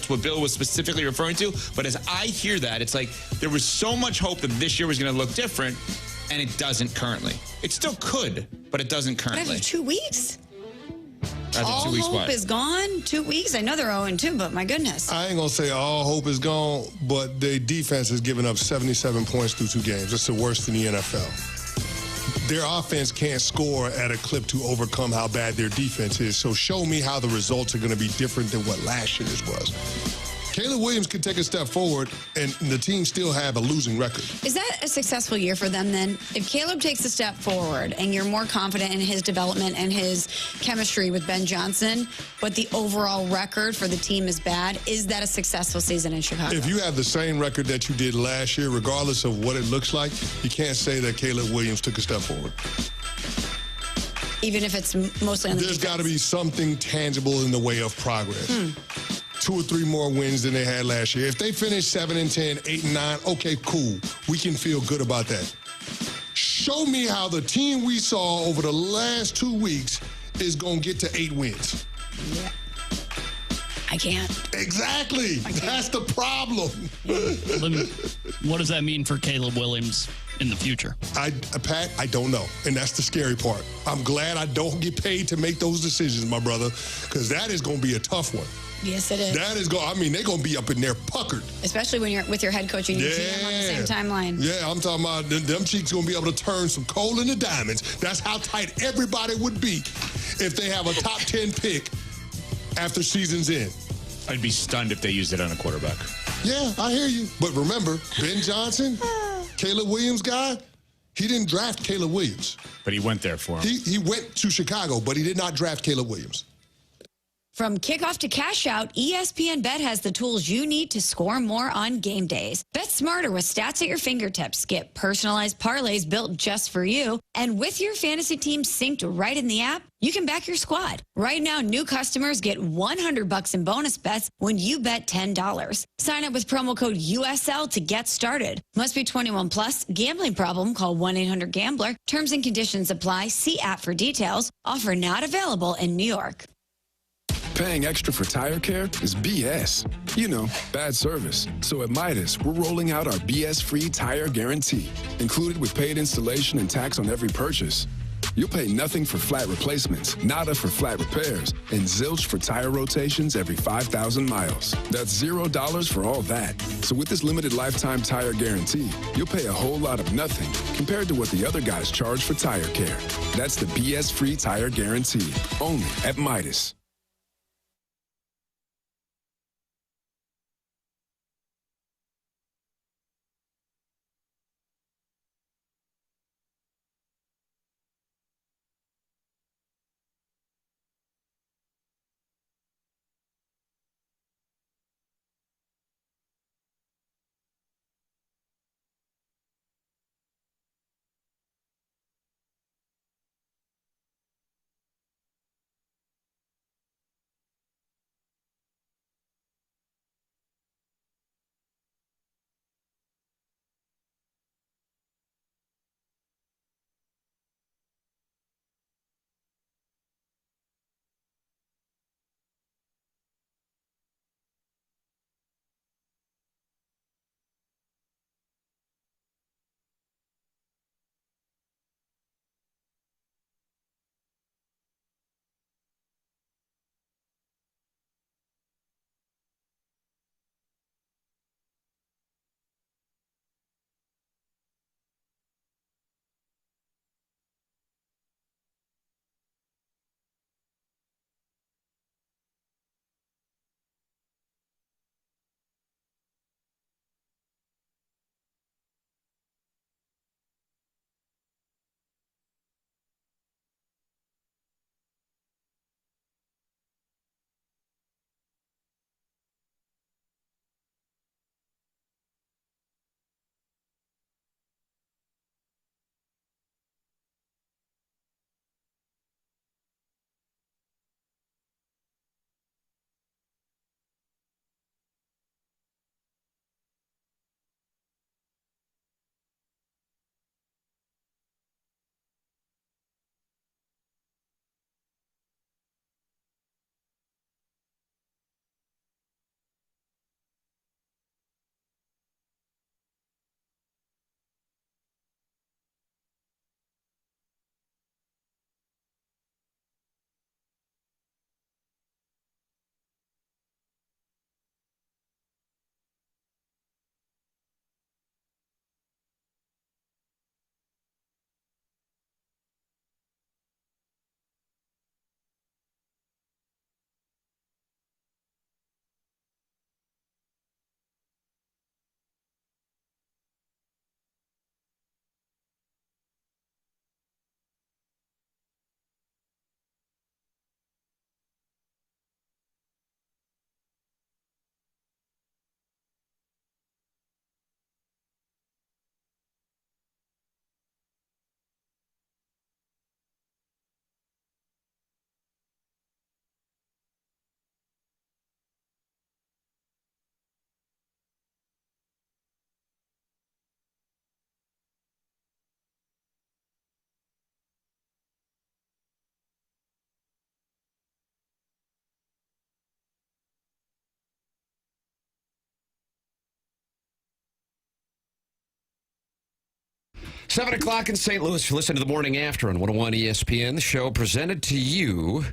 that's what Bill was specifically referring to. But as I hear that, it's like there was so much hope that this year was going to look different, and it doesn't currently. It still could, but it doesn't currently. But after 2 weeks? All 2 weeks, hope is gone? 2 weeks? I know they're 0-2, but my goodness. I ain't going to say all hope is gone, but their defense has given up 77 points through 2 games. It's the worst in the NFL. Their offense can't score at a clip to overcome how bad their defense is. So show me how the results are going to be different than what last year's was. Caleb Williams could take a step forward, and the team still have a losing record. Is that a successful year for them then? If Caleb takes a step forward and you're more confident in his development and his chemistry with Ben Johnson, but the overall record for the team is bad, is that a successful season in Chicago? If you have the same record that you did last year, regardless of what it looks like, you can't say that Caleb Williams took a step forward. Even if it's mostly on the There's got to be something tangible in the way of progress. 2 or 3 more wins than they had last year. If they finish 7-10, 8-9, okay, cool. We can feel good about that. Show me how the team we saw over the last 2 weeks is going to get to 8 wins. Yeah. I can't. Exactly. That's the problem. What does that mean for Caleb Williams in the future? Pat, I don't know. And that's the scary part. I'm glad I don't get paid to make those decisions, my brother, because that is going to be a tough one. Yes, it is. That is going. I mean, they're going to be up in there puckered. Especially when you're with your head coach and your GM on the same timeline. Yeah, I'm talking about them cheeks going to be able to turn some coal into diamonds. That's how tight everybody would be if they have a top 10 pick after season's end. I'd be stunned if they used it on a quarterback. Yeah, I hear you. But remember, Ben Johnson, Caleb Williams guy, he didn't draft Caleb Williams. But he went there for him. He went to Chicago, but he did not draft Caleb Williams. From kickoff to cash out, ESPN Bet has the tools you need to score more on game days. Bet smarter with stats at your fingertips. Get personalized parlays built just for you. And with your fantasy team synced right in the app, you can back your squad. Right now, new customers get $100 in bonus bets when you bet $10. Sign up with promo code USL to get started. Must be 21 plus. Gambling problem? Call 1-800-GAMBLER. Terms and conditions apply. See app for details. Offer not available in New York. Paying extra for tire care is BS. You know, bad service. So at Midas, we're rolling out our BS-free tire guarantee, included with paid installation and tax on every purchase. You'll pay nothing for flat replacements, nada for flat repairs, and zilch for tire rotations every 5,000 miles. That's $0 for all that. So with this limited lifetime tire guarantee, you'll pay a whole lot of nothing compared to what the other guys charge for tire care. That's the BS-free tire guarantee, only at Midas. 7 o'clock in St. Louis. You listen to the Morning After on 101 ESPN. The show presented to you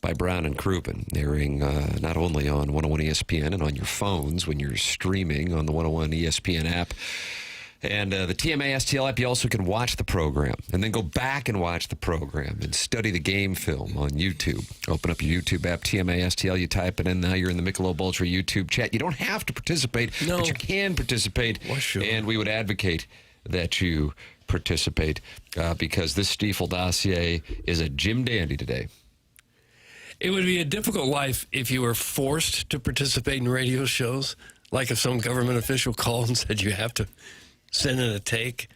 by Brown and Crouppen, airing not only on 101 ESPN and on your phones when you're streaming on the 101 ESPN app and the TMA STL app. You also can watch the program and then go back and watch the program and study the game film on YouTube. Open up your YouTube app, TMA STL. You type it in. Now you're in the Michelob Ultra YouTube chat. You don't have to participate, but you can participate. Well, sure. And we would advocate that you participate because this Stiefel dossier is a Jim Dandy today. It would be a difficult life if you were forced to participate in radio shows, like if some government official called and said you have to send in a text,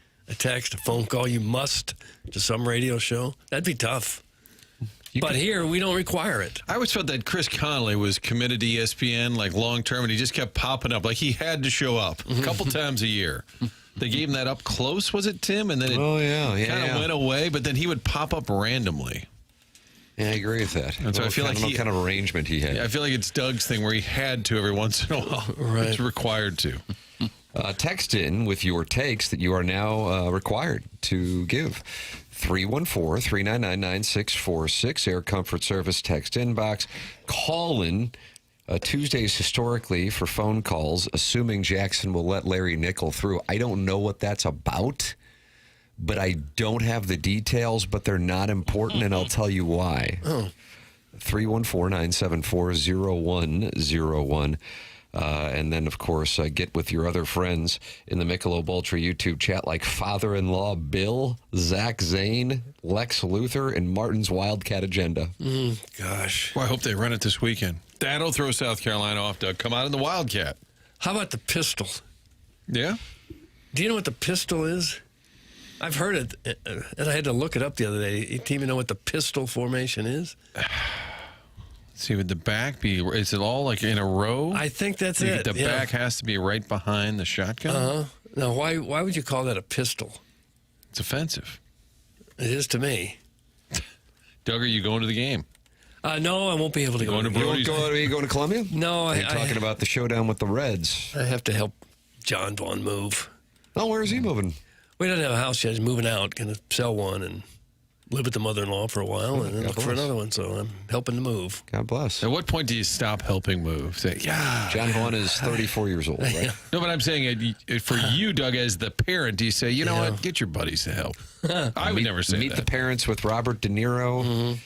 a phone call, you must to some radio show. That'd be tough. But here, we don't require it. I always felt that Chris Connolly was committed to ESPN, like long-term, and he just kept popping up. Like he had to show up a couple times a year. They gave him that up close, was it, Tim? And then it kind of went away, but then he would pop up randomly. Yeah, I agree with that. And so I feel like what kind of arrangement he had. Yeah, I feel like it's Doug's thing where he had to every once in a while. Right. He's required to. Text in with your takes that you are now required to give. 314-399-9646, Air Comfort Service text inbox. Call in Tuesdays historically for phone calls, assuming Jackson will let Larry Nickel through. I don't know what that's about, but I don't have the details, but they're not important, and I'll tell you why. 314-974-0101. And then, of course, get with your other friends in the Michelob Ultra YouTube chat, like father-in-law Bill, Zach Zane, Lex Luthor, and Martin's Wildcat Agenda. Gosh. Well, I hope they run it this weekend. That'll throw South Carolina off, Doug. Come out in the Wildcat. How about the pistol? Yeah? Do you know what the pistol is? I've heard it, and I had to look it up the other day. Do you even know what the pistol formation is? See, would the back be, is it all like in a row? I think that's it. The back has to be right behind the shotgun? Uh-huh. Now, why would you call that a pistol? It's offensive. It is to me. Doug, are you going to the game? No, I won't be able to go. Are you going to Columbia? No, You're talking about the showdown with the Reds. I have to help John Vaughn move. Oh, where is he moving? We don't have a house yet. He's moving out. Going to sell one and live with the mother-in-law for a while and then look for another one. So I'm helping to move. God bless. At what point do you stop helping move? Say, yeah. John Vaughn is 34 years old, right? No, but I'm saying for you, Doug, as the parent, do you say, you know what, get your buddies to help? I would never say Meet the Parents with Robert De Niro.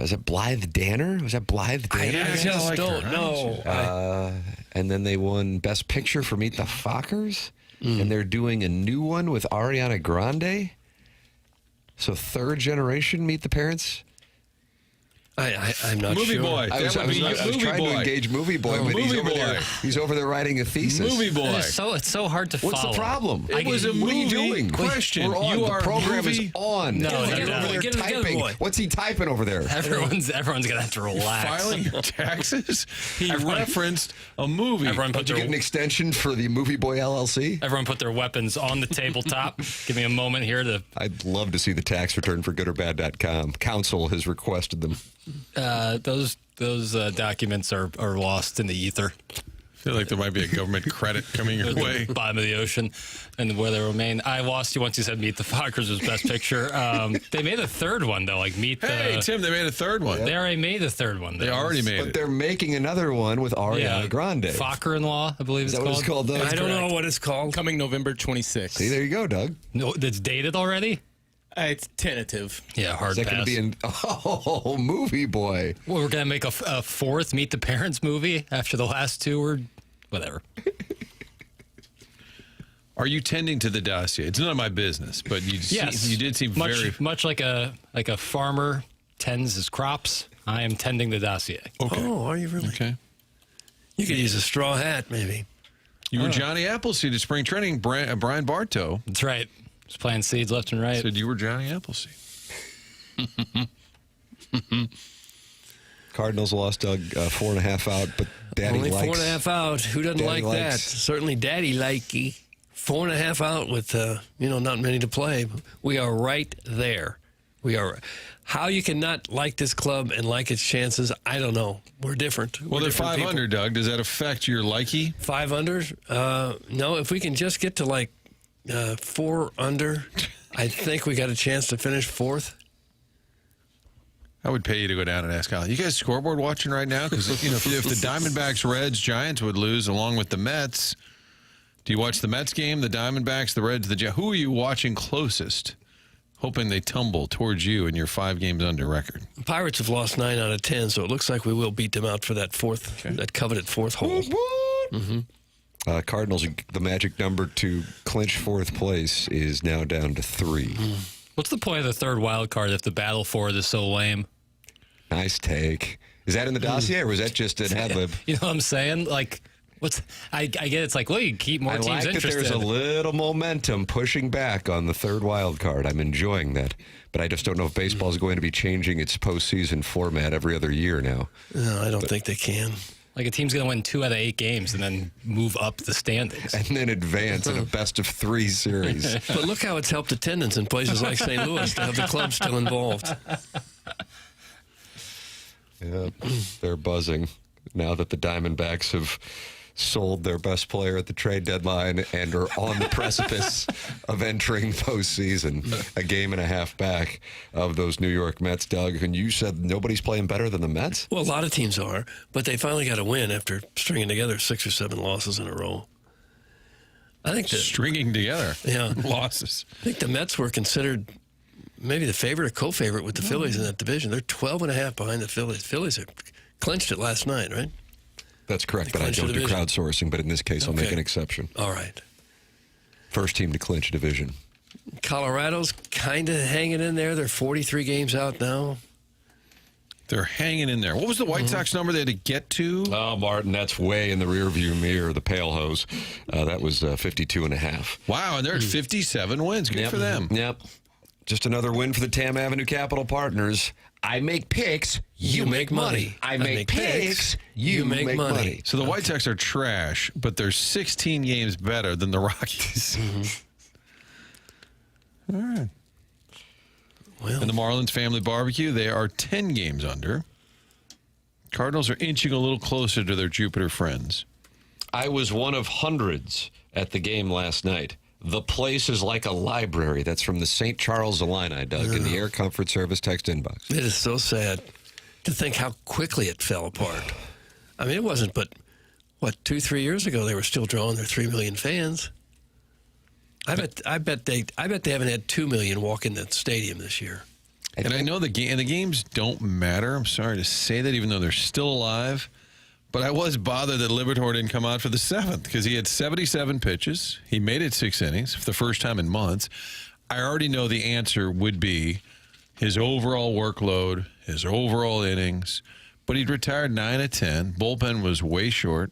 Is it Blythe Danner? Was that Blythe Danner? I just don't know. And then they won Best Picture for Meet the Fockers. And they're doing a new one with Ariana Grande. So third generation Meet the Parents. I'm not Movie sure. Boy. I was trying to engage Movie Boy, but he's over there writing a thesis. Movie Boy. It's so hard to follow. What's the problem? It was a What are you movie doing? question. We're on. The program is on. No, You're no. over there Get it together, typing. boy. What's he typing over there? Everyone's gonna have to relax. Filing taxes? He referenced a movie. Everyone put Did you get an extension for the Movie Boy LLC? Everyone put their weapons on the tabletop. Give me a moment here to. I'd love to see the tax return for goodorbad.com. Council has requested them. Those documents are lost in the ether. I feel like there might be a government credit coming your way. Bottom of the ocean, and where they remain. I lost you once you said Meet the Fockers was Best Picture. They made a third one though, like Meet Hey, Tim, they made a third one. They already made the third one. They already made But it. they're making another one with Ariana Grande. Focker-in-law, I believe Is that what it's called? I don't know what it's called. Coming November 26th. See, there you go, Doug. No, that's dated already. It's tentative. Yeah, hard Is that going pass. to be Movie Boy? Well, we're gonna make a fourth Meet the Parents movie after the last two were whatever. Are you tending to the dossier? It's none of my business, but you did seem much like a farmer tends his crops. I am tending the dossier. Okay. Oh, are you really? Okay. You could use a straw hat, maybe. You were Johnny Appleseed at spring training. Brian Bartow That's right. Just planting seeds left and right. said you were Johnny Appleseed. Cardinals lost, Doug, 4.5 out, but Daddy Only likes. 4.5 out. Who doesn't Daddy like that? likes. Certainly Daddy likey. 4.5 out with, not many to play. We are right there. We are. How you can not like this club and like its chances, I don't know. We're different. Well, they're 5 under, Doug. Does that affect your likey? 5 under? No, if we can just get to 4 under. I think we got a chance to finish 4th. I would pay you to go down and ask Al. You guys scoreboard watching right now? Because if the Diamondbacks, Reds, Giants would lose along with the Mets, do you watch the Mets game, the Diamondbacks, the Reds, the Giants? Who are you watching closest, hoping they tumble towards you in your 5 games under record? The Pirates have lost 9 out of 10, so it looks like we will beat them out for that that coveted 4th hole. Cardinals, the magic number to clinch 4th place is now down to 3. What's the point of the 3rd wild card if the battle for it is so lame? Nice take. Is that in the dossier, or was that just an ad lib? You know what I'm saying? Like, I get it's like, well, you keep more teams interested. That there's a little momentum pushing back on the 3rd wild card. I'm enjoying that. But I just don't know if baseball is going to be changing its postseason format every other year now. No, I don't think they can. Like a team's going to win 2 out of 8 games and then move up the standings. And then advance in a best-of-3 series. But look how it's helped attendance in places like St. Louis to have the club still involved. Yeah, they're buzzing now that the Diamondbacks have sold their best player at the trade deadline and are on the precipice of entering postseason, a game and a half back of those New York Mets, Doug. And you said nobody's playing better than the Mets? Well, a lot of teams are, but they finally got a win after stringing together 6 or 7 losses in a row. I think stringing together losses. I think the Mets were considered maybe the favorite or co-favorite with the Phillies in that division. They're 12.5 behind the Phillies. Phillies have clinched it last night, right? That's correct, but I don't do crowdsourcing. But in this case, I'll make an exception. All right. First team to clinch a division. Colorado's kind of hanging in there. They're 43 games out now. They're hanging in there. What was the White Sox number they had to get to? Oh, Martin, that's way in the rearview mirror, the pale hose. That was 52.5. Wow, and they're at 57 wins. Good for them. Yep. Just another win for the Tam Avenue Capital Partners. I make picks, you make money. I make picks, you make money. So the White Sox are trash, but they're 16 games better than the Rockies. All right. Well, and the Marlins Family Barbecue, they are 10 games under. Cardinals are inching a little closer to their Jupiter friends. I was one of hundreds at the game last night. The place is like a library. That's from the St. Charles Illini, Doug, in the Air Comfort Service text inbox. It is so sad to think how quickly it fell apart. I mean, it wasn't but, 2-3 years ago they were still drawing their 3 million fans. I bet they haven't had 2 million walk in the stadium this year. And I know the games don't matter. I'm sorry to say that, even though they're still alive. But I was bothered that Liberatore didn't come out for the 7th because he had 77 pitches. He made it 6 innings for the first time in months. I already know the answer would be his overall workload, his overall innings. But he'd retired 9 of 10. Bullpen was way short.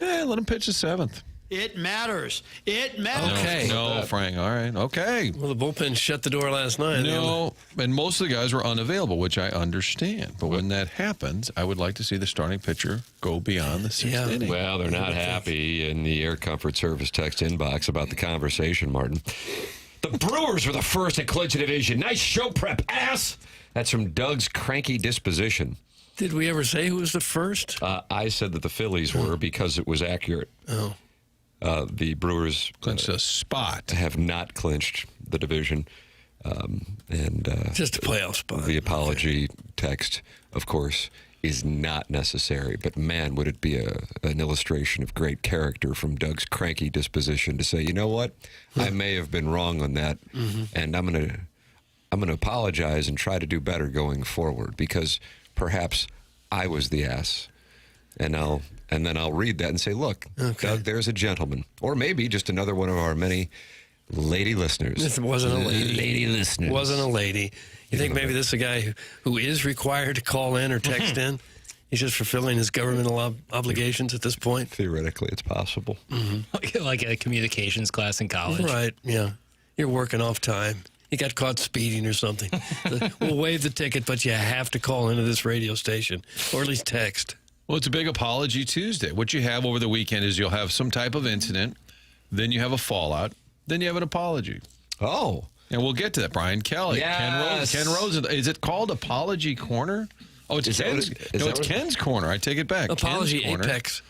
Let him pitch the 7th. It matters. It matters. Okay. No, Frank. All right. Okay. Well, the bullpen shut the door last night. No, and most of the guys were unavailable, which I understand. But when that happens, I would like to see the starting pitcher go beyond the 6th inning. Well, they're not happy in the Air Comfort Service text inbox about the conversation, Martin. The Brewers were the first to clinch a division. Nice show prep, ass. That's from Doug's cranky disposition. Did we ever say who was the first? I said that the Phillies were because it was accurate. Oh. The Brewers clinched a spot. Have not clinched the division. Just a playoff spot. The apology text, of course, is not necessary. But, man, would it be an illustration of great character from Doug's cranky disposition to say, you know what? I may have been wrong on that, and I'm gonna apologize and try to do better going forward because perhaps I was the ass. And then I'll read that and say, look, Doug, there's a gentleman. Or maybe just another one of our many lady listeners. This wasn't a lady. Lady listeners. Wasn't a lady. You think maybe this is a guy who is required to call in or text in? He's just fulfilling his governmental obligations at this point? Theoretically, it's possible. Like a communications class in college. Right, yeah. You're working off time. You got caught speeding or something. We'll waive the ticket, but you have to call into this radio station, or at least text. Well, it's a big apology Tuesday. What you have over the weekend is you'll have some type of incident, then you have a fallout, then you have an apology. Oh. And we'll get to that. Brian Kelly. Yes. Ken Rosenthal. Is it called Apology Corner? Oh, it's Ken's. It's Ken's Corner. I take it back. Apology Ken's Corner. Apex.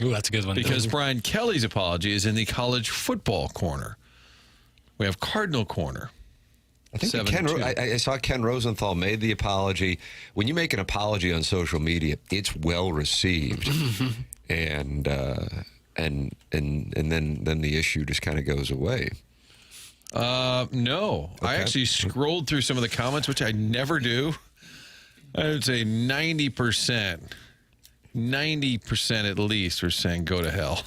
Ooh, that's a good one. Because Brian Kelly's apology is in the College Football Corner. We have Cardinal Corner. I think I saw Ken Rosenthal made the apology. When you make an apology on social media, it's well received, and then the issue just kind of goes away. No, okay. I actually scrolled through some of the comments, which I never do. I would say 90% at least are saying go to hell.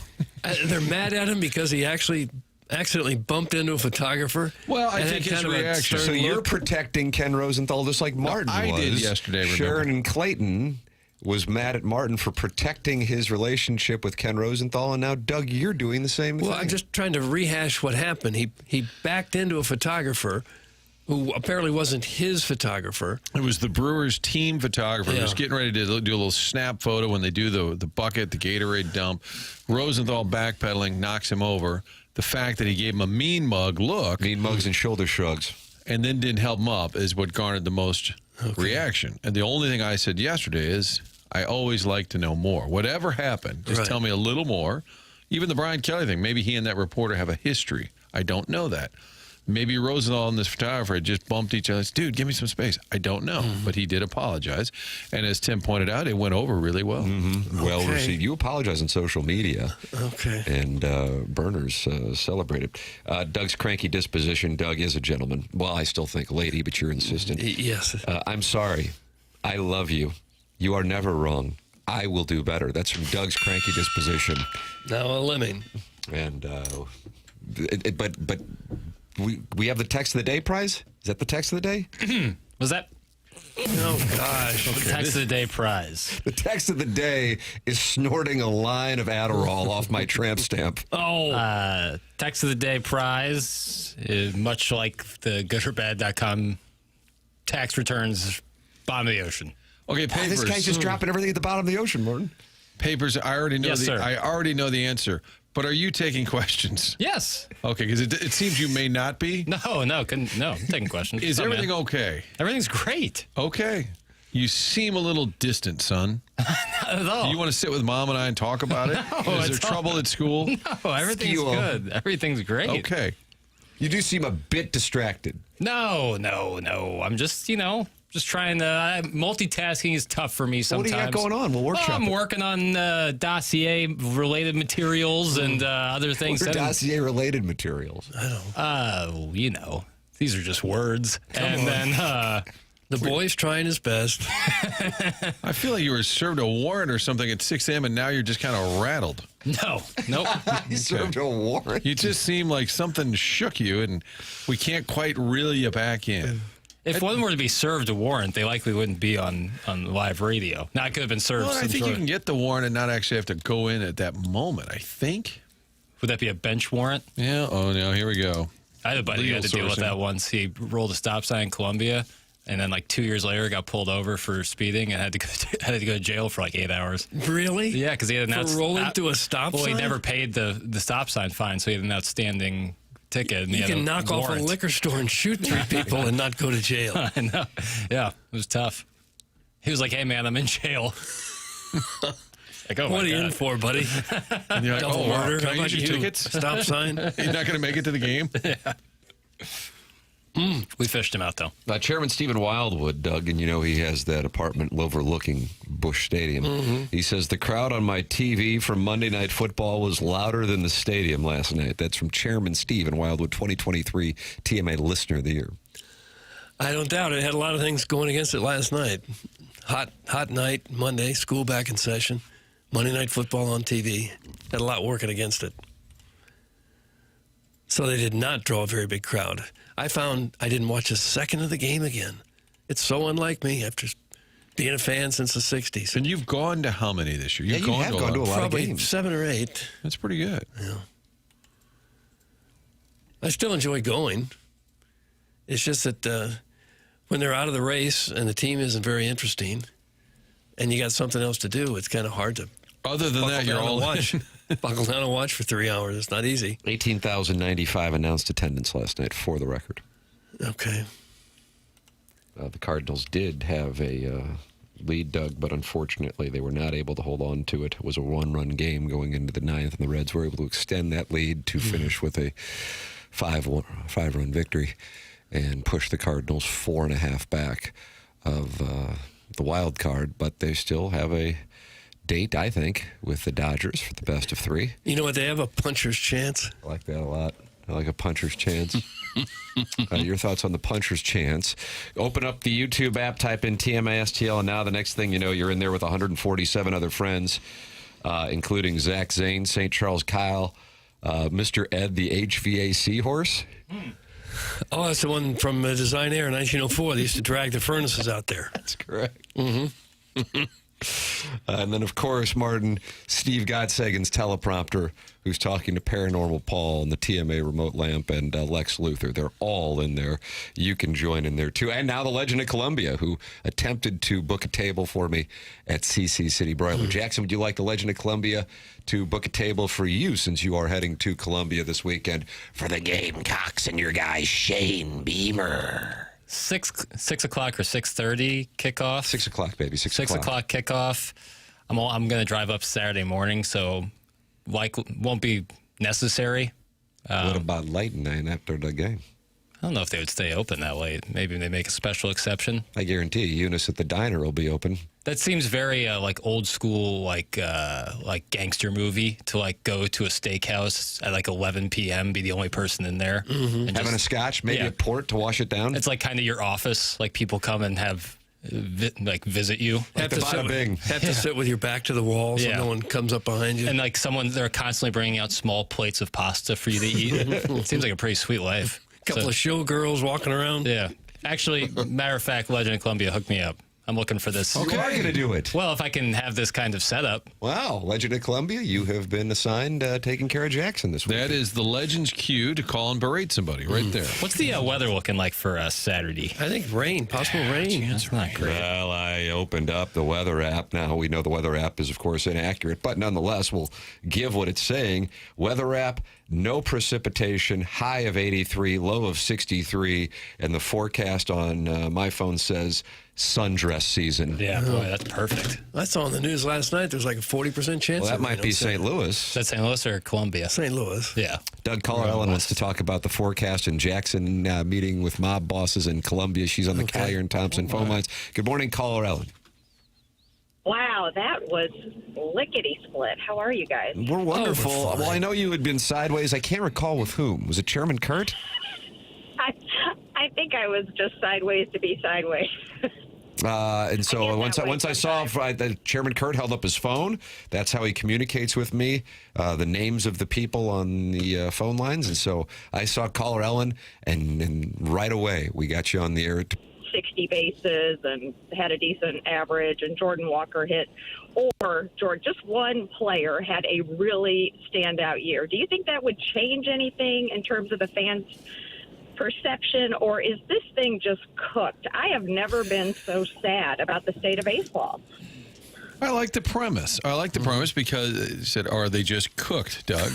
They're mad at him because he actually accidentally bumped into a photographer. Well, I think his reaction. So you're protecting Ken Rosenthal just like Martin was. I did yesterday, remember. Sharon and Clayton was mad at Martin for protecting his relationship with Ken Rosenthal, and now, Doug, you're doing the same thing. Well, I'm just trying to rehash what happened. He backed into a photographer who apparently wasn't his photographer. It was the Brewers team photographer. Yeah. He was getting ready to do a little snap photo when they do the bucket, the Gatorade dump. Rosenthal backpedaling, knocks him over. The fact that he gave him a mean mug look. Mean mugs and shoulder shrugs. And then didn't help him up is what garnered the most reaction. And the only thing I said yesterday is, I always like to know more. Whatever happened, just tell me a little more. Even the Brian Kelly thing, maybe he and that reporter have a history. I don't know that. Maybe Rosenthal and this photographer had just bumped each other. Dude, give me some space. I don't know. But he did apologize. And as Tim pointed out, it went over really well. Well received. You apologize on social media. Okay. And burners celebrated. Doug's cranky disposition. Doug is a gentleman. Well, I still think lady, but you're insistent. Yes. I'm sorry. I love you. You are never wrong. I will do better. That's from Doug's cranky disposition. Now a lemming. And but we have the text of the day prize. Is that the text of the day? Was that? Oh gosh. Okay. Text of the day prize. The text of the day is snorting a line of Adderall off my tramp stamp. Oh. Text of the day prize is much like the goodorbad.com tax returns bottom of the ocean. Okay, Papers. This guy's just dropping everything at the bottom of the ocean, Martin. Papers, I already know Yes, sir. I already know the answer. But are you taking questions? Yes. Okay, because it seems you may not be. No, I'm taking questions. Is everything okay? Everything's great. Okay. You seem a little distant, son. Not at all. Do you want to sit with Mom and I and talk about it? No, Is there trouble at school? No, everything's good. Everything's great. Okay. You do seem a bit distracted. No. I'm just, just trying to. Multitasking is tough for me sometimes. What do you got going on? We'll workshop I'm working on dossier-related materials and other things. What are dossier-related materials? I don't. These are just words. Then the boy's trying his best. I feel like you were served a warrant or something at 6 a.m. and now you're just kind of rattled. Nope. You served a warrant. You just seem like something shook you and we can't quite reel you back in. If one were to be served a warrant, they likely wouldn't be on live radio. Now, I could have been served. Well, I think you can get the warrant and not actually have to go in at that moment, I think. Would that be a bench warrant? Yeah. Oh, no. Here we go. I had a buddy who had to deal with that once. He rolled a stop sign in Columbia, and then 2 years later got pulled over for speeding and had to go to jail for 8 hours. Really? Yeah, because he had an for rolling through a stop sign? Well, he never paid the stop sign fine, so he had an outstanding ticket. And you can knock off a liquor store and shoot 3 people and not go to jail. I know. Yeah, it was tough. He was like, "Hey, man, I'm in jail." Oh, what are you in for, buddy? And you're like, double murder. Can I use your tickets? Stop sign. You're not going to make it to the game? Yeah. We fished him out, though. Chairman Stephen Wildwood, Doug, and he has that apartment overlooking Busch Stadium. He says, the crowd on my TV from Monday Night Football was louder than the stadium last night. That's from Chairman Stephen Wildwood, 2023 TMA Listener of the Year. I don't doubt it. It had a lot of things going against it last night. Hot night, Monday, school back in session. Monday Night Football on TV. Had a lot working against it. So they did not draw a very big crowd. I found I didn't watch a second of the game again. It's so unlike me after being a fan since the 60s. And you've gone to how many this year? You've gone to a lot of games. 7 or 8. That's pretty good. Yeah. I still enjoy going. It's just that when they're out of the race and the team isn't very interesting and you got something else to do, it's kind of hard to Other than that, you're all watch. Buckle down and watch for 3 hours. It's not easy. 18,095 announced attendance last night, for the record. Okay. The Cardinals did have a lead, Doug, but unfortunately they were not able to hold on to it. It was a one-run game going into the 9th, and the Reds were able to extend that lead to finish with a 5-run victory and push the Cardinals 4.5 back of the wild card. But they still have a date, I think, with the Dodgers for the best of 3. You know what? They have a puncher's chance. I like that a lot. I like a puncher's chance. Your thoughts on the puncher's chance? Open up the YouTube app, type in TMASTL, and now the next thing you know, you're in there with 147 other friends, including Zach Zane, St. Charles Kyle, Mr. Ed, the HVAC horse. Oh, that's the one from Design Air in 1904. They used to drag the furnaces out there. That's correct. Mm-hmm. And then, of course, Martin, Steve Gottsagen's teleprompter, who's talking to Paranormal Paul and the TMA remote lamp, and Lex Luthor. They're all in there. You can join in there, too. And now the Legend of Columbia, who attempted to book a table for me at CC City Broiler. Jackson, would you like the Legend of Columbia to book a table for you, since you are heading to Columbia this weekend for the Gamecocks and your guy, Shane Beamer? 6 o'clock or 6:30 kickoff. 6 o'clock, baby. 6 o'clock kickoff. I'm going to drive up Saturday morning, so won't be necessary. What about late night after the game? I don't know if they would stay open that late. Maybe they make a special exception. I guarantee you, Eunice at the diner will be open. That seems very like old school, like gangster movie to like go to a steakhouse at like 11 p.m. be the only person in there, and having a scotch, maybe a port to wash it down. It's like kind of your office. Like people come and have visit you. Like have to sit with your back to the wall so no one comes up behind you. And like they're constantly bringing out small plates of pasta for you to eat. It seems like a pretty sweet life. Couple of showgirls walking around. Yeah. Actually, matter of fact, Legend of Columbia hooked me up. I'm looking for this. Okay. You are going to do it. Well, if I can have this kind of setup. Wow. Legend of Columbia, you have been assigned taking care of Jackson this week. That is the Legend's cue to call and berate somebody right there. What's the weather looking like for Saturday? I think rain, possible rain. That's not great. Well, I opened up the weather app. Now, we know the weather app is, of course, inaccurate, but nonetheless, we'll give what it's saying. Weather app, no precipitation, high of 83, low of 63, and the forecast on my phone says sundress season. Yeah, boy, that's perfect. I saw on the news last night there's like a 40% chance. Well, that might be St. Louis. Is that St. Louis or Columbia? St. Louis. Yeah. Doug Caller Ellen wants to talk about the forecast in Jackson, meeting with mob bosses in Columbia. She's on the Collier and Thompson phone lines. Good morning, Caller Ellen. Wow, that was lickety-split. How are you guys? We're wonderful. Well, I know you had been sideways. I can't recall with whom. Was it Chairman Kurt? I think I was just sideways to be sideways. And so once I saw that Chairman Kurt held up his phone, that's how he communicates with me, the names of the people on the phone lines. And so I saw Caller Ellen, and right away we got you on the air. 60 bases and had a decent average, and Jordan Walker hit. Or, George, just one player had a really standout year. Do you think that would change anything in terms of the fans' perception, or is this thing just cooked? I have never been so sad about the state of baseball. I like the premise. Because it said, are they just cooked, Doug?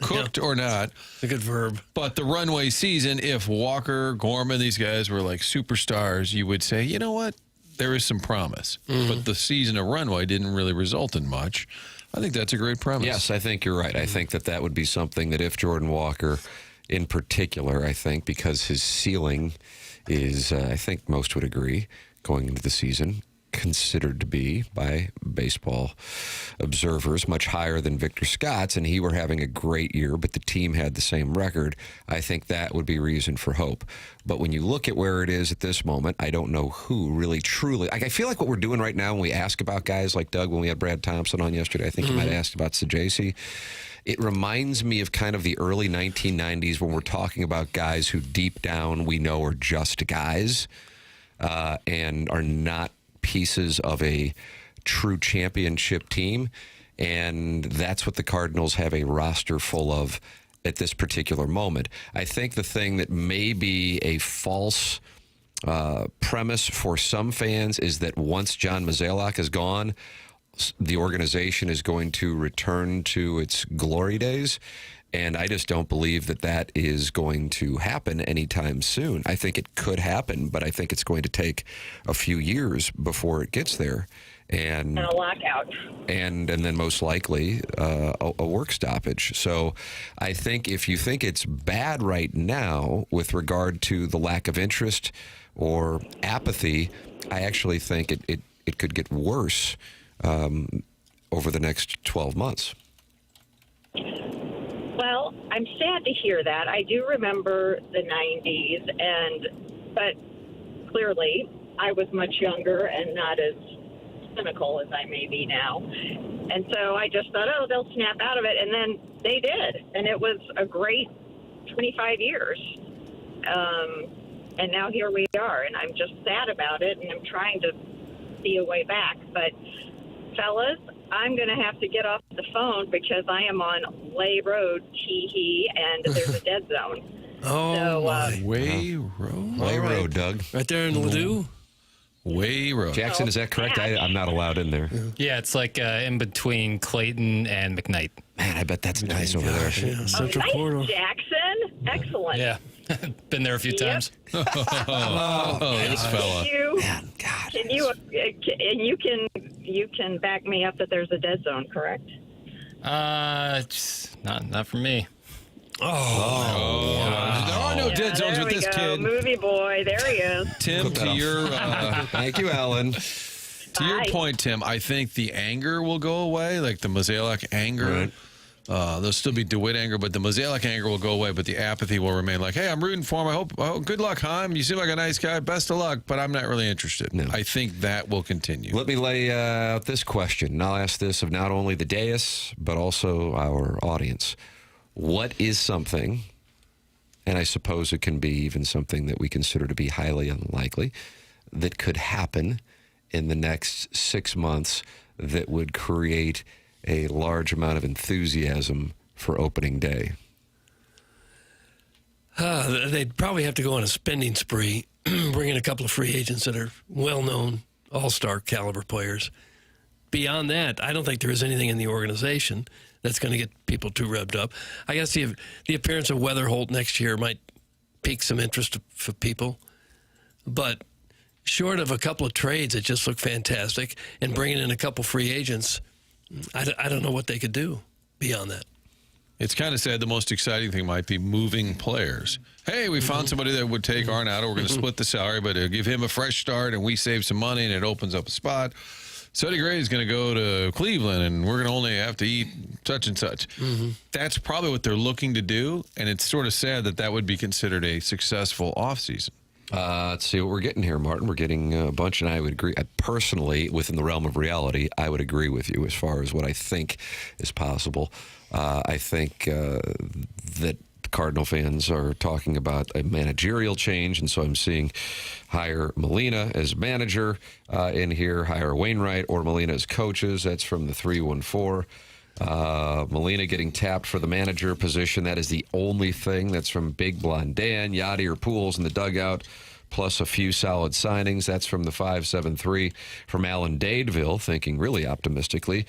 Cooked or not? A good verb. But the runway season, if Walker, Gorman, these guys were like superstars, you would say, you know what? There is some promise. But the season of runway didn't really result in much. I think that's a great premise. Yes, I think you're right. I think that would be something that if Jordan Walker, in particular, I think, because his ceiling is, I think most would agree, going into the season, considered to be by baseball observers much higher than Victor Scott's, and he were having a great year, but the team had the same record. I think that would be reason for hope. But when you look at where it is at this moment, I don't know who really truly. I feel like what we're doing right now when we ask about guys like Doug, when we had Brad Thompson on yesterday, I think he might have asked about Sajaci. It reminds me of kind of the early 1990s when we're talking about guys who deep down we know are just guys and are not pieces of a true championship team. And that's what the Cardinals have a roster full of at this particular moment. I think the thing that may be a false premise for some fans is that once John Mozeliak is gone, the organization is going to return to its glory days. And I just don't believe that is going to happen anytime soon. I think it could happen, but I think it's going to take a few years before it gets there. And a lockout. And then most likely a work stoppage. So I think if you think it's bad right now with regard to the lack of interest or apathy, I actually think it could get worse over the next 12 months. Well, I'm sad to hear that. I do remember the 90s, but clearly I was much younger and not as cynical as I may be now. And so I just thought, oh, they'll snap out of it. And then they did. And it was a great 25 years. And now here we are. And I'm just sad about it. And I'm trying to see a way back. But, fellas, I'm going to have to get off the phone because I am on Lay Road, and there's a dead zone. Way Road? Way Road, Doug. Right there in Ladue? Way Road. Jackson, is that correct? I'm not allowed in there. Yeah, it's like in between Clayton and McKnight. Man, I bet that's nice over there. Yeah, Central nice, Corridor. Jackson. Excellent. Yeah. Been there a few times. This fella. Man, God. Can you you can back me up that there's a dead zone, correct? Not for me. There are no dead zones with this kid. Movie boy, there he is. Tim, to your thank you, Alan. To your point, Tim, I think the anger will go away, like the Mozeliak anger. Right. There'll still be DeWitt anger, but the Mozeliak anger will go away, but the apathy will remain. Like, hey, I'm rooting for him. I hope good luck, Heim. You seem like a nice guy. Best of luck, but I'm not really interested. No. I think that will continue. Let me lay out this question, and I'll ask this of not only the dais, but also our audience. What is something, and I suppose it can be even something that we consider to be highly unlikely, that could happen in the next 6 months that would create a large amount of enthusiasm for opening day? They'd probably have to go on a spending spree, bring in a couple of free agents that are well-known, all-star caliber players. Beyond that, I don't think there is anything in the organization that's going to get people too revved up. I guess the appearance of Weatherholt next year might pique some interest for people. But short of a couple of trades that just look fantastic and bringing in a couple free agents, I don't know what they could do beyond that. It's kind of sad. The most exciting thing might be moving players. Hey, we found somebody that would take Arenado. We're going to split the salary, but it'll give him a fresh start, and we save some money, and it opens up a spot. Suddy Gray is going to go to Cleveland, and we're going to only have to eat such and such. Mm-hmm. That's probably what they're looking to do, and it's sort of sad that would be considered a successful offseason. Let's see what we're getting here, Martin. We're getting a bunch, and I would agree. Personally, within the realm of reality, I would agree with you as far as what I think is possible. I think that Cardinal fans are talking about a managerial change, and so I'm seeing hire Molina as manager in here, hire Wainwright or Molina as coaches. That's from the 314. Molina getting tapped for the manager position. That is the only thing. That's from Big Blonde Dan. Yachty or Pools in the dugout, plus a few solid signings. That's from the 573. From Alan Dadeville, thinking really optimistically.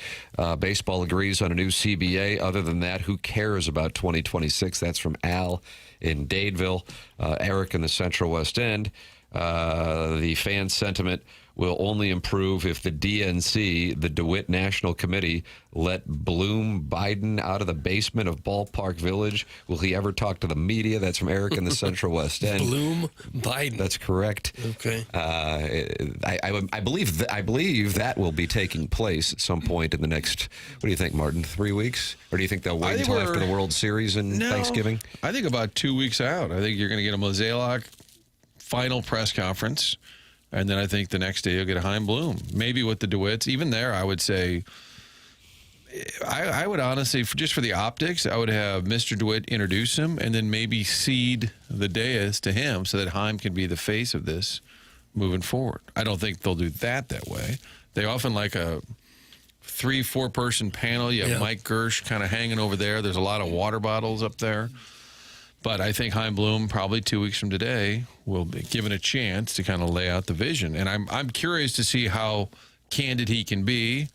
Baseball agrees on a new CBA. Other than that, who cares about 2026? That's from Al in Dadeville. Eric in the Central West End. The fan sentiment will only improve if the DNC, the DeWitt National Committee, let Bloom Biden out of the basement of Ballpark Village. Will he ever talk to the media? That's from Eric in the Central West End. Bloom Biden. That's correct. Okay. I believe that will be taking place at some point in the next, what do you think, Martin, 3 weeks? Or do you think they'll wait until after the World Series and Thanksgiving? I think about 2 weeks out. I think you're going to get a Mozeliak final press conference. And then I think the next day you'll get a Heim Bloom. Maybe with the DeWitts. Even there, I would say, I would honestly, just for the optics, I would have Mr. DeWitt introduce him and then maybe cede the dais to him so that Heim can be the face of this moving forward. I don't think they'll do that way. They often like a 3-4 person panel. You have Mike Gersh kind of hanging over there. There's a lot of water bottles up there. But I think Heim Bloom, probably 2 weeks from today, will be given a chance to kind of lay out the vision. And I'm curious to see how candid he can be,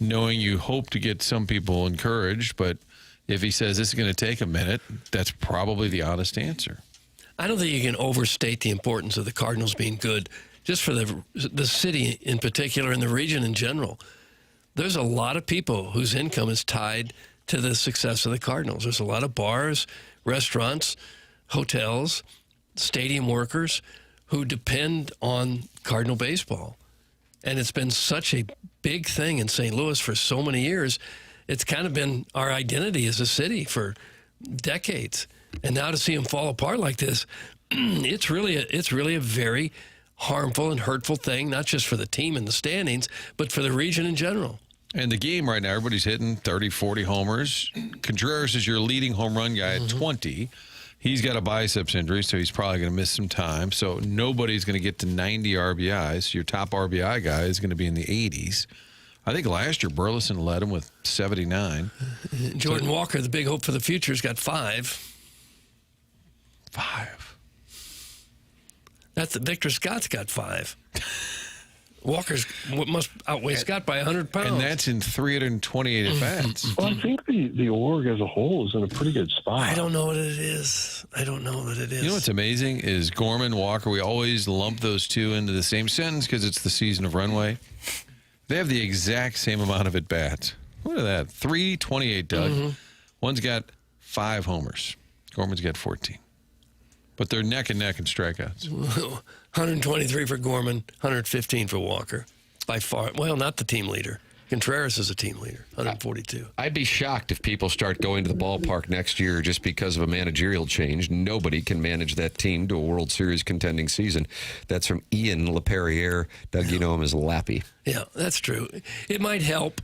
knowing you hope to get some people encouraged. But if he says this is going to take a minute, that's probably the honest answer. I don't think you can overstate the importance of the Cardinals being good just for the city in particular and the region in general, there's a lot of people whose income is tied to the success of the Cardinals. There's a lot of bars, restaurants, hotels, stadium workers who depend on Cardinal baseball. And it's been such a big thing in St. Louis for so many years. It's kind of been our identity as a city for decades. And now to see them fall apart like this, it's really a very harmful and hurtful thing, not just for the team and the standings, but for the region in general. And the game right now, everybody's hitting 30, 40 homers. Contreras is your leading home run guy at 20. He's got a biceps injury, so he's probably going to miss some time. So nobody's going to get to 90 RBIs. Your top RBI guy is going to be in the 80s. I think last year Burleson led him with 79. Jordan Walker, the big hope for the future, has got 5. 5. That's Victor Scott's got 5. Walker's must outweigh Scott by 100 pounds. And that's in 328 at-bats. Well, I think the org as a whole is in a pretty good spot. I don't know what it is. You know what's amazing is Gorman, Walker, we always lump those two into the same sentence because it's the season of runway. They have the exact same amount of at-bats. Look at that. 328, Doug. One's got 5 homers. Gorman's got 14. But they're neck and neck in strikeouts. 123 for Gorman, 115 for Walker. By far, well, not the team leader. Contreras is a team leader, 142. I'd be shocked if people start going to the ballpark next year just because of a managerial change. Nobody can manage that team to a World Series contending season. That's from Ian LaPerriere. Doug, you know him as Lappy. Yeah, that's true. It might help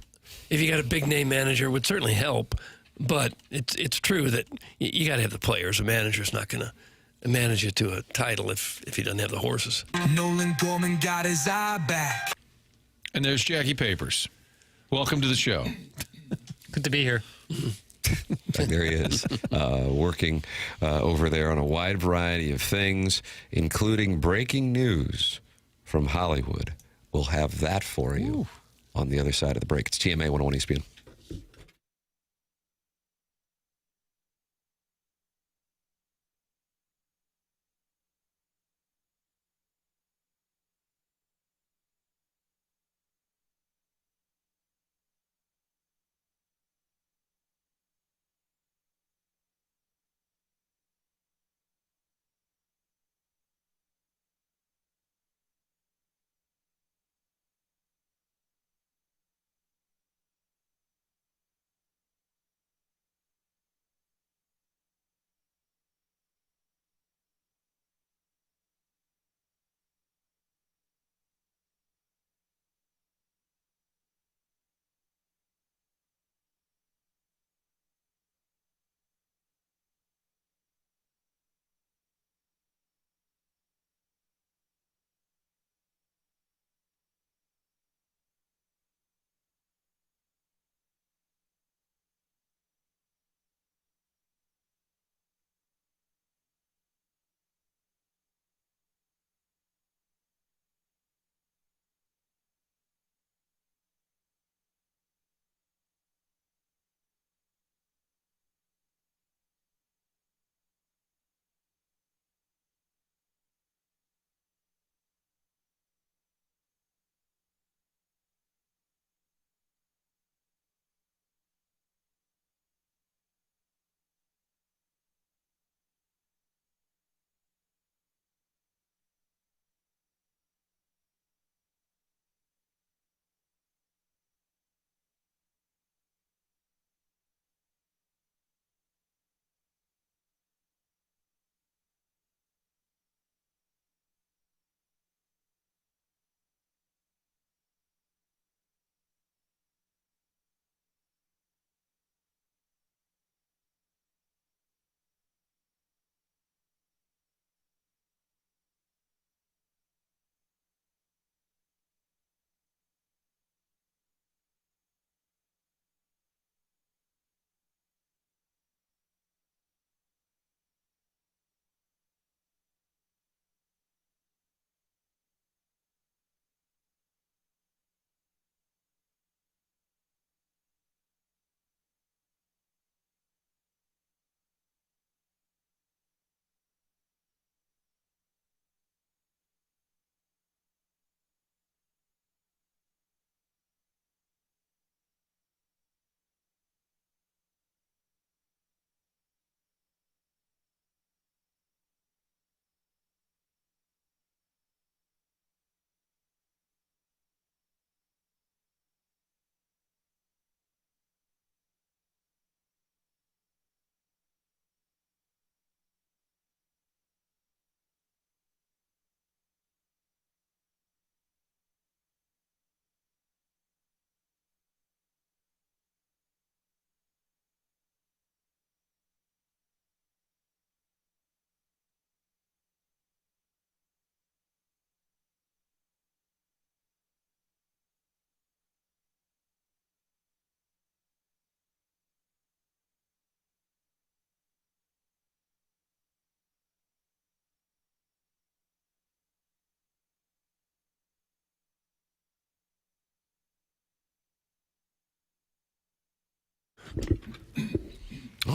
if you got a big name manager. It would certainly help, but it's true that you got to have the players. A manager's not going to manage you to a title if he doesn't have the horses. Nolan Gorman got his eye back. And there's Jackie Papers. Welcome to the show. Good to be here. There he is, working over there on a wide variety of things, including breaking news from Hollywood. We'll have that for you on the other side of the break. It's TMA 101 ESPN.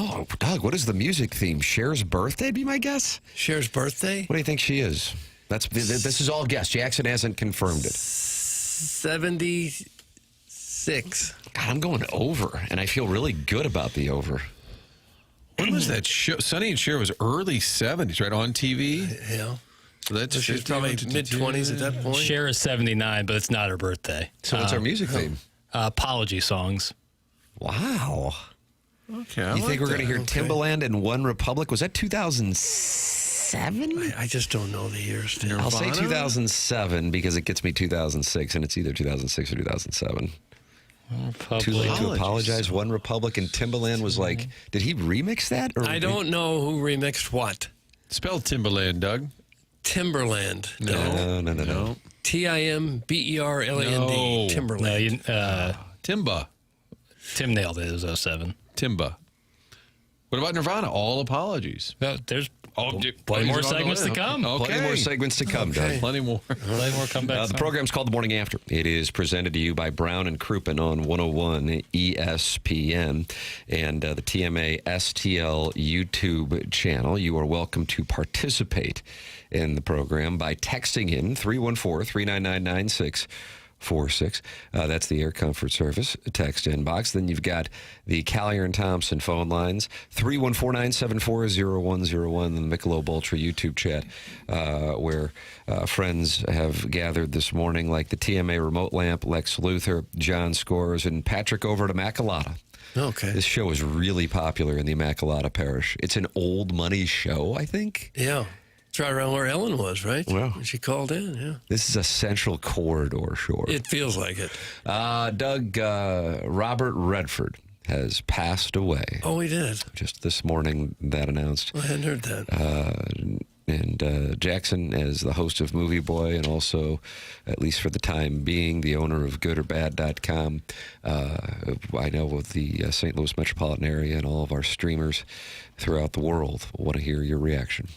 Oh, Doug, what is the music theme? Cher's birthday, be my guess? Cher's birthday? What do you think she is? This is all guess. Jackson hasn't confirmed it. 76. God, I'm going over, and I feel really good about the over. When was that show? Sonny and Cher was early 70s, right, on TV? Yeah. So she's probably mid-20s at that point. Cher is 79, but it's not her birthday. So what's our music theme? Apology songs. Wow. Okay, you think we're going to hear Timbaland and One Republic? Was that 2007? I just don't know the years. I'll say 2007 because it gets me 2006, and it's either 2006 or 2007. Too late to apologize. One Republic, and Timbaland was like, did he remix that? Or I don't know who remixed what. Spell Timbaland, Doug. Timberland. No. Timberland. No. Timberland. Timba. Tim nailed it. It was 07. Timba. What about Nirvana? All apologies. There's plenty more segments to come. Okay. Plenty more segments to come, Doug. Plenty more. Plenty more comebacks. The program's called The Morning After. It is presented to you by Brown and Crouppen on 101 ESPN and the TMA STL YouTube channel. You are welcome to participate in the program by texting in 314-399-9646. That's the Air Comfort Service text inbox. Then you've got the Callier and Thompson phone lines, 314-974-0101, and the Michelob Ultra YouTube chat, where friends have gathered this morning, like the TMA Remote Lamp, Lex Luthor, John Scores, and Patrick over at Immaculata. Okay. This show is really popular in the Immaculata Parish. It's an old money show, I think. Yeah. It's right around where Ellen was, right? Well, when she called in, yeah. This is a central corridor, sure. It feels like it. Doug, Robert Redford has passed away. Oh, he did? Just this morning, that announced. I hadn't heard that. And Jackson, as the host of Movie Boy and also, at least for the time being, the owner of goodorbad.com, I know of the St. Louis metropolitan area and all of our streamers throughout the world. I want to hear your reaction.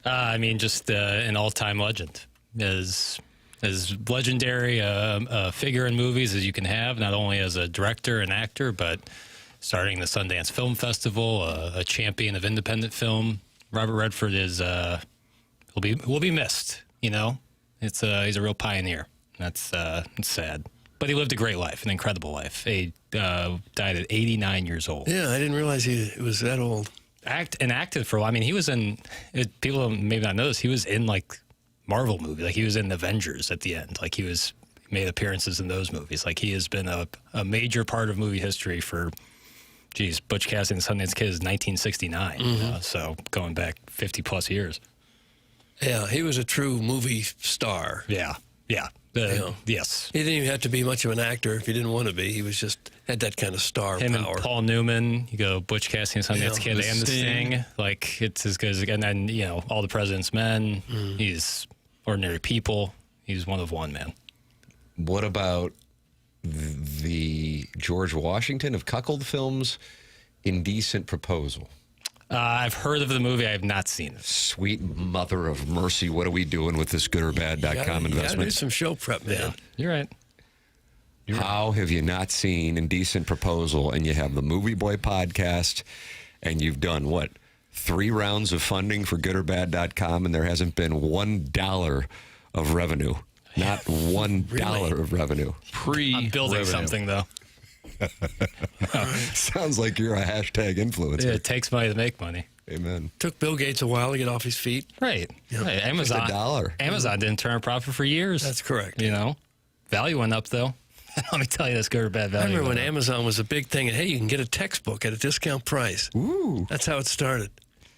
Just an all-time legend. As legendary a figure in movies as you can have, not only as a director and actor, but starting the Sundance Film Festival, a champion of independent film. Robert Redford is will be missed. You know, he's a real pioneer. It's sad, but he lived a great life, an incredible life. He died at 89 years old. Yeah, I didn't realize he was that old. Acted for a while. I mean, he was in. People maybe not know this. He was in like Marvel movies. Like he was in Avengers at the end. Like he made appearances in those movies. Like he has been a major part of movie history for. Butch Cassidy and the Sundance Kid is 1969. Mm-hmm. So going back 50 plus years. Yeah, he was a true movie star. Yeah. Yes. He didn't even have to be much of an actor if he didn't want to be. He was just had that kind of star Him power. and Paul Newman, you go Butch Cassidy and Sundance Kid and The Sting. Like it's as good as, and then, All the President's Men. He's Ordinary People. He's one of one, man. What about the George Washington of cuckold films, Indecent Proposal? I've heard of the movie. I have not seen it. Sweet mother of mercy. What are we doing with this goodorbad.com investment? You gotta do some show prep, man. Yeah, you're right. How have you not seen Indecent Proposal, and you have the Movie Boy podcast, and you've done, 3 rounds of funding for goodorbad.com, and there hasn't been $1 of revenue? Not $1 of revenue. I'm building something, though. Sounds like you're a hashtag influencer. Yeah, it takes money to make money. Amen. Took Bill Gates a while to get off his feet. Right. Yep. Right. Amazon. Just $1. Amazon didn't turn a profit for years. That's correct. Value went up, though. Let me tell you, this good or bad value. I remember when Amazon was a big thing, and hey, you can get a textbook at a discount price. Ooh. That's how it started.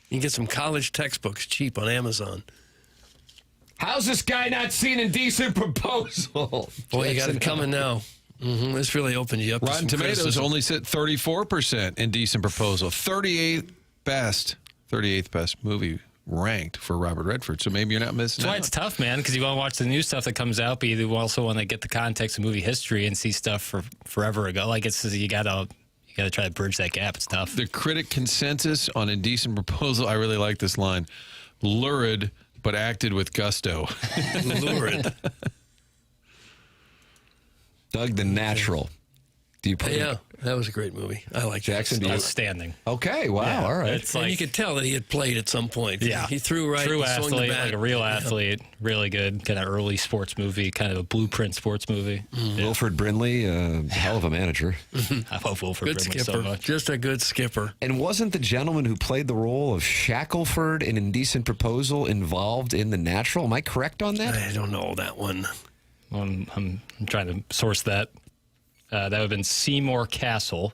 You can get some college textbooks cheap on Amazon. How's this guy not seen Indecent Proposal? Boy, you got it coming now. Mm-hmm. This really opens you up. Rotten to some Tomatoes criticism. only set 34% Indecent Proposal. 38th best movie ranked for Robert Redford. So maybe you're not missing That's why out. it's tough, man, because you want to watch the new stuff that comes out, but you also want to get the context of movie history and see stuff for forever ago. Like you gotta try to bridge that gap. It's tough. The critic consensus on Indecent Proposal, I really like this line. Lurid, but acted with gusto. Lurid. Doug, The Natural Do you put Yeah, that was a great movie. I like Jackson? Outstanding. Okay, wow, Yeah, all right. it's And like you could tell that he had played at some point. Yeah. He threw right. true he swung the athlete, bat. like a real athlete, really good, kind of early sports movie, kind of a blueprint sports movie. Wilford Brimley, hell of a manager. I love Wilford Good Brimley skipper. so much. Just a good skipper. And wasn't the gentleman who played the role of Shackelford in Indecent Proposal involved in The Natural? Am I correct on that? I don't know that one. I'm trying to source that. That would have been Seymour Castle.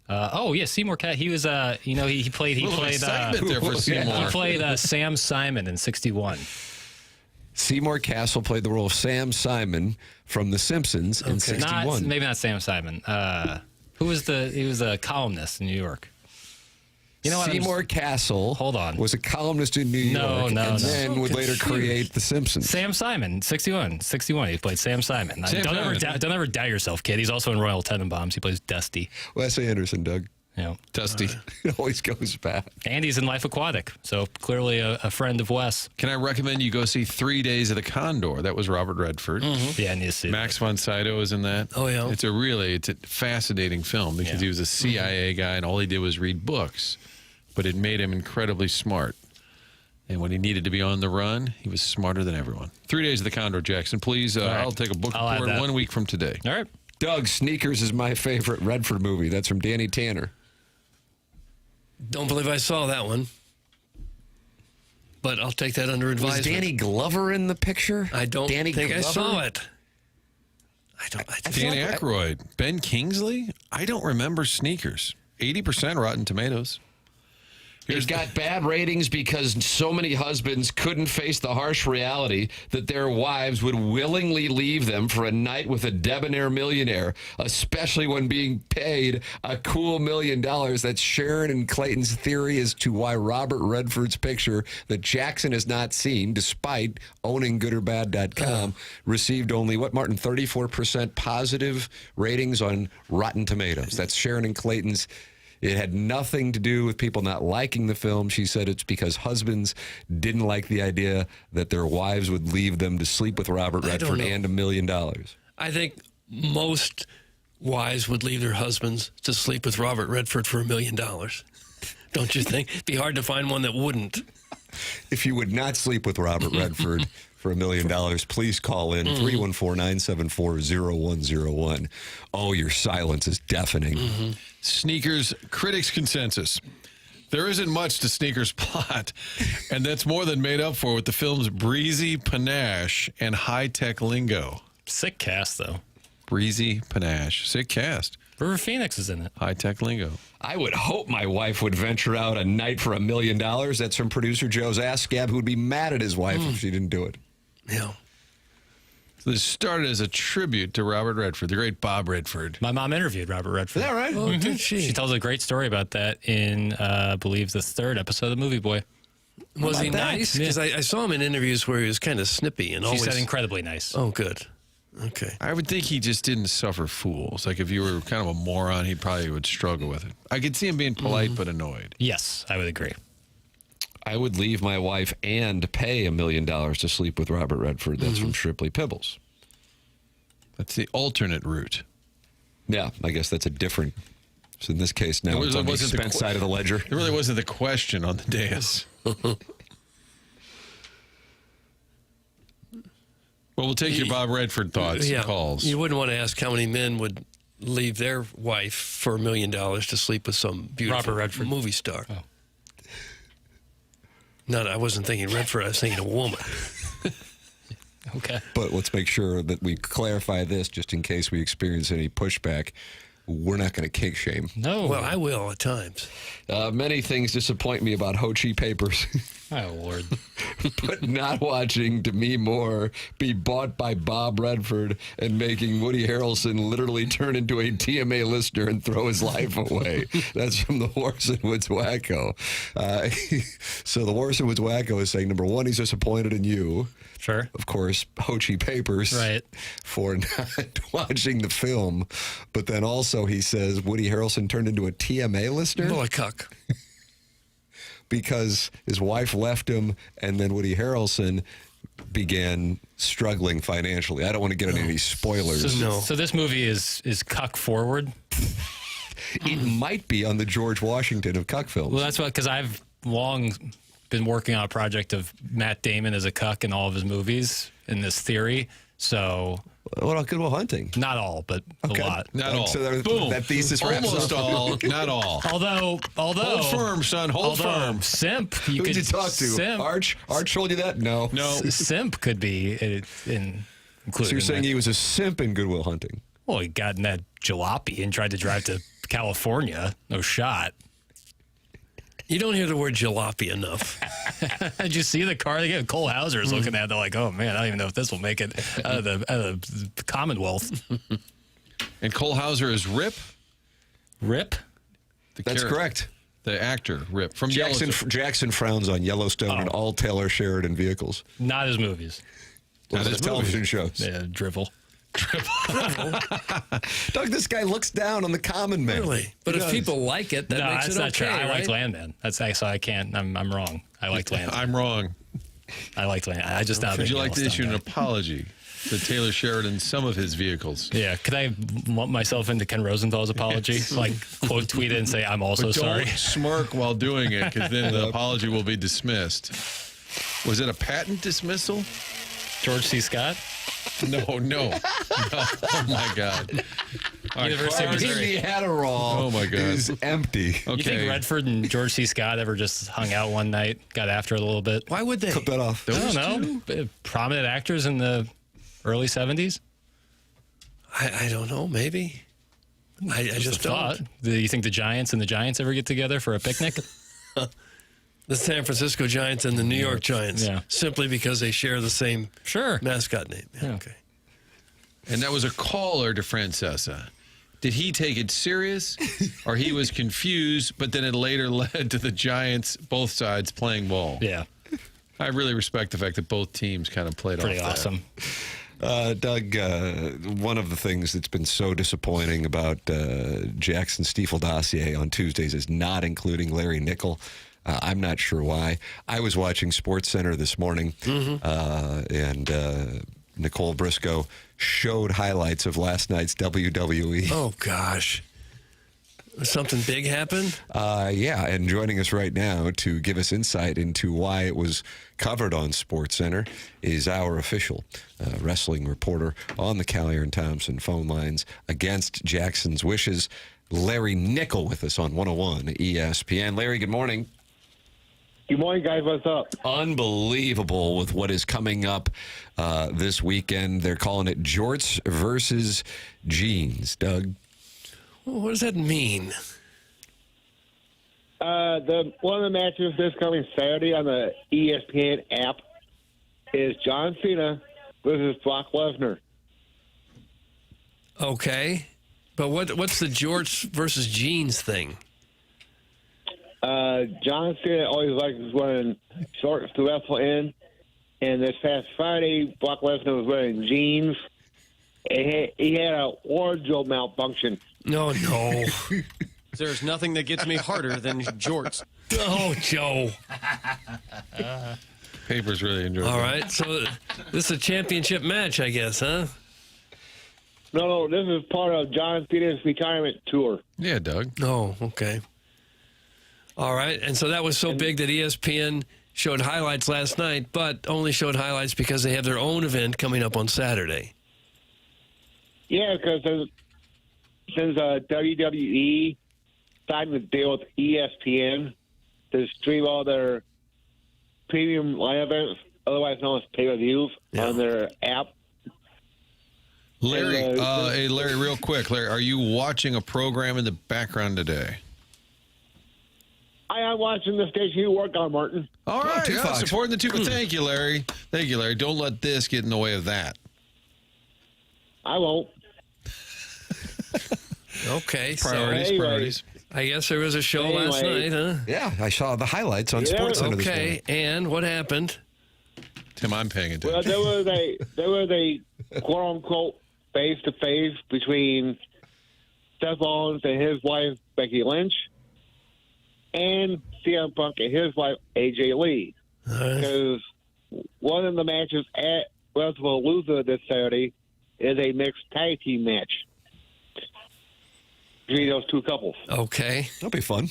Seymour Castle. He was, he played. He played. There for Seymour. He played Sam Simon in '61. Seymour Castle played the role of Sam Simon from The Simpsons in '61. Maybe not Sam Simon. He was a columnist in New York. You know what? Seymour Castle. Hold on. Was a columnist in New York. No. Then would later create The Simpsons. Sam Simon, 61. He played Sam Simon. Don't ever doubt yourself, kid. He's also in Royal Tenenbaums. He plays Dusty. Wes Anderson, Doug. Yeah, Dusty. It always goes back. And he's in Life Aquatic, so clearly a friend of Wes. Can I recommend you go see 3 Days of the Condor? That was Robert Redford. Yeah, I need to see Max von Sydow is in that. Oh, yeah. It's a fascinating film because he was a CIA guy and all he did was read books. But it made him incredibly smart. And when he needed to be on the run, he was smarter than everyone. 3 Days of the Condor, Jackson. Please, right. I'll take a book I'll report add that. 1 week from today. All right. Doug, Sneakers is my favorite Redford movie. That's from Danny Tanner. Don't believe I saw that one. But I'll take that under advisement. Was Danny Glover in the picture? I don't think Glover? I saw it. I Dan Aykroyd. Ben Kingsley? I don't remember Sneakers. 80% Rotten Tomatoes. It got bad ratings because so many husbands couldn't face the harsh reality that their wives would willingly leave them for a night with a debonair millionaire, especially when being paid a cool $1 million. That's Sharon and Clayton's theory as to why Robert Redford's picture that Jackson has not seen, despite owning goodorbad.com, received only, Martin, 34% positive ratings on Rotten Tomatoes. That's Sharon and Clayton's. It had nothing to do with people not liking the film. She said it's because husbands didn't like the idea that their wives would leave them to sleep with Robert Redford and $1 million. I think most wives would leave their husbands to sleep with Robert Redford for $1 million. Don't you think? It'd be hard to find one that wouldn't. If you would not sleep with Robert Redford for $1 million, please call in 314-974-0101. Oh, your silence is deafening. Sneakers critics consensus. There isn't much to Sneakers plot, and that's more than made up for with the film's breezy panache and high-tech lingo. Sick cast, though. Breezy panache. Sick cast. River Phoenix is in it. High-tech lingo. I would hope my wife would venture out a night for $1 million. That's from producer Joe's Ass Scab, who would be mad at his wife if she didn't do it. Yeah. This started as a tribute to Robert Redford, the great Bob Redford. My mom interviewed Robert Redford. Is that right? Oh, did she? She tells a great story about that in, I believe, the 3rd episode of Movie Boy. Was he that? nice? Because I saw him in interviews where he was kind of snippy and She always. said incredibly nice. Oh, good. Okay. I would think he just didn't suffer fools. Like if you were kind of a moron, he probably would struggle with it. I could see him being polite but annoyed. Yes, I would agree. I would leave my wife and pay $1 million to sleep with Robert Redford. That's from Shipley Pibbles. That's the alternate route. Yeah, I guess that's a different. So in this case, now it's on the expense side of the ledger. It really wasn't the question on the dais. Well, we'll take your Bob Redford thoughts and calls. You wouldn't want to ask how many men would leave their wife for $1 million to sleep with some beautiful Robert Redford. movie star. Oh. No, I wasn't thinking Redford. I was thinking a woman. Okay. But let's make sure that we clarify this just in case we experience any pushback. We're not going to kink shame. No. Well, I will at times. Many things disappoint me about Ho Chi Papers. Oh, Lord. But not watching Demi Moore be bought by Bob Redford and making Woody Harrelson literally turn into a TMA listener and throw his life away. That's from the Warson Woods Wacko. So the Warson Woods Wacko is saying, number one, he's disappointed in you. Sure. Of course, Ho Chi Papers. Right. For not watching the film. But then also he says Woody Harrelson turned into a TMA listener. Well, a cuck. Because his wife left him, and then Woody Harrelson began struggling financially. I don't want to get into any spoilers. So this movie is cuck forward? It might be on the George Washington of cuck films. Well, that's what, because I've long been working on a project of Matt Damon as a cuck in all of his movies in this theory. So, what about Good Will Hunting? Not all, but a lot. Not all. So Boom. That thesis wraps Almost up. all, not all. Although hold firm, son. Hold firm. Simp. Who did you talk to? Simp. Arch told you that? No. Simp could be included. So you're saying he was a simp in Good Will Hunting? Well, he got in that jalopy and tried to drive to California. No shot. You don't hear the word jalopy enough. Did you see the car they get? Cole Hauser is looking at it. They're like, oh, man, I don't even know if this will make it out of the Commonwealth. And Cole Hauser is Rip? Rip? That's correct. The actor, Rip. From Jackson frowns on Yellowstone and all Taylor Sheridan vehicles. Not his movies. Not his television shows. Yeah, drivel. Doug, this guy looks down on the common man. Really? But if people like it, that makes it okay, that's not true. I right? liked Landman. That's so I can't. I'm wrong. I liked Landman. I'm wrong. I liked Landman. I just Would you like to issue an apology to Taylor Sheridan, some of his vehicles? Yeah. Could I lump myself into Ken Rosenthal's apology? Like quote tweet it and say I'm also sorry. Don't smirk while doing it, because then the apology will be dismissed. Was it a patent dismissal? George C. Scott? No. Oh my God. University of Missouri. Adderall. Oh my God. Is empty. Okay. You think Redford and George C. Scott ever just hung out one night, got after it a little bit? Why would they? Cut that off. I don't know. Prominent actors in the early 70s? I don't know. Maybe. I just don't. Do you think the Giants and the Giants ever get together for a picnic? The San Francisco Giants and the New York Giants. Yeah. Simply because they share the same mascot name. Yeah. Okay. And that was a caller to Francesa. Did he take it serious, or he was confused, but then it later led to the Giants, both sides, playing ball? Yeah. I really respect the fact that both teams kind of played Pretty off awesome. Doug, one of the things that's been so disappointing about Jackson Stiefel dossier on Tuesdays is not including Larry Nickel. I'm not sure why. I was watching SportsCenter this morning, and Nicole Briscoe showed highlights of last night's WWE. Oh, gosh. Something big happened? Yeah, and joining us right now to give us insight into why it was covered on SportsCenter is our official wrestling reporter on the Callier and Thompson phone lines against Jackson's wishes, Larry Nickel, with us on 101 ESPN. Larry, good morning. Good morning, guys. What's up? Unbelievable with what is coming up this weekend. They're calling it Jorts versus Jeans. Doug? What does that mean? One of the matches this coming Saturday on the ESPN app is John Cena versus Brock Lesnar. Okay. But what's the Jorts versus Jeans thing? John Cena always likes wearing shorts to wrestle in, and this past Friday, Brock Lesnar was wearing jeans. He had a wardrobe malfunction. No. There's nothing that gets me harder than jorts. Oh, Joe. Papers really enjoyed it. All right, so this is a championship match, I guess, huh? No, this is part of John Cena's retirement tour. Yeah, Doug. Oh, okay. All right, and so that was so big that ESPN showed highlights last night, but only showed highlights because they have their own event coming up on Saturday. Yeah, because since WWE signed a deal with ESPN to stream all their premium live events, otherwise known as pay-per-views, on their app. Larry, hey, Larry, real quick. Larry, are you watching a program in the background today? I am watching the station you work on, Martin. All right, supporting the two. But thank you, Larry. Thank you, Larry. Don't let this get in the way of that. I won't. Okay. Priorities. I guess there was a show last night, huh? Yeah, I saw the highlights on SportsCenter this morning. Okay, and what happened? Tim, I'm paying attention. Well, there was a quote-unquote face-to-face between Seth Rollins and his wife, Becky Lynch, and CM Punk and his wife, AJ Lee. Because one of the matches at Rosenthal this Saturday is a mixed tag team match between those two couples. Okay. That'll be fun.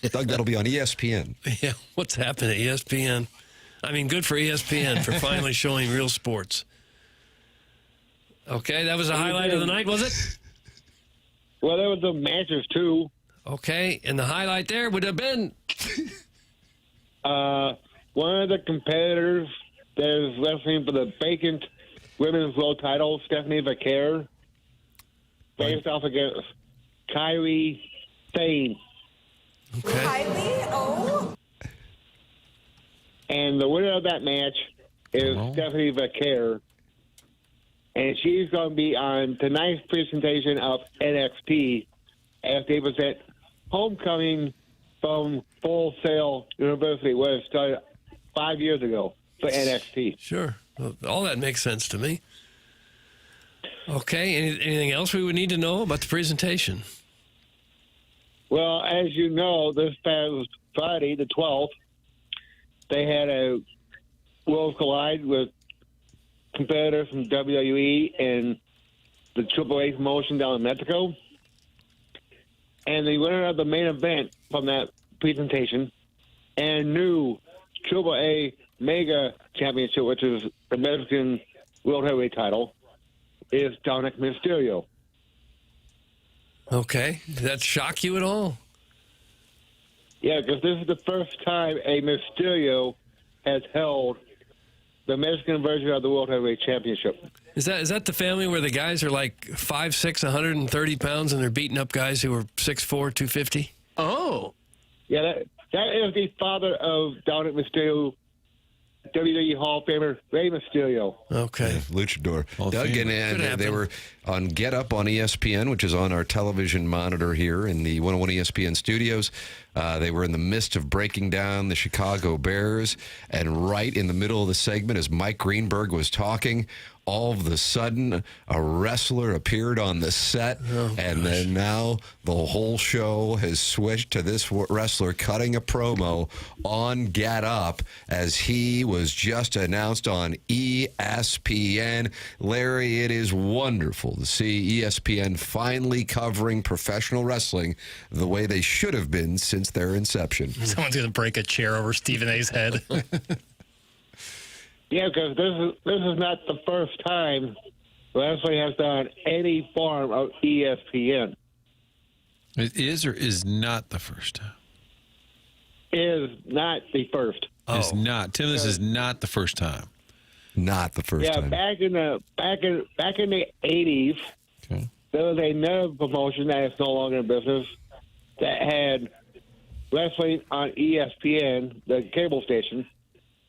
Doug, that'll be on ESPN. Yeah, what's happening at ESPN? I mean, good for ESPN for finally showing real sports. Okay, that was a highlight of the night, was it? Well, there was the matches, too. Okay, and the highlight there would have been? One of the competitors that is wrestling for the vacant women's world title, Stephanie Vaquer, faced off against Qerim. Okay. Kylie? Oh. And the winner of that match is Stephanie Vaquer. And she's going to be on tonight's presentation of NXT as they present Homecoming from Full Sail University, where it started 5 years ago for NXT. Sure. Well, all that makes sense to me. Okay, anything else we would need to know about the presentation? Well, as you know, this past Friday, the 12th, they had a Worlds Collide with competitors from WWE and the AAA promotion down in Mexico. And the winner of the main event from that presentation and new AAA Mega Championship, which is the Mexican World Heavyweight title, is Dominic Mysterio. Okay. Did that shock you at all? Yeah, because this is the first time a Mysterio has held the Mexican version of the World Heavyweight Championship. Is that the family where the guys are like 5'6", 130 pounds, and they're beating up guys who are 6'4", 250? Oh. Yeah, that is the father of Dominic Mysterio, WWE Hall of Famer Rey Mysterio. Okay. Yeah, luchador. Doug, and they were on Get Up on ESPN, which is on our television monitor here in the 101 ESPN studios. They were in the midst of breaking down the Chicago Bears, and right in the middle of the segment, as Mike Greenberg was talking, all of a sudden, a wrestler appeared on the set, and then now the whole show has switched to this wrestler cutting a promo on Get Up as he was just announced on ESPN. Larry, it is wonderful to see ESPN finally covering professional wrestling the way they should have been since their inception. Someone's going to break a chair over Stephen A's head. Yeah, because this is not the first time wrestling has done any form of ESPN. It is or is not the first time? Is not the first. It's not. Tim, this is not the first time. Not the first time. Yeah, back in the 80s, there was another promotion that is no longer in business that had wrestling on ESPN, the cable station,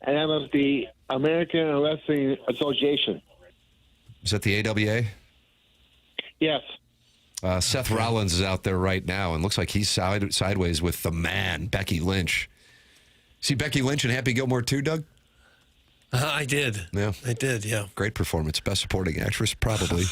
and that was the American Wrestling Association. Is that the AWA? Yes. Seth Rollins is out there right now, and looks like he's sideways with the man, Becky Lynch. See Becky Lynch and Happy Gilmore too, Doug? I did. Yeah. I did, yeah. Great performance. Best supporting actress, probably.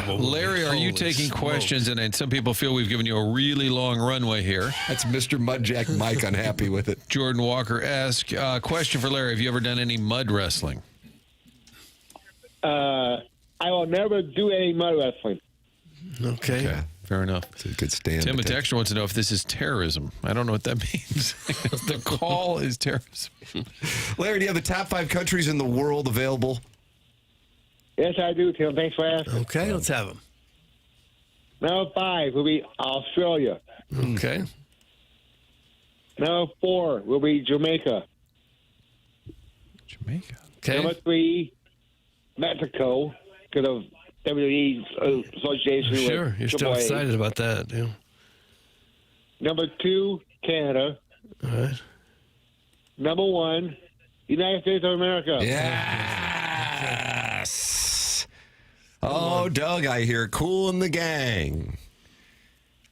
Larry, are you taking questions? And some people feel we've given you a really long runway here. That's Mr. Mudjack Mike unhappy with it. Jordan Walker asks, question for Larry. Have you ever done any mud wrestling? I will never do any mud wrestling. Okay. Fair enough. It's a good stand. Tim Texter wants to know if this is terrorism. I don't know what that means. The call is terrorism. Larry, do you have the top 5 countries in the world available? Yes, I do, Tim. Thanks for asking. Okay, let's have them. Number 5 will be Australia. Okay. Number 4 will be Jamaica. Jamaica. Okay. Number 3, Mexico, because of WWE Association. Sure, you're still excited about that. Yeah. Number 2, Canada. All right. Number 1, United States of America. Yes. Oh, Doug, I hear Cool and the Gang.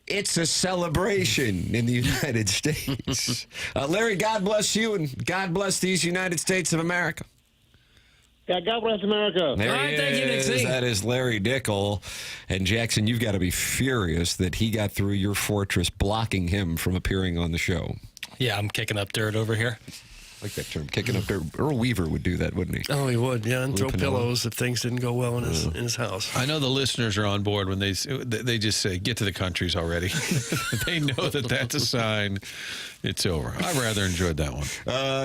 It's a celebration in the United States. Larry, God bless you, and God bless these United States of America. Yeah, God bless America. There he is. That is Larry Dickel. And Jackson, you've got to be furious that he got through your fortress, blocking him from appearing on the show. Yeah, I'm kicking up dirt over here. like that term, kicking up dirt. Earl Weaver would do that, wouldn't he? Oh, he would, yeah, and throw Lupinella. pillows if things didn't go well in his house. I know the listeners are on board when they just say, get to the countries already. They know that's a sign it's over. I rather enjoyed that one.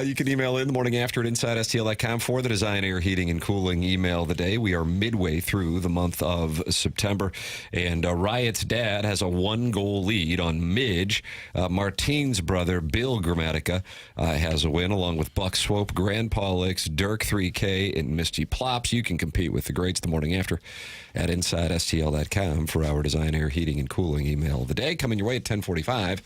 You can email in the morning after at InsideSTL.com for the Design, Air, Heating, and Cooling email of the day. We are midway through the month of September, and Riot's dad has a 1-goal lead on Midge. Martine's brother, Bill Grammatica, has a win, along with Buck Swope, Grandpa Licks, Dirk 3K, and Misty Plops. You can compete with the greats the morning after at InsideSTL.com for our Design, Air, Heating, and Cooling email of the day. Coming your way at 10:45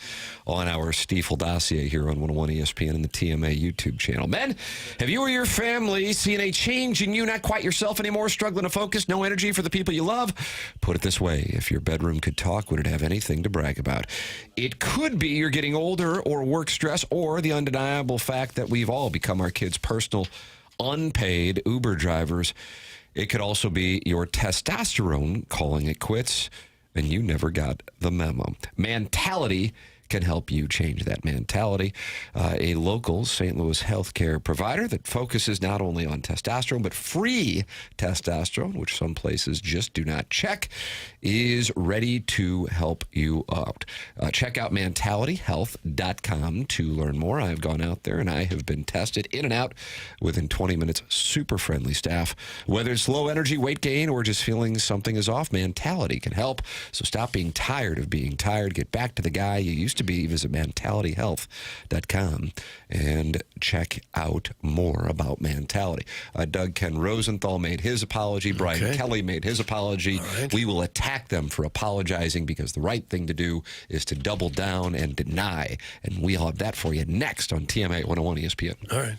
on our Stiefel dossier here on 101 ESPN and the TMA YouTube channel. Men, have you or your family seen a change in you? Not quite yourself anymore, struggling to focus, no energy for the people you love? Put it this way, if your bedroom could talk, would it have anything to brag about? It could be you're getting older, or work stress, or the undeniable fact that we've all become our kids' personal unpaid Uber drivers. It could also be your testosterone calling it quits, and you never got the memo. Mentality can help you change that mentality. A local St. Louis healthcare provider that focuses not only on testosterone, but free testosterone, which some places just do not check, is ready to help you out. Check out mentalityhealth.com to learn more. I've gone out there and I have been tested in and out within 20 minutes. Super friendly staff. Whether it's low energy, weight gain, or just feeling something is off, Mentality can help. So stop being tired of being tired. Get back to the guy you used to be. Visit mentalityhealth.com and check out more about Mentality. Doug Ken Rosenthal made his apology. Brian Kelly made his apology. Right. We will attack them for apologizing, because the right thing to do is to double down and deny. And we'll have that for you next on TMA 101 ESPN. All right.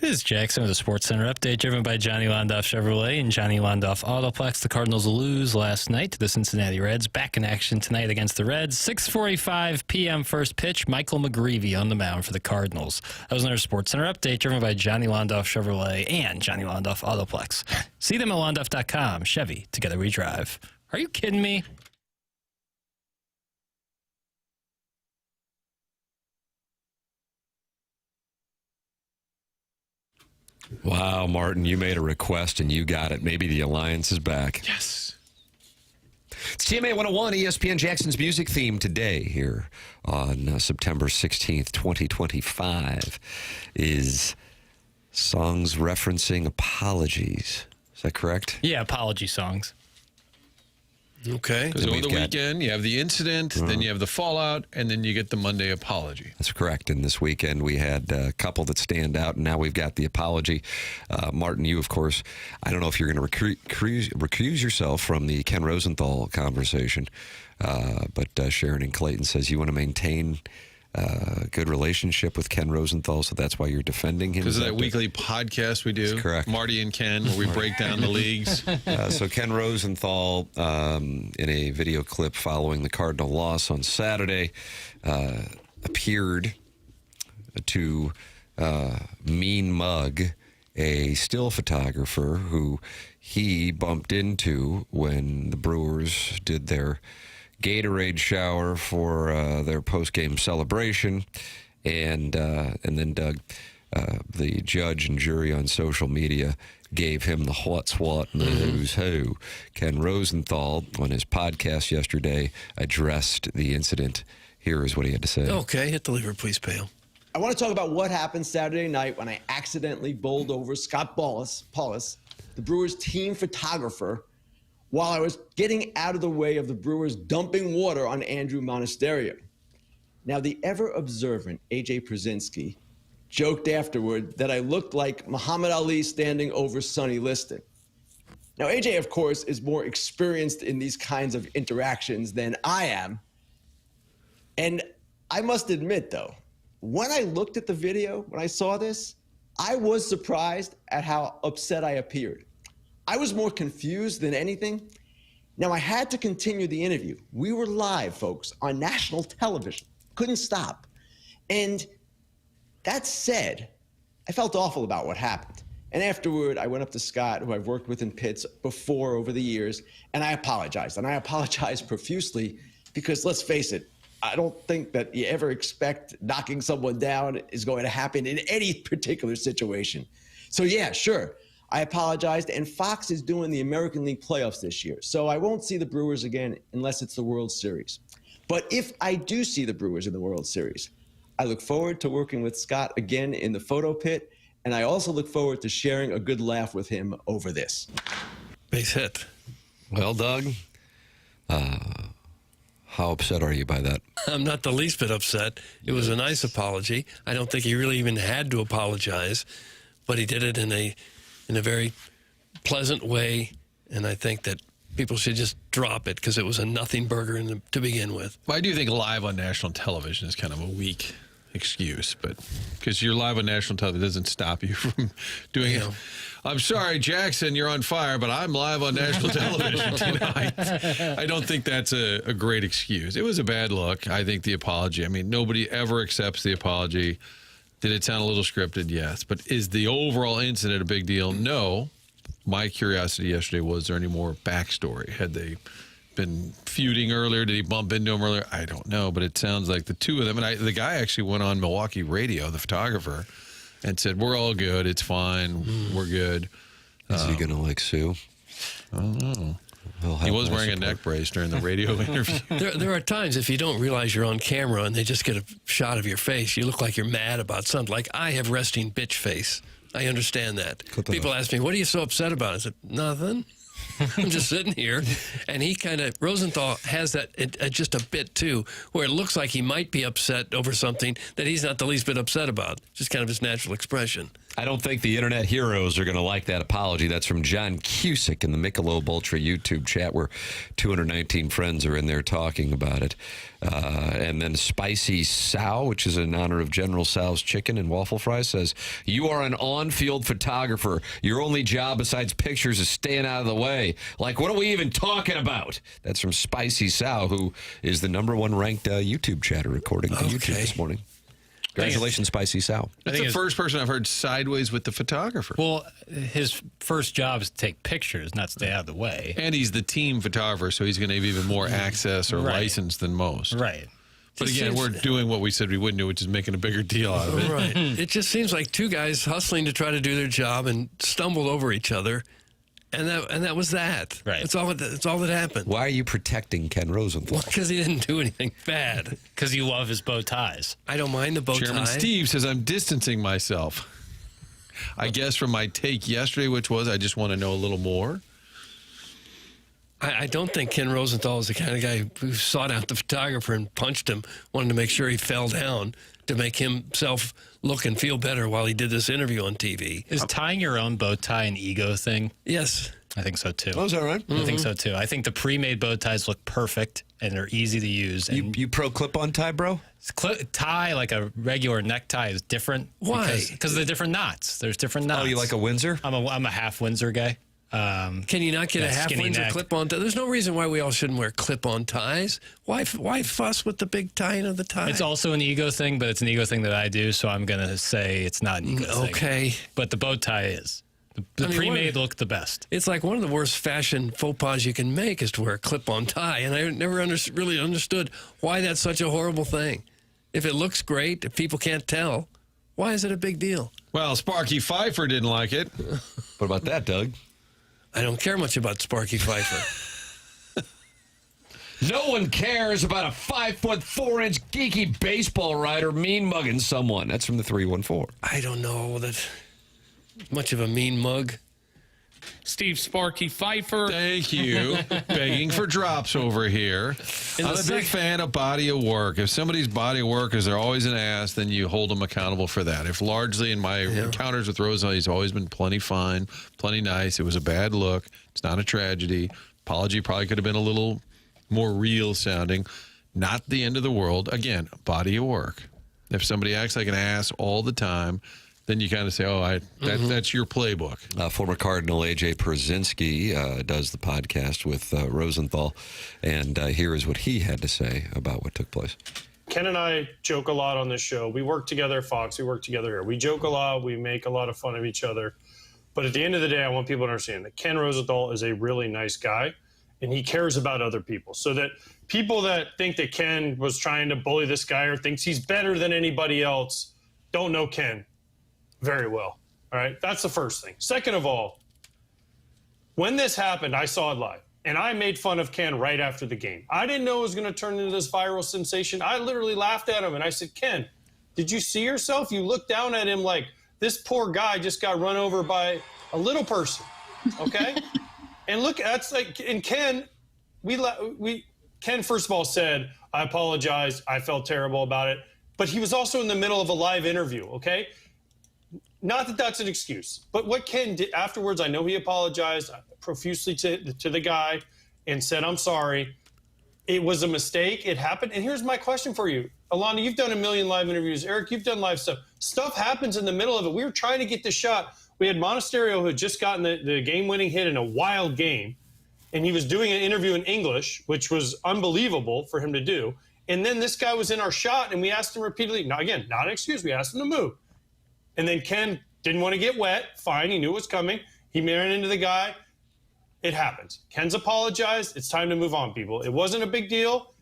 This is Jackson with a Sports Center update driven by Johnny Londoff Chevrolet and Johnny Londoff Autoplex. The Cardinals lose last night to the Cincinnati Reds. Back in action tonight against the Reds. 6:45 p.m. first pitch. Michael McGreevy on the mound for the Cardinals. That was another Sports Center update driven by Johnny Londoff Chevrolet and Johnny Londoff Autoplex. See them at londoff.com. Chevy, together we drive. Are you kidding me? Wow, Martin, you made a request and you got it. Maybe the Alliance is back. Yes. It's TMA 101, ESPN Jackson's music theme today here on September 16th, 2025 is songs referencing apologies. Is that correct? Yeah, apology songs. Okay. Because over the weekend, you have the incident, then you have the fallout, and then you get the Monday apology. That's correct. And this weekend, we had a couple that stand out, and now we've got the apology. Martin, you, of course, I don't know if you're going to recuse yourself from the Ken Rosenthal conversation, but Sharon and Clayton says you want to maintain a good relationship with Ken Rosenthal, so that's why you're defending him. Because of that weekly podcast we do. That's correct. Marty and Ken, where we break down the leagues. So Ken Rosenthal, in a video clip following the Cardinal loss on Saturday, appeared to mean mug a still photographer who he bumped into when the Brewers did their Gatorade shower for their post-game celebration, and then Doug, the judge and jury on social media, gave him the what's what and the who's who. Ken Rosenthal, on his podcast yesterday, addressed the incident. Here is what he had to say. Okay, hit the lever, please, Pale. I want to talk about what happened Saturday night when I accidentally bowled over Scott Paulus, the Brewers team photographer, while I was getting out of the way of the Brewers dumping water on Andrew Monasterio. Now, the ever-observant A.J. Przinsky joked afterward that I looked like Muhammad Ali standing over Sonny Liston. Now, A.J., of course, is more experienced in these kinds of interactions than I am. And I must admit, though, when I looked at the video, when I saw this, I was surprised at how upset I appeared. I was more confused than anything. Now, I had to continue the interview. We were live, folks, on national television. Couldn't stop. And that said, I felt awful about what happened. And afterward, I went up to Scott, who I've worked with in pits before over the years, and I apologized. And I apologized profusely because, let's face it, I don't think that you ever expect knocking someone down is going to happen in any particular situation. So, yeah, sure. I apologized, and Fox is doing the American League playoffs this year, so I won't see the Brewers again unless it's the World Series. But if I do see the Brewers in the World Series, I look forward to working with Scott again in the photo pit, and I also look forward to sharing a good laugh with him over this. Base hit. Well, Doug, how upset are you by that? I'm not the least bit upset. It was a nice apology. I don't think he really even had to apologize, but he did it in a very pleasant way, and I think that people should just drop it because it was a nothing burger to begin with. Well, I do think live on national television is kind of a weak excuse, but because you're live on national television doesn't stop you from doing it. I'm sorry, Jackson, you're on fire, but I'm live on national television tonight. I don't think that's a great excuse. It was a bad look. I think the apology, I mean, nobody ever accepts the apology. Did it sound a little scripted? Yes. But is the overall incident a big deal? No. My curiosity yesterday, was there any more backstory? Had they been feuding earlier? Did he bump into him earlier? I don't know, but it sounds like the two of them. And the guy actually went on Milwaukee radio, the photographer, and said, we're all good. It's fine. We're good. Is he going to, sue? I don't know. He was wearing a neck brace during the radio interview. There are times if you don't realize you're on camera and they just get a shot of your face, you look like you're mad about something. Like, I have resting bitch face. I understand that. People ask me, what are you so upset about? I said, nothing. I'm just sitting here. And he Rosenthal has that just a bit too, where it looks like he might be upset over something that he's not the least bit upset about. Just kind of his natural expression. I don't think the internet heroes are going to like that apology. That's from John Cusick in the Michelob Ultra YouTube chat, where 219 friends are in there talking about it. And then Spicy Sow, which is in honor of General Tso's chicken and waffle fries, says, "You are an on-field photographer. Your only job besides pictures is staying out of the way. Like, what are we even talking about?" That's from Spicy Sow, who is the #1 ranked YouTube chatter according to YouTube this morning. Congratulations, Spicy Sow. That's the first person I've heard sideways with the photographer. Well, his first job is to take pictures, not stay out of the way. And he's the team photographer, so he's going to have even more access or license than most. Right. But again, we're doing what we said we wouldn't do, which is making a bigger deal out of it. Right. It just seems like two guys hustling to try to do their job and stumbled over each other. And that was that. Right. That's all that happened. Why are you protecting Ken Rosenthal? Because he didn't do anything bad. Because you love his bow ties. I don't mind the bow Chairman tie. Steve says, "I'm distancing myself. I guess from my take yesterday, which was I just want to know a little more." I don't think Ken Rosenthal is the kind of guy who sought out the photographer and punched him, wanted to make sure he fell down to make himself look and feel better while he did this interview on TV. Is tying your own bow tie an ego thing? Yes. I think so, too. Oh, is that right? I think so, too. I think the pre-made bow ties look perfect, and they're easy to use. And You pro clip-on tie, bro? Tie, like a regular necktie, is different. Why? Because of the different knots. There's different knots. Oh, you like a Windsor? I'm a half Windsor guy. Can you not get a half Windsor clip-on tie? There's no reason why we all shouldn't wear clip-on ties. Why fuss with the big tying of the tie? It's also an ego thing, but it's an ego thing that I do, so I'm going to say it's not an ego thing. Okay. But the bow tie is. The pre-made look the best. It's like one of the worst fashion faux pas you can make is to wear a clip-on tie, and I never really understood why that's such a horrible thing. If it looks great, if people can't tell, why is it a big deal? Well, Sparky Pfeiffer didn't like it. What about that, Doug? I don't care much about Sparky Pfeiffer. No one cares about a 5'4" geeky baseball writer mean mugging someone. That's from the 314. I don't know that much of a mean mug. Steve Sparky Pfeiffer. Thank you. Begging for drops over here. I'm a big fan of body of work. If somebody's body of work is they're always an ass, then you hold them accountable for that. If largely in my encounters with Rosenthal, he's always been plenty fine, plenty nice. It was a bad look. It's not a tragedy. Apology probably could have been a little more real sounding. Not the end of the world. Again, body of work. If somebody acts like an ass all the time, then you kind of say, that's your playbook. Former Cardinal A.J. Przynski does the podcast with Rosenthal, and here is what he had to say about what took place. Ken and I joke a lot on this show. We work together at Fox. We work together here. We joke a lot. We make a lot of fun of each other. But at the end of the day, I want people to understand that Ken Rosenthal is a really nice guy, and he cares about other people. So that people that think that Ken was trying to bully this guy or thinks he's better than anybody else don't know Ken very well. All right, that's the first thing. Second of all, when this happened, I saw it live, and I made fun of Ken right after the game. I didn't know it was going to turn into this viral sensation. I literally laughed at him, and I said, Ken, did you see yourself? You looked down at him like this poor guy just got run over by a little person, okay? And look, that's like, and Ken, Ken first of all said, I apologize, I felt terrible about it, but he was also in the middle of a live interview, okay? Not that that's an excuse, but what Ken did afterwards, I know he apologized profusely to the guy and said, I'm sorry. It was a mistake. It happened. And here's my question for you. Alana, you've done a million live interviews. Eric, you've done live stuff. Stuff happens in the middle of it. We were trying to get the shot. We had Monasterio who had just gotten the game-winning hit in a wild game, and he was doing an interview in English, which was unbelievable for him to do. And then this guy was in our shot, and we asked him repeatedly, not an excuse, we asked him to move. And then Ken didn't want to get wet. Fine, he knew it was coming. He ran into the guy. It happens. Ken's apologized. It's time to move on, people. It wasn't a big deal.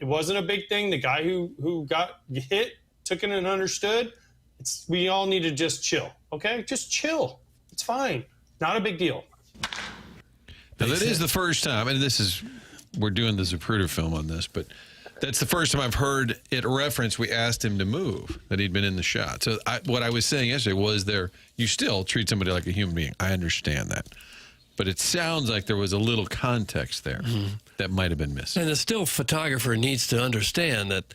It wasn't a big thing. The guy who got hit took it and understood. We all need to just chill, okay? Just chill. It's fine. Not a big deal. Now, that is the first time, and we're doing the Zapruder film on this, but that's the first time I've heard it referenced. We asked him to move, that he'd been in the shot. So what I was saying yesterday was you still treat somebody like a human being. I understand that. But it sounds like there was a little context there that might have been missing. And the still photographer needs to understand that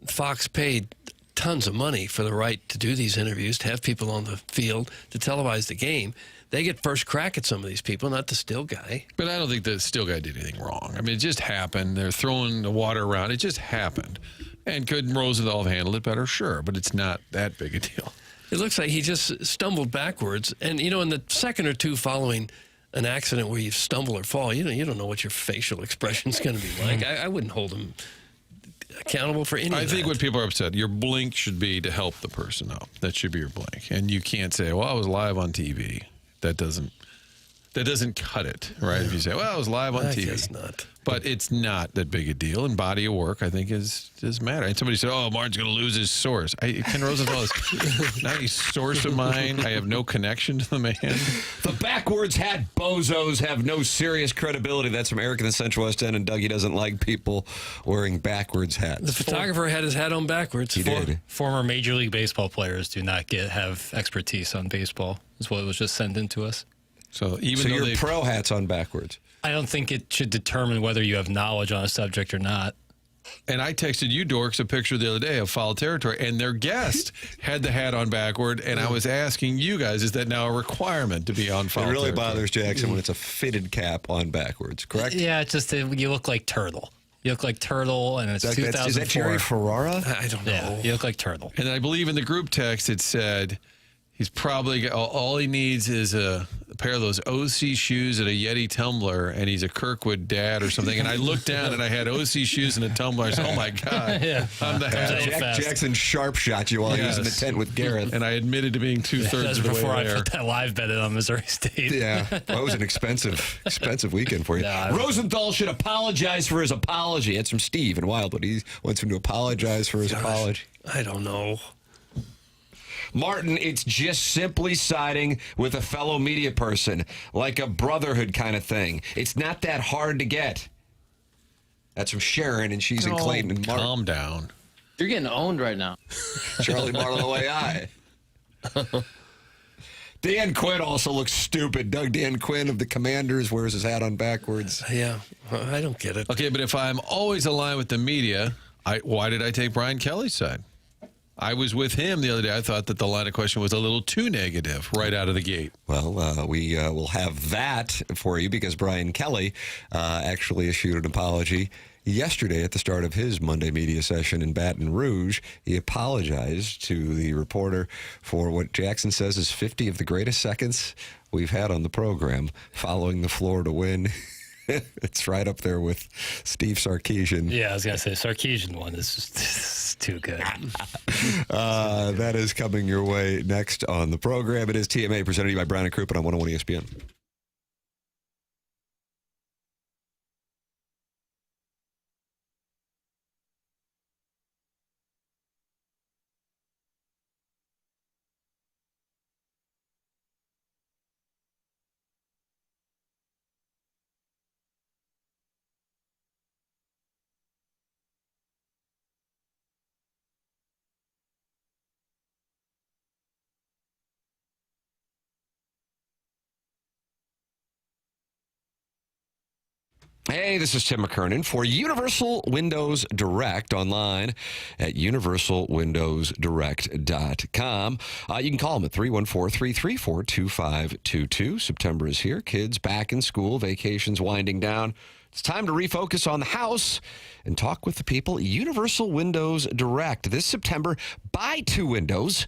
Fox paid tons of money for the right to do these interviews, to have people on the field, to televise the game. They get first crack at some of these people, not the Still guy. But I don't think the Still guy did anything wrong. I mean, it just happened. They're throwing the water around. It just happened. And could Rosenthal have handled it better? Sure, but it's not that big a deal. It looks like he just stumbled backwards. And, in the second or two following an accident where you stumble or fall, you don't know what your facial expression's going to be like. I wouldn't hold him accountable for any of that. I think what people are upset, your blink should be to help the person out. That should be your blink. And you can't say, well, I was live on TV. That doesn't cut it, right? If you say, well, I was live on TV. I guess not. But it's not that big a deal. And body of work, I think, does matter. And somebody said, oh, Martin's going to lose his source. Ken Rosenthal is not a source of mine. I have no connection to the man. The backwards hat bozos have no serious credibility. That's from Eric in the Central West End, and Dougie doesn't like people wearing backwards hats. The photographer had his hat on backwards. He did. Former Major League Baseball players do not have expertise on baseball, is what was just sent in to us. So even your pro hat's on backwards. I don't think it should determine whether you have knowledge on a subject or not. And I texted you, Dorks, a picture the other day of Foul Territory, and their guest had the hat on backward, and I was asking you guys, is that now a requirement to be on Foul Territory? It really bothers Jackson when it's a fitted cap on backwards, correct? Yeah, it's just you look like Turtle. You look like Turtle, and it's 2004. Is that Jerry Ferrara? I don't know. Yeah, you look like Turtle. And I believe in the group text it said he's probably all he needs is a pair of those OC shoes and a Yeti tumbler, and he's a Kirkwood dad or something. And I looked down and I had OC shoes and a tumbler. I said, oh my God, yeah. I'm the hat. Jackson sharp shot you while he was in the tent with Garrett. And I admitted to being 2/3 of the way before I there. put that live bet in on Missouri State. Yeah, well, it was an expensive weekend for you. No, Rosenthal should apologize for his apology. It's from Steve in Wildwood. He wants him to apologize for his apology. I don't know. Martin, it's just simply siding with a fellow media person, like a brotherhood kind of thing. It's not that hard to get. That's from Sharon, and she's in Clayton. And Martin. Calm down. You're getting owned right now. Charlie Marlowe AI. Dan Quinn also looks stupid. Dan Quinn of the Commanders wears his hat on backwards. Yeah, I don't get it. Okay, but if I'm always aligned with the media, why did I take Brian Kelly's side? I was with him the other day. I thought that the line of question was a little too negative right out of the gate. Well, we will have that for you because Brian Kelly actually issued an apology yesterday at the start of his Monday media session in Baton Rouge. He apologized to the reporter for what Jackson says is 50 of the greatest seconds we've had on the program following the Florida win. It's right up there with Steve Sarkisian. Yeah, I was going to say, Sarkisian one is just too good. That is coming your way next on the program. It is TMA presented to you by Brown and Crouppen on 101 ESPN. Hey, this is Tim McKernan for Universal Windows Direct online at universalwindowsdirect.com. You can call them at 314-334-2522. September is here. Kids back in school, vacations winding down. It's time to refocus on the house and talk with the people at Universal Windows Direct. This September, buy 2 windows,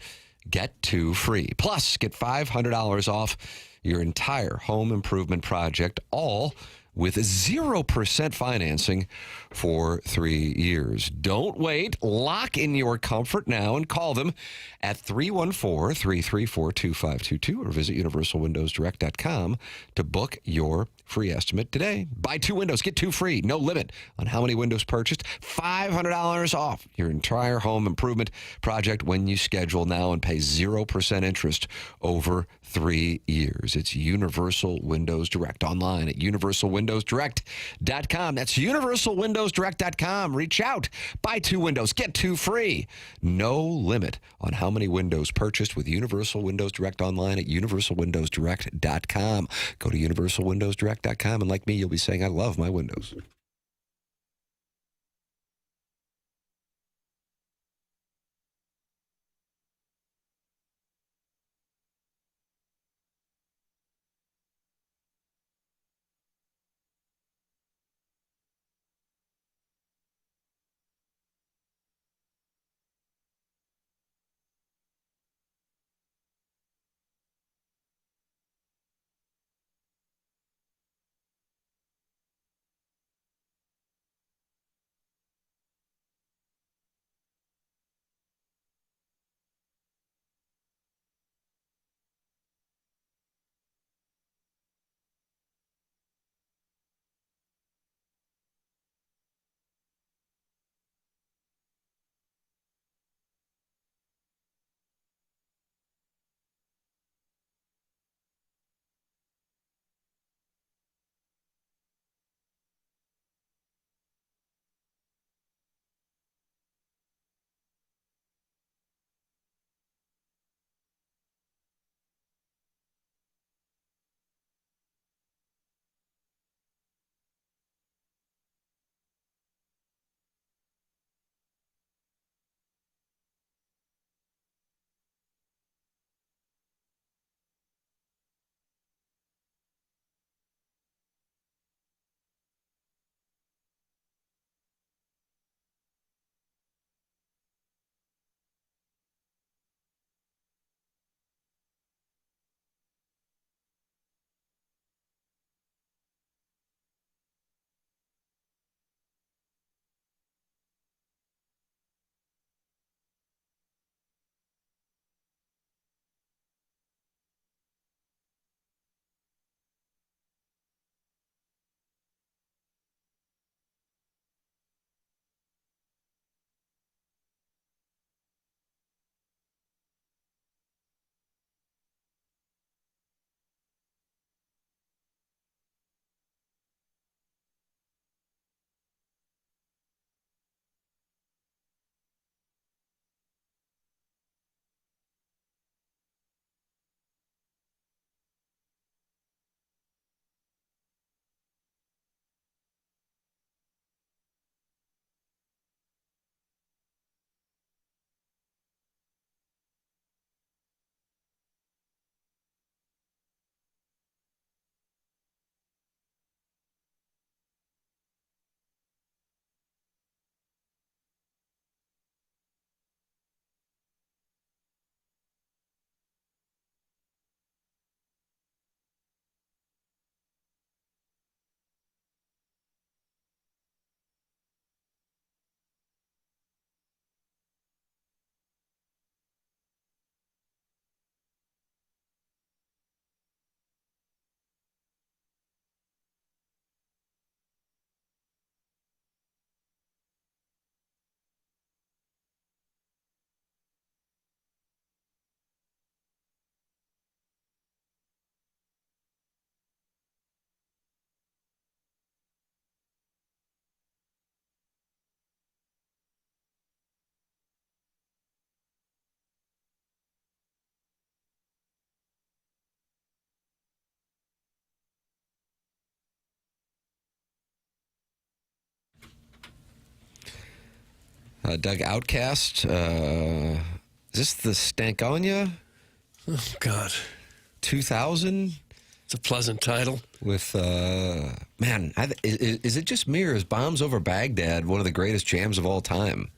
get 2 free. Plus, get $500 off your entire home improvement project, all with 0% financing for 3 years. Don't wait. Lock in your comfort now and call them at 314-334-2522 or visit universalwindowsdirect.com to book your free estimate today. Buy 2 windows, get 2 free. No limit on how many windows purchased. $500 off your entire home improvement project when you schedule now and pay 0% interest over 3 years. It's Universal Windows Direct online at universalwindowsdirect.com. That's universalwindowsdirect.com. Reach out. Buy 2 windows, get 2 free. No limit on how many windows purchased with Universal Windows Direct online at universalwindowsdirect.com. Go to universalwindowsdirect.com, and like me, you'll be saying, I love my windows. Doug, Outcast. Is this the Stankonia? Oh, God. 2000? It's a pleasant title. With, man, is it just me or is Bombs Over Baghdad one of the greatest jams of all time?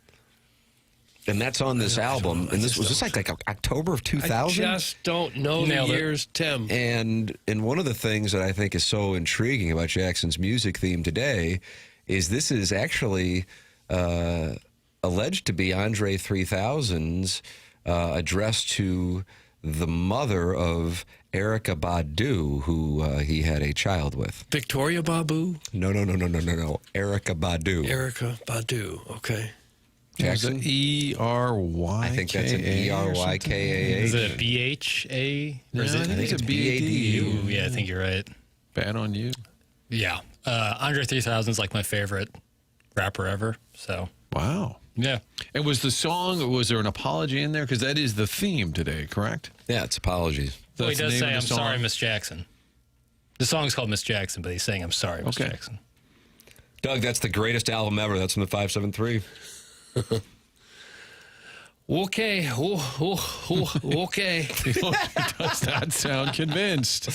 And that's on this album. And this was this like October of 2000? I just don't know the years, Tim. And one of the things that I think is so intriguing about Jackson's music theme today is this is actually alleged to be Andre 3000's address to the mother of Erykah Badu, who he had a child with. Victoria Babu? No. Erykah Badu. Erykah Badu, okay. Jackson? E-R-Y-K-A. I think that's an E-R-Y-K-A-H. Is it a B-H-A? No, I think it's a B-A-D-U. Yeah, I think you're right. Bad on you. Yeah. Andre 3000 is like my favorite rapper ever, so. Wow. Yeah. And was there an apology in there? Because that is the theme today, correct? Yeah, it's apologies. Well, he does say, I'm sorry, Miss Jackson. The song's called Miss Jackson, but he's saying, I'm sorry, Miss Jackson. Doug, that's the greatest album ever. That's from the 573. Okay. Okay. He does not sound convinced.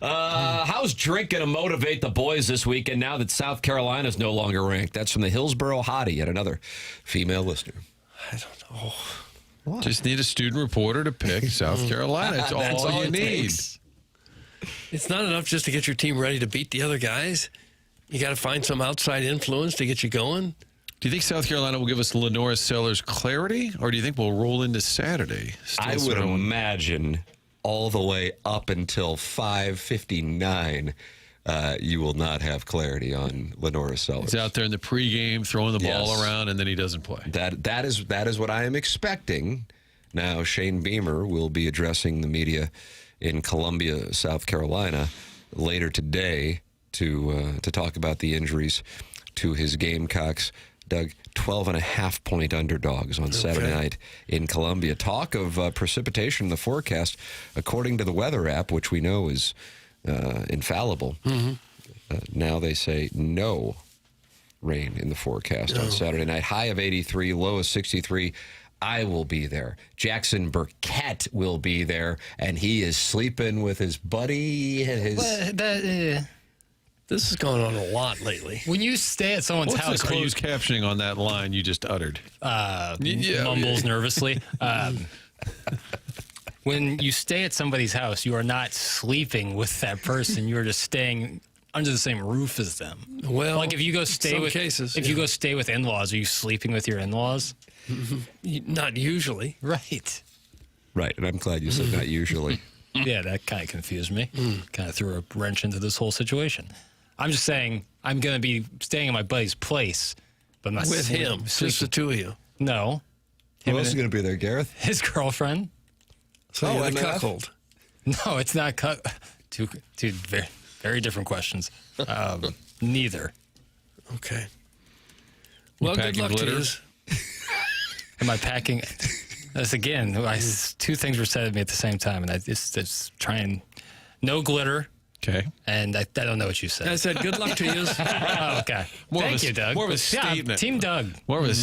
How's drink going to motivate the boys this weekend now that South Carolina's no longer ranked? That's from the Hillsboro Hottie, yet another female listener. I don't know. What? Just need a student reporter to pick South Carolina. That's all you need. It's not enough just to get your team ready to beat the other guys. You got to find some outside influence to get you going. Do you think South Carolina will give us Lenora Sellers clarity, or do you think we'll roll into Saturday? I would imagine all the way up until 5:59, you will not have clarity on Lenora Sellers. He's out there in the pregame throwing the ball around, and then he doesn't play. That is what I am expecting. Now, Shane Beamer will be addressing the media in Columbia, South Carolina, later today to talk about the injuries to his Gamecocks. Doug, 12.5-point underdogs on Saturday night in Columbia. Talk of precipitation in the forecast, according to the weather app, which we know is infallible. Now they say no rain in the forecast on Saturday night. High of 83, low of 63. I will be there. Jackson Burkett will be there, and he is sleeping with his buddy. This has gone on a lot lately. When you stay at someone's What's house, the closed captioning on that line you just uttered? Mumbles nervously. When you stay at somebody's house, you are not sleeping with that person. You are just staying under the same roof as them. Well, like if you go stay with you go stay with in-laws, are you sleeping with your in-laws? Not usually. Right. Right, and I'm glad you said not usually. Yeah, that kind of confused me. Kind of threw a wrench into this whole situation. I'm just saying I'm going to be staying in my buddy's place, but I'm not with him. Just the two of you. No. Who else is going to be there, Gareth? His girlfriend. So you're the cuckold. No, it's not two very, very different questions. Neither. Okay. Well, good luck to you. Am I packing? That's again. Two things were said to me at the same time, and I just trying. No glitter. Okay. And I don't know what you said. I said good luck to you. Oh, okay. Thank you, Doug. More of a statement. Team Doug. More of a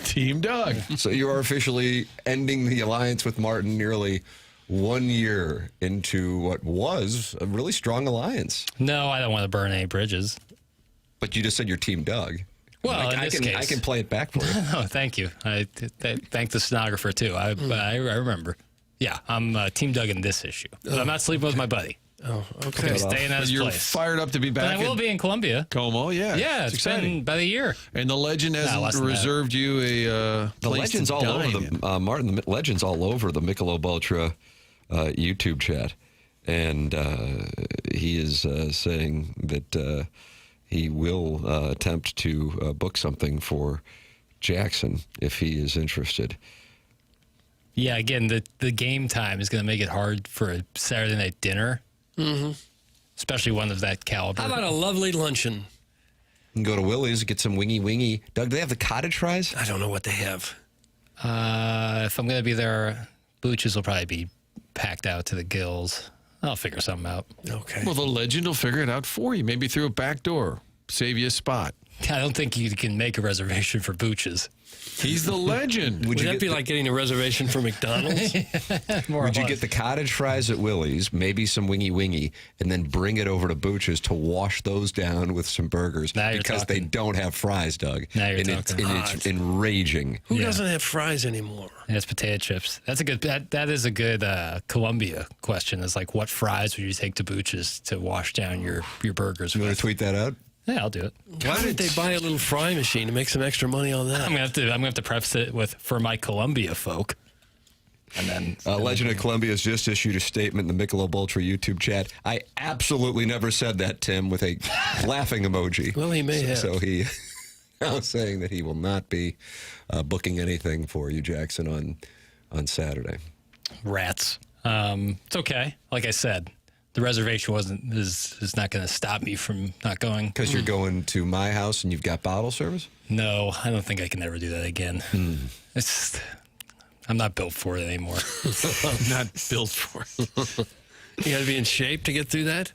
Team Doug. So you are officially ending the alliance with Martin nearly 1 year into what was a really strong alliance. No, I don't want to burn any bridges. But you just said you're Team Doug. Well, in this case, I can play it back for you. Oh, thank you. I thank the stenographer too. I remember. Yeah, I'm Team Doug in this issue. But I'm not sleeping with my buddy. Oh, okay. Staying at his You're place. fired up to be back. And I will be in Columbia. Como, yeah. Yeah, it's been about a year. And the legend has reserved you a the place legends to all dine over the Martin. The legends all over the Michelob Ultra YouTube chat, and he is saying that he will attempt to book something for Jackson if he is interested. Yeah, again, the game time is going to make it hard for a Saturday night dinner. Mm-hmm. Especially one of that caliber. How about a lovely luncheon? You can go to Willie's, get some wingy. Doug, do they have the cottage fries? I don't know what they have. If I'm going to be there, Booches will probably be packed out to the gills. I'll figure something out. Okay. Well, the legend will figure it out for you. Maybe through a back door. Save you a spot. I don't think you can make a reservation for Booch's. He's the legend. Would that be like getting a reservation for McDonald's? Would you get the cottage fries at Willie's, maybe some wingy, and then bring it over to Booch's to wash those down with some burgers because they don't have fries, Doug? Now you're talking. It's enraging. Who doesn't have fries anymore? Yeah, it's potato chips. That's a good. That is a good Columbia question. Is like, what fries would you take to Booch's to wash down your burgers? You want to tweet that out? Yeah, I'll do it. Why did they buy a little fry machine to make some extra money on that? I'm gonna have to preface it with "for my Columbia folk." And then Legend of Columbia has just issued a statement in the Michelob Ultra YouTube chat. I absolutely never said that, Tim, with a laughing emoji. Well, he may have. So he now saying that he will not be booking anything for you, Jackson, on Saturday. Rats. It's okay. Like I said, the reservation is not going to stop me from not going. Because you're going to my house and you've got bottle service? No, I don't think I can ever do that again. I'm not built for it anymore. I'm not built for it. You got to be in shape to get through that?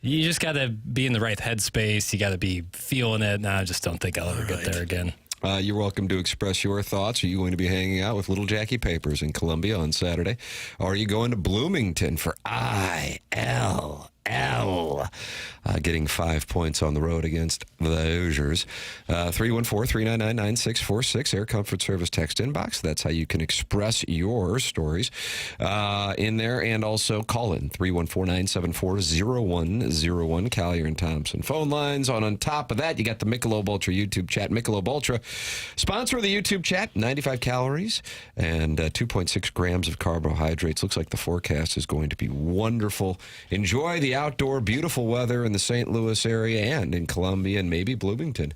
You just got to be in the right headspace. You got to be feeling it. No, I just don't think I'll ever get there again. You're welcome to express your thoughts. Are you going to be hanging out with Little Jackie Papers in Columbia on Saturday? Or are you going to Bloomington for ILL? Getting 5 points on the road against the Hoosiers. 314-399-9646, Air Comfort Service text inbox. That's how you can express your stories in there. And also call in 314-974-0101, Collier and Thompson phone lines. On top of that, you got the Michelob Ultra YouTube chat. Michelob Ultra, sponsor of the YouTube chat, 95 calories and 2.6 grams of carbohydrates. Looks like the forecast is going to be wonderful. Enjoy the outdoor beautiful weather in the St. Louis area and in Columbia and maybe Bloomington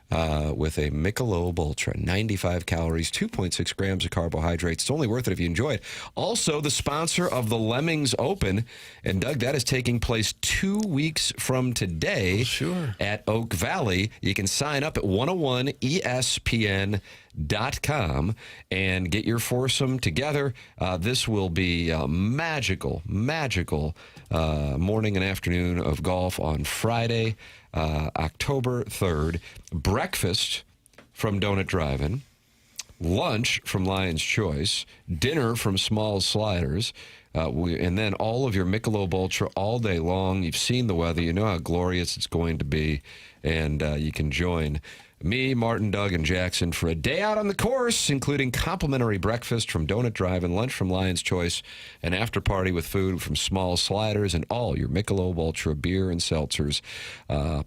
with a Michelob Ultra. 95 calories, 2.6 grams of carbohydrates. It's only worth it if you enjoy it. Also, the sponsor of the Lemmings Open. And, Doug, that is taking place 2 weeks from today at Oak Valley. You can sign up at 101ESPN.com and get your foursome together. This will be a magical morning and afternoon of golf on Friday, October 3rd. Breakfast from Donut Drive-In, lunch from Lion's Choice, dinner from Small Sliders, and then all of your Michelob Ultra all day long. You've seen the weather. You know how glorious it's going to be, and you can join me, Martin, Doug, and Jackson for a day out on the course, including complimentary breakfast from Donut Drive-In, lunch from Lion's Choice, an after party with food from Small Sliders, and all your Michelob Ultra beer and seltzers.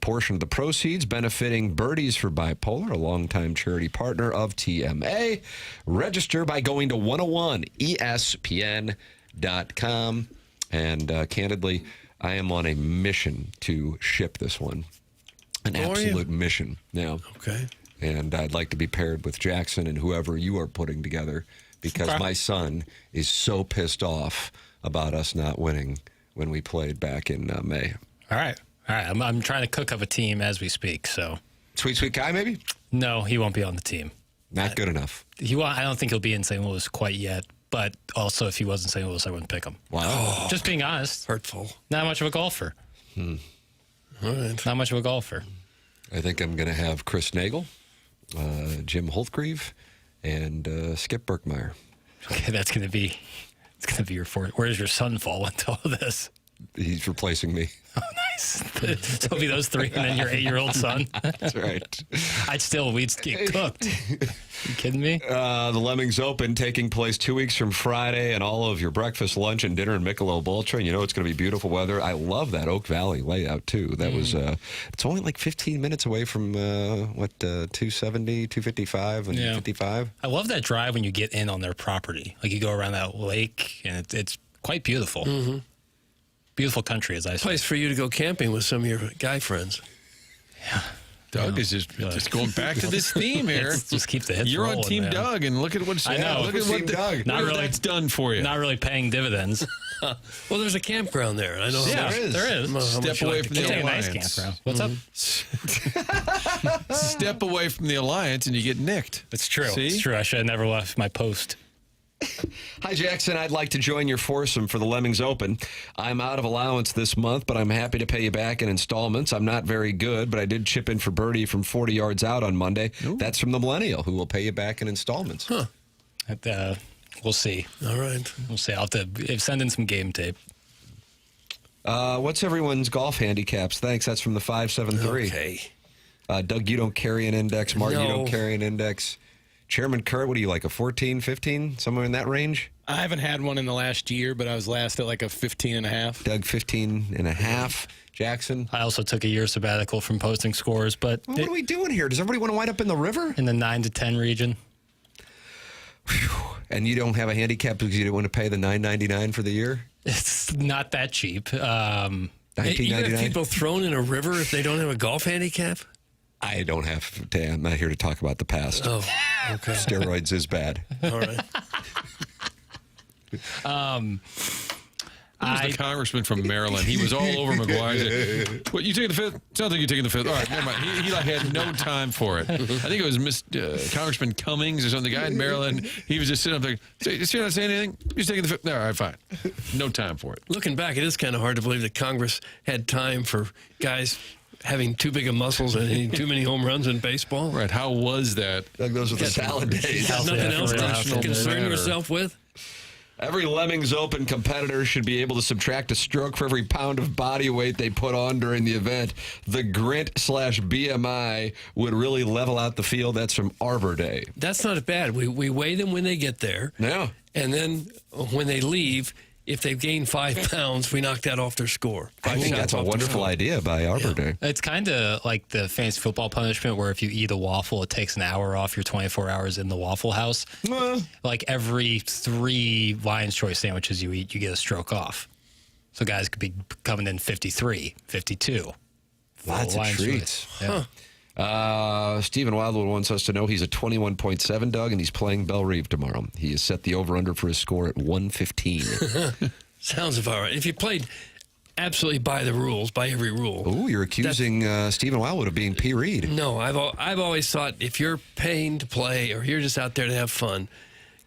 Portion of the proceeds benefiting Birdies for Bipolar, a longtime charity partner of TMA. Register by going to 101ESPN.com. And candidly, I am on a mission to ship this one. An absolute mission now. Okay. And I'd like to be paired with Jackson and whoever you are putting together because my son is so pissed off about us not winning when we played back in May. All right. I'm trying to cook up a team as we speak. So Sweet Guy, maybe? No, he won't be on the team. Not good enough. I don't think he'll be in St. Louis quite yet. But also, if he was in St. Louis, I wouldn't pick him. Wow. Just being honest. Hurtful. Not much of a golfer. All right. Not much of a golfer. I think I'm going to have Chris Nagel, Jim Holtgreave, and Skip Berkmeyer. Okay, it's going to be your fourth. Where does your son fall into all this? He's replacing me. Oh, nice. So it'll be those three and then your 8-year-old son. That's right. We'd get cooked. You kidding me? The Lemmings Open taking place 2 weeks from Friday, and all of your breakfast, lunch, and dinner in Michelob Ultra. And you know it's going to be beautiful weather. I love that Oak Valley layout, too. That was, it's only like 15 minutes away from, 270, 255, and 55? I love that drive when you get in on their property. Like you go around that lake, and it's quite beautiful. Mm-hmm. Beautiful country, as I say. Place for you to go camping with some of your guy friends. Yeah. Doug is just going back to this theme here. Just keep the hits You're rolling, on Team man. Doug, and look at what's I know. Look at what Doug. Not really, that's done for you. Not really paying dividends. Well, there's a campground there. I know. There is. Step away from the Nice alliance. campground. What's up? Step away from the alliance, and you get nicked. It's true. See? It's true. I should have never left my post. Hi, Jackson. I'd like to join your foursome for the Lemmings Open. I'm out of allowance this month, but I'm happy to pay you back in installments. I'm not very good, but I did chip in for birdie from 40 yards out on Monday. Ooh. That's from the Millennial, who will pay you back in installments. Huh. We'll see. All right. We'll see. I'll have to send in some game tape. What's everyone's golf handicaps? Thanks. That's from the 573. Okay. Doug, you don't carry an index. Mark, No. you don't carry an index. Chairman Kurt, what are you, like a 14, 15, somewhere in that range? I haven't had one in the last year, but I was last at like a 15.5. Doug, 15.5. Jackson? I also took a year sabbatical from posting scores, but... Well, what are we doing here? Does everybody want to wind up in the river? In the 9 to 10 region. Whew. And you don't have a handicap because you didn't want to pay the $9.99 for the year? It's not that cheap. You have people thrown in a river if they don't have a golf handicap? I don't have to. I'm not here to talk about the past. Oh, okay. Steroids is bad. All right. Who was the congressman from Maryland? He was all over McGuire. What, you taking the fifth? Sounds like you're taking the fifth. All right, never mind. He like had no time for it. I think it was Congressman Cummings or something. The guy in Maryland, he was just sitting up there. You're not saying anything? You're taking the fifth? All right, fine. No time for it. Looking back, it is kind of hard to believe that Congress had time for guys having too big of muscles and hitting too many home runs in baseball. Right. How was that? Like those were the salad days. Got nothing else to concern yourself with? Every Lemmings Open competitor should be able to subtract a stroke for every pound of body weight they put on during the event. The Grint/BMI would really level out the field. That's from Arbor Day. That's not bad. We weigh them when they get there. Yeah. And then when they leave, if they've gained 5 pounds, we knock that off their score. I think that's a wonderful idea by Arbor Day. It's kind of like the fantasy football punishment where if you eat a waffle, it takes an hour off your 24 hours in the Waffle House. Like every 3 Lion's Choice sandwiches you eat, you get a stroke off. So guys could be coming in 53, 52. Lots of treats. Yeah. Stephen Wildwood wants us to know he's a 21.7, Doug, and he's playing Belle Reve tomorrow. He has set the over-under for his score at 115. Sounds about right. If you played absolutely by the rules, by every rule. Ooh, you're accusing Stephen Wildwood of being P. Reed. No, I've always thought if you're paying to play or you're just out there to have fun,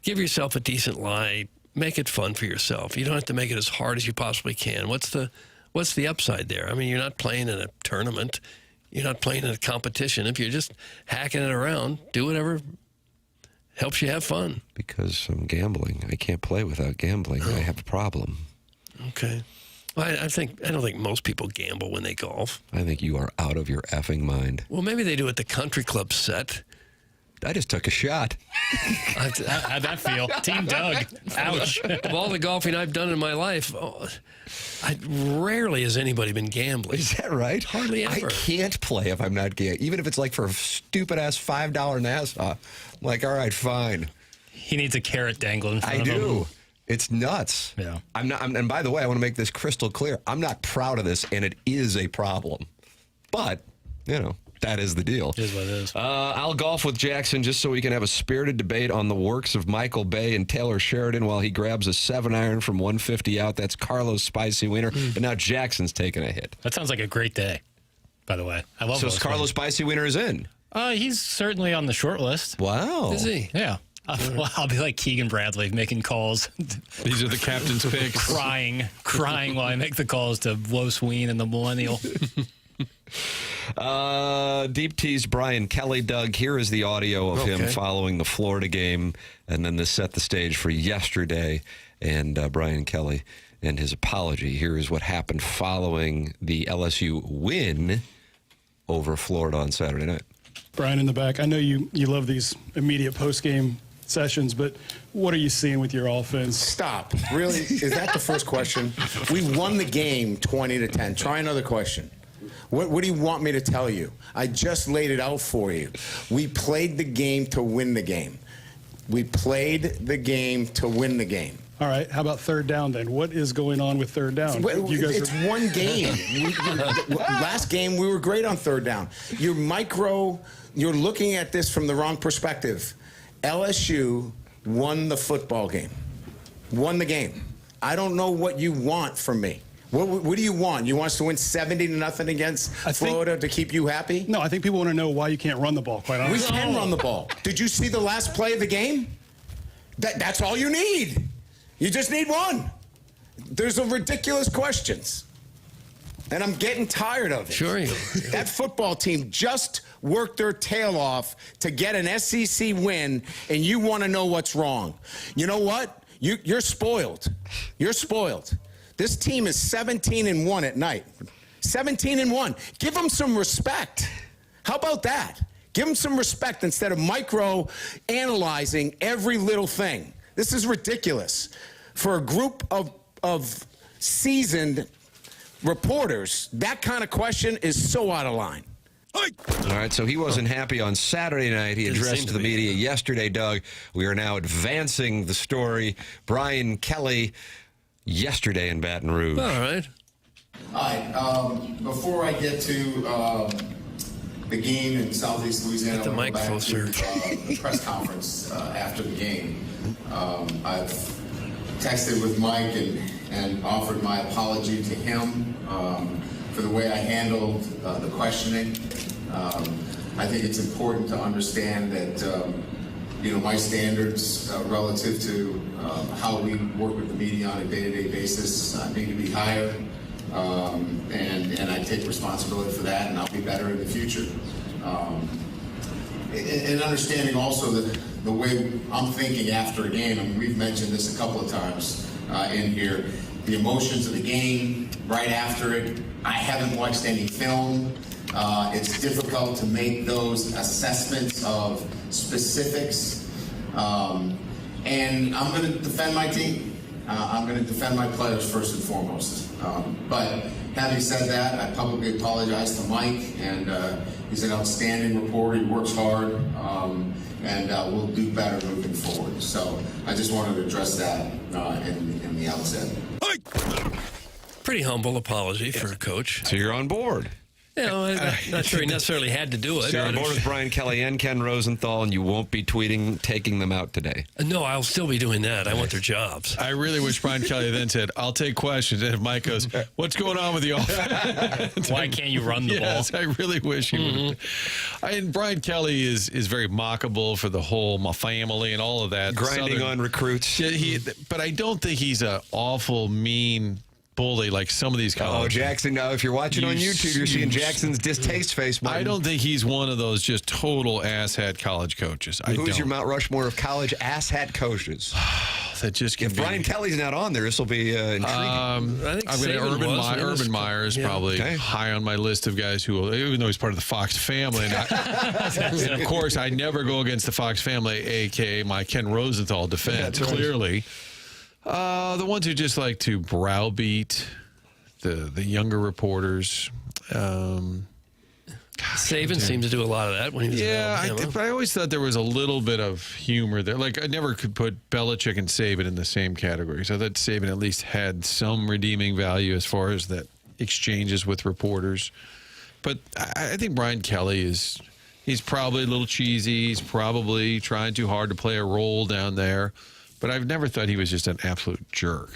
give yourself a decent lie. Make it fun for yourself. You don't have to make it as hard as you possibly can. What's the upside there? I mean, you're not playing in a tournament. You're not playing in a competition. If you're just hacking it around, do whatever helps you have fun. Because I'm gambling. I can't play without gambling. I have a problem. Okay. Well, I don't think most people gamble when they golf. I think you are out of your effing mind. Well, maybe they do at the country club set. I just took a shot. How'd that feel? Team Doug. Ouch. Of all the golfing I've done in my life, rarely has anybody been gambling. Is that right? Hardly ever. I can't play if I'm not gambling. Even if it's like for a stupid-ass $5 Nassau. I'm like, all right, fine. He needs a carrot dangling in front of him. I do. It's nuts. Yeah. And by the way, I want to make this crystal clear. I'm not proud of this, and it is a problem. But, that is the deal. It is what it is. I'll golf with Jackson just so we can have a spirited debate on the works of Michael Bay and Taylor Sheridan while he grabs a 7-iron from 150 out. That's Carlos Spicy Wiener. And now Jackson's taking a hit. That sounds like a great day, by the way. I love So Carlos Spicy Wiener is in? He's certainly on the short list. Wow. Is he? Yeah. I'll be like Keegan Bradley making calls. These are the captain's picks. crying while I make the calls to Los Ween and the Millennial. Deep tease Brian Kelly. Doug, here is the audio of him following the Florida game, and then this set the stage for yesterday and Brian Kelly and his apology. Here is what happened following the LSU win over Florida on Saturday night. Brian in the back, I know you love these immediate post-game sessions, but what are you seeing with your offense? Stop. Really? Is that the first question? We won the game 20-10. Try another question. What do you want me to tell you? I just laid it out for you. We played the game to win the game. We played the game to win the game. All right. How about third down then? What is going on with third down? It's one game. Last game, we were great on third down. You're looking at this from the wrong perspective. LSU won the football game. Won the game. I don't know what you want from me. What do you want? You want us to win 70-0 against Florida to keep you happy? No, I think people want to know why you can't run the ball, quite honestly. We can run the ball. Did you see the last play of the game? That's all you need. You just need one. There's ridiculous questions. And I'm getting tired of it. Sure you are. That football team just worked their tail off to get an SEC win, and you want to know what's wrong. You know what? You're spoiled. You're spoiled. This team is 17-1 at night. 17-1. Give them some respect. How about that? Give them some respect instead of micro-analyzing every little thing. This is ridiculous. For a group of seasoned reporters, that kind of question is so out of line. All right, so he wasn't happy on Saturday night. He addressed the media yesterday, Doug. We are now advancing the story. Brian Kelly yesterday in Baton Rouge. All right. Before I get to the game in Southeast Louisiana, Get the mic closer. The press conference after the game. I've texted with Mike and offered my apology to him for the way I handled the questioning. I think it's important to understand that my standards relative to how we work with the media on a day-to-day basis need to be higher, and I take responsibility for that, and I'll be better in the future. And understanding also the way I'm thinking after a game. I mean, we've mentioned this a couple of times in here. The emotions of the game right after it. I haven't watched any film. It's difficult to make those assessments of specifics. And I'm going to defend my team. I'm going to defend my players first and foremost. But having said that, I publicly apologize to Mike, and he's an outstanding reporter. He works hard, and we'll do better moving forward. So I just wanted to address that in the outset. Pretty humble apology for a coach. So you're on board. I'm not sure he necessarily had to do it. So you're on board with Brian Kelly and Ken Rosenthal, and you won't be tweeting taking them out today. No, I'll still be doing that. I want their jobs. I really wish Brian Kelly then said, I'll take questions. And if Mike goes, what's going on with the offense? Why can't you run the ball? Yes, I really wish he would. And Brian Kelly is very mockable for the whole my family and all of that. Grinding on recruits. Yeah, but I don't think he's an awful, mean bully like some of these colleges. Oh, Jackson, now if you're watching on YouTube, you're seeing Jackson's distaste face. I don't think he's one of those just total asshat college coaches. Who's your Mount Rushmore of college asshat coaches? That just if Brian Kelly's not on there, this will be intriguing. I'm going to Urban Meyer is probably high on my list of guys who, even though he's part of the Fox family, and of course I never go against the Fox family, a.k.a. my Ken Rosenthal defense, clearly. The ones who just like to browbeat the younger reporters. Saban seems to do a lot of that when he was in Alabama. But I always thought there was a little bit of humor there. Like, I never could put Belichick and Saban in the same category. So I thought Saban at least had some redeeming value as far as that exchanges with reporters. But I think Brian Kelly he's probably a little cheesy. He's probably trying too hard to play a role down there. But I've never thought he was just an absolute jerk.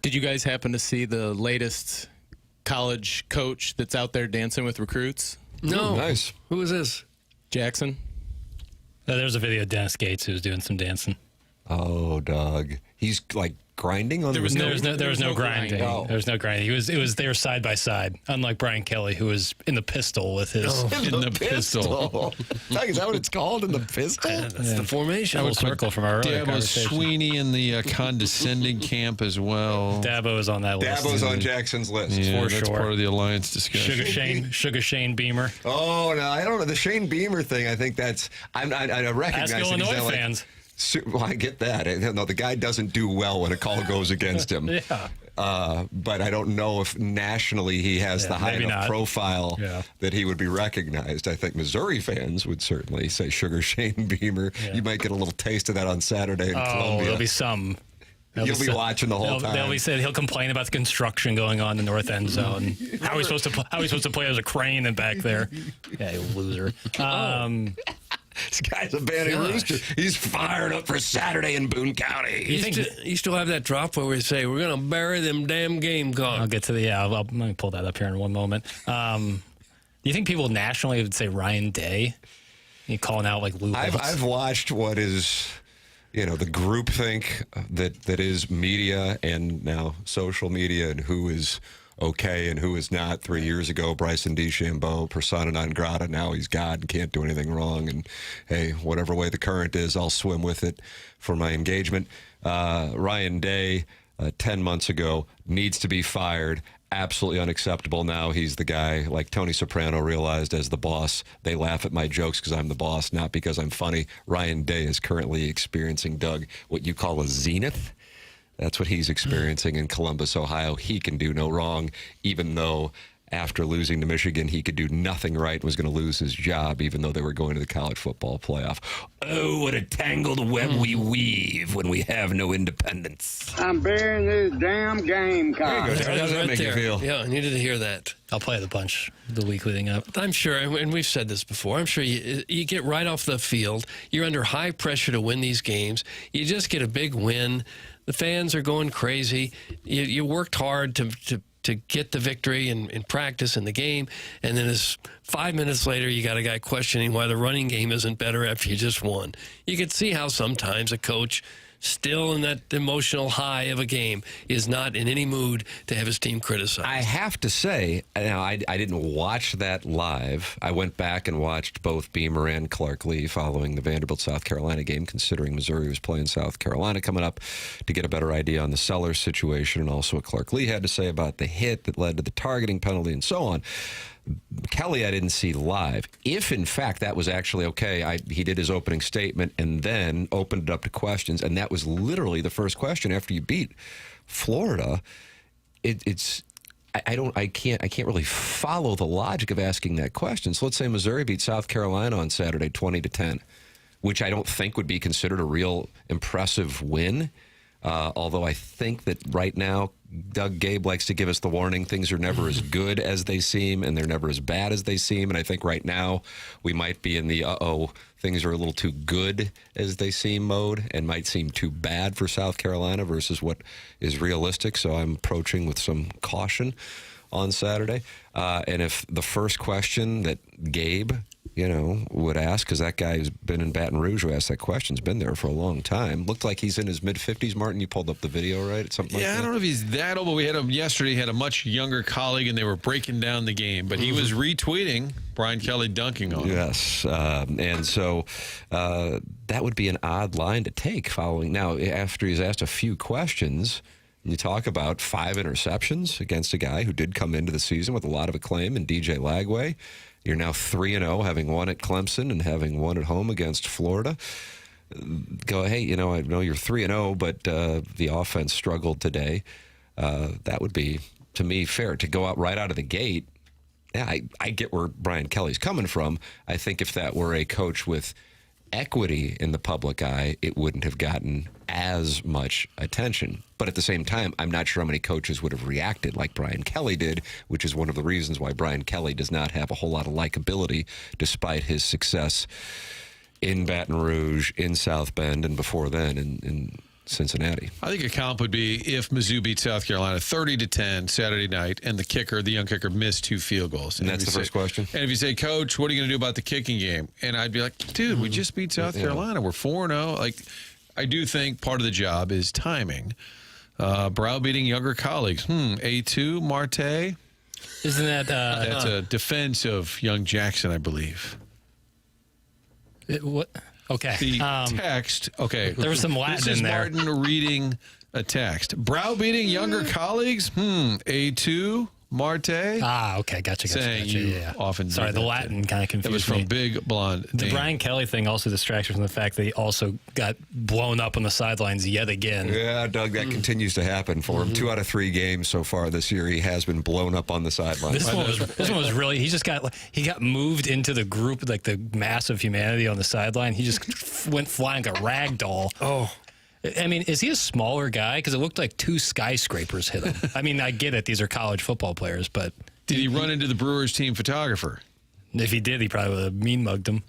Did you guys happen to see the latest college coach that's out there dancing with recruits? No. Nice. Who is this? Jackson. There's a video of Dennis Gates who was doing some dancing. Oh, Doug. He's like grinding on there was no grinding. No. There was no grinding. They were side by side. Unlike Brian Kelly, who was in the pistol with his in the pistol. Doug, is that what it's called? In the pistol? That's the formation. I would circle from our earlier Dabo conversation. Sweeney in the condescending camp as well. Dabo is on that list. Dabo's on Jackson's list. Yeah, for that's sure. part of the alliance discussion. Sugar Shane Beamer. Oh, no, I don't know. The Shane Beamer thing, I think I recognize Ask Illinois fans. Well, I get that. No, the guy doesn't do well when a call goes against him. But I don't know if nationally he has the high enough profile that he would be recognized. I think Missouri fans would certainly say Sugar Shane Beamer. Yeah. You might get a little taste of that on Saturday in Columbia. There'll be some. You'll be watching the whole time. They'll be saying he'll complain about the construction going on in the north end zone. How are we supposed to play as a crane and back there? Yeah, you loser. This guy's a Banning Rooster. He's fired up for Saturday in Boone County. You still have that drop where we say, we're going to bury them damn Gamecocks. I'll get to let me pull that up here in one moment. Do you think people nationally would say Ryan Day? You calling out like Lou Holtz? I've watched what is the groupthink that is media and now social media, and who is okay and who is not. 3 years ago, Bryson DeChambeau, persona non grata. Now he's God and can't do anything wrong. And hey, whatever way the current is, I'll swim with it for my engagement. Ryan Day, 10 months ago, needs to be fired. Absolutely unacceptable. Now he's the guy, like Tony Soprano realized as the boss. They laugh at my jokes because I'm the boss, not because I'm funny. Ryan Day is currently experiencing, Doug, what you call a zenith. That's what he's experiencing in Columbus, Ohio. He can do no wrong, even though after losing to Michigan, he could do nothing right and was going to lose his job, even though they were going to the college football playoff. Oh, what a tangled web we weave when we have no independence. I'm burying this damn game, How does that make you feel? Yeah, I needed to hear that. I'll play the bunch the week leading up. I'm sure, and we've said this before, I'm sure you get right off the field. You're under high pressure to win these games. You just get a big win. The fans are going crazy. You worked hard to get the victory in practice in the game, and then 5 minutes later, you got a guy questioning why the running game isn't better after you just won. You can see how sometimes a coach, still in that emotional high of a game, is not in any mood to have his team criticized. I have to say, now I didn't watch that live. I went back and watched both Beamer and Clark Lee following the Vanderbilt-South Carolina game, considering Missouri was playing South Carolina coming up, to get a better idea on the Sellers situation and also what Clark Lee had to say about the hit that led to the targeting penalty and so on. Kelly, I didn't see live. If, in fact, that was actually okay, he did his opening statement and then opened it up to questions, and that was literally the first question after you beat Florida. I can't really follow the logic of asking that question. So let's say Missouri beat South Carolina on Saturday 20-10, which I don't think would be considered a real impressive win. Although I think that right now, Doug Gabe likes to give us the warning, things are never as good as they seem, and they're never as bad as they seem. And I think right now we might be in the things are a little too good as they seem mode, and might seem too bad for South Carolina versus what is realistic. So I'm approaching with some caution on Saturday. And if the first question that Gabe would ask, because that guy who's been in Baton Rouge who asked that question has been there for a long time. Looked like he's in his mid-50s, Martin. You pulled up the video, right? Something like that? I don't know if he's that old, but we had him yesterday. He had a much younger colleague, and they were breaking down the game. But he was retweeting Brian Kelly dunking on him. Yes. And so that would be an odd line to take following. Now, after he's asked a few questions, you talk about 5 interceptions against a guy who did come into the season with a lot of acclaim in DJ Lagway. You're now 3-0, having won at Clemson and having won at home against Florida. Go, hey, I know you're 3-0, but the offense struggled today. That would be, to me, fair. To go out right out of the gate, yeah, I get where Brian Kelly's coming from. I think if that were a coach with equity in the public eye, it wouldn't have gotten as much attention. But at the same time, I'm not sure how many coaches would have reacted like Brian Kelly did, which is one of the reasons why Brian Kelly does not have a whole lot of likability despite his success in Baton Rouge, in South Bend, and before then in Cincinnati. I think a comp would be if Mizzou beat South Carolina 30-10 Saturday night, and the young kicker, missed 2 field goals. And that's the first question? And if you say, Coach, what are you going to do about the kicking game? And I'd be like, dude, we just beat South Carolina. We're 4-0. I do think part of the job is timing. Browbeating younger colleagues. A2, Marte. Isn't that... that's a defense of young Jackson, I believe. What? Okay. The text. Okay. There was some Latin in there. This is Martin reading a text. Browbeating younger colleagues. A2, Marte. Okay. Gotcha. Saying you often do. Sorry, the Latin kind of confused me. That was from Big Blonde. The Brian Kelly thing also distracts me from the fact that he also got blown up on the sidelines yet again. Yeah, Doug, that continues to happen for him. 2 out of 3 games so far this year, he has been blown up on the sidelines. This one was really, he got moved into the group, like the mass of humanity on the sideline. He just went flying like a rag doll. Oh. I mean, is he a smaller guy? Because it looked like 2 skyscrapers hit him. I mean, I get it. These are college football players, but... Did he run into the Brewers team photographer? If he did, he probably would have mean-mugged him.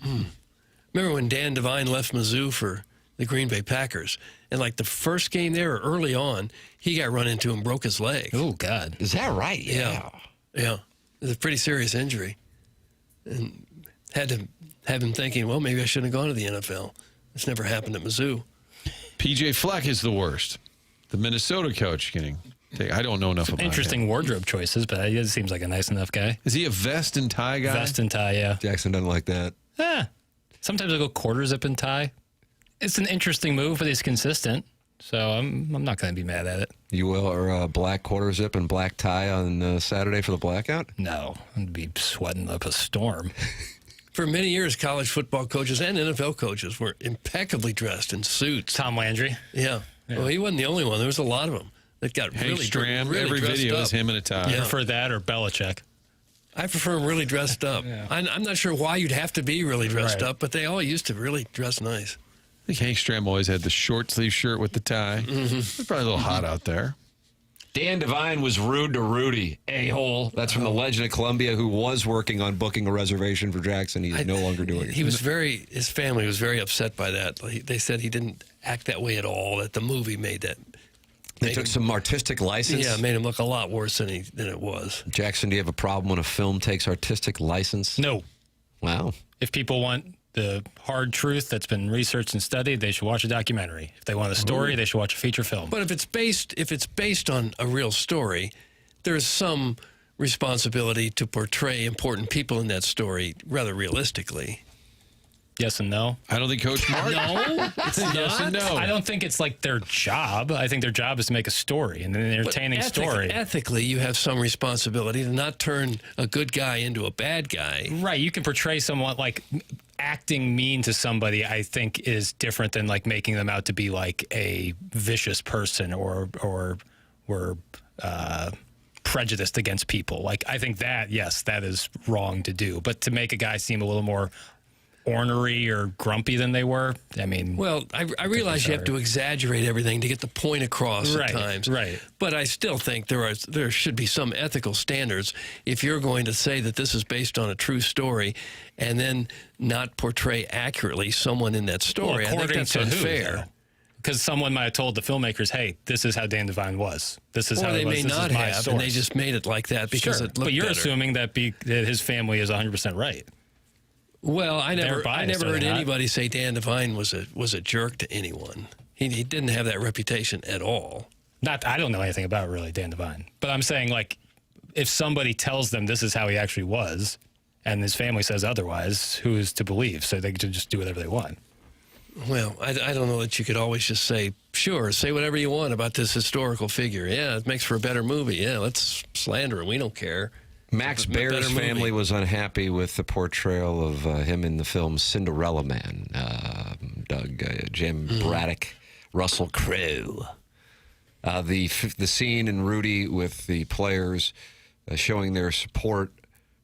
Remember when Dan Devine left Mizzou for the Green Bay Packers? And the first game there, early on, he got run into and broke his leg. Oh, God. Is that right? Yeah. It was a pretty serious injury. And had to have him thinking, well, maybe I shouldn't have gone to the NFL. It's never happened at Mizzou. PJ Fleck is the worst. The Minnesota coach getting. I don't know enough about interesting him. wardrobe choices, but he seems like a nice enough guy. Is he a vest and tie guy? Vest and tie, yeah. Jackson doesn't like that. Sometimes I go quarter zip and tie. It's an interesting move, but he's consistent. So I'm not going to be mad at it. You will, or black quarter zip and black tie on Saturday for the blackout? No, I'd be sweating up a storm. For many years, college football coaches and NFL coaches were impeccably dressed in suits. Tom Landry? Yeah. Well, he wasn't the only one. There was a lot of them that got Hank really Stram, really every dressed video up. is him in a tie. You prefer that or Belichick? I prefer them really dressed up. Yeah. I'm not sure why you'd have to be really dressed up, but they all used to really dress nice. I think Hank Stram always had the short sleeve shirt with the tie. It's probably a little hot out there. Dan Devine was rude to Rudy, a-hole. That's from the Legend of Columbia, who was working on booking a reservation for Jackson. He's no longer doing it. His family was very upset by that. They said he didn't act that way at all, that the movie made that. They took some artistic license? Yeah, made him look a lot worse than it was. Jackson, do you have a problem when a film takes artistic license? No. Wow. If people want the hard truth that's been researched and studied, they should watch a documentary. If they want a story, they should watch a feature film. But if it's based on a real story, there's some responsibility to portray important people in that story rather realistically. Yes and no. I don't think Coach Martin. No, it's yes and no. I don't think it's like their job. I think their job is to make a story and an entertaining story. Ethically, you have some responsibility to not turn a good guy into a bad guy. Right. You can portray someone like acting mean to somebody. I think is different than like making them out to be like a vicious person or prejudiced against people. Like I think that that is wrong to do. But to make a guy seem a little more ornery or grumpy than they were. I mean, well, I realize you have to exaggerate everything to get the point across at times. Right. But I still think there should be some ethical standards if you're going to say that this is based on a true story and then not portray accurately someone in that story. Well, I think that's unfair. Because someone might have told the filmmakers, "Hey, this is how Dan Devine was. This is how they he was. may This not is my have, source." and they just made it like that because it looked But you're better. assuming that his family is 100% right. Well, I never heard not. anybody say Dan Devine was a jerk to anyone. He didn't have that reputation at all. I don't know anything about really Dan Devine, but I'm saying like if somebody tells them this is how he actually was, and his family says otherwise, who is to believe? So they can just do whatever they want. Well, I don't know that you could always just say, sure, say whatever you want about this historical figure. Yeah, it makes for a better movie. Yeah, let's slander him. We don't care. Max Baer's family was unhappy with the portrayal of him in the film Cinderella Man. Jim Braddock, Russell Crowe. The scene in Rudy with the players showing their support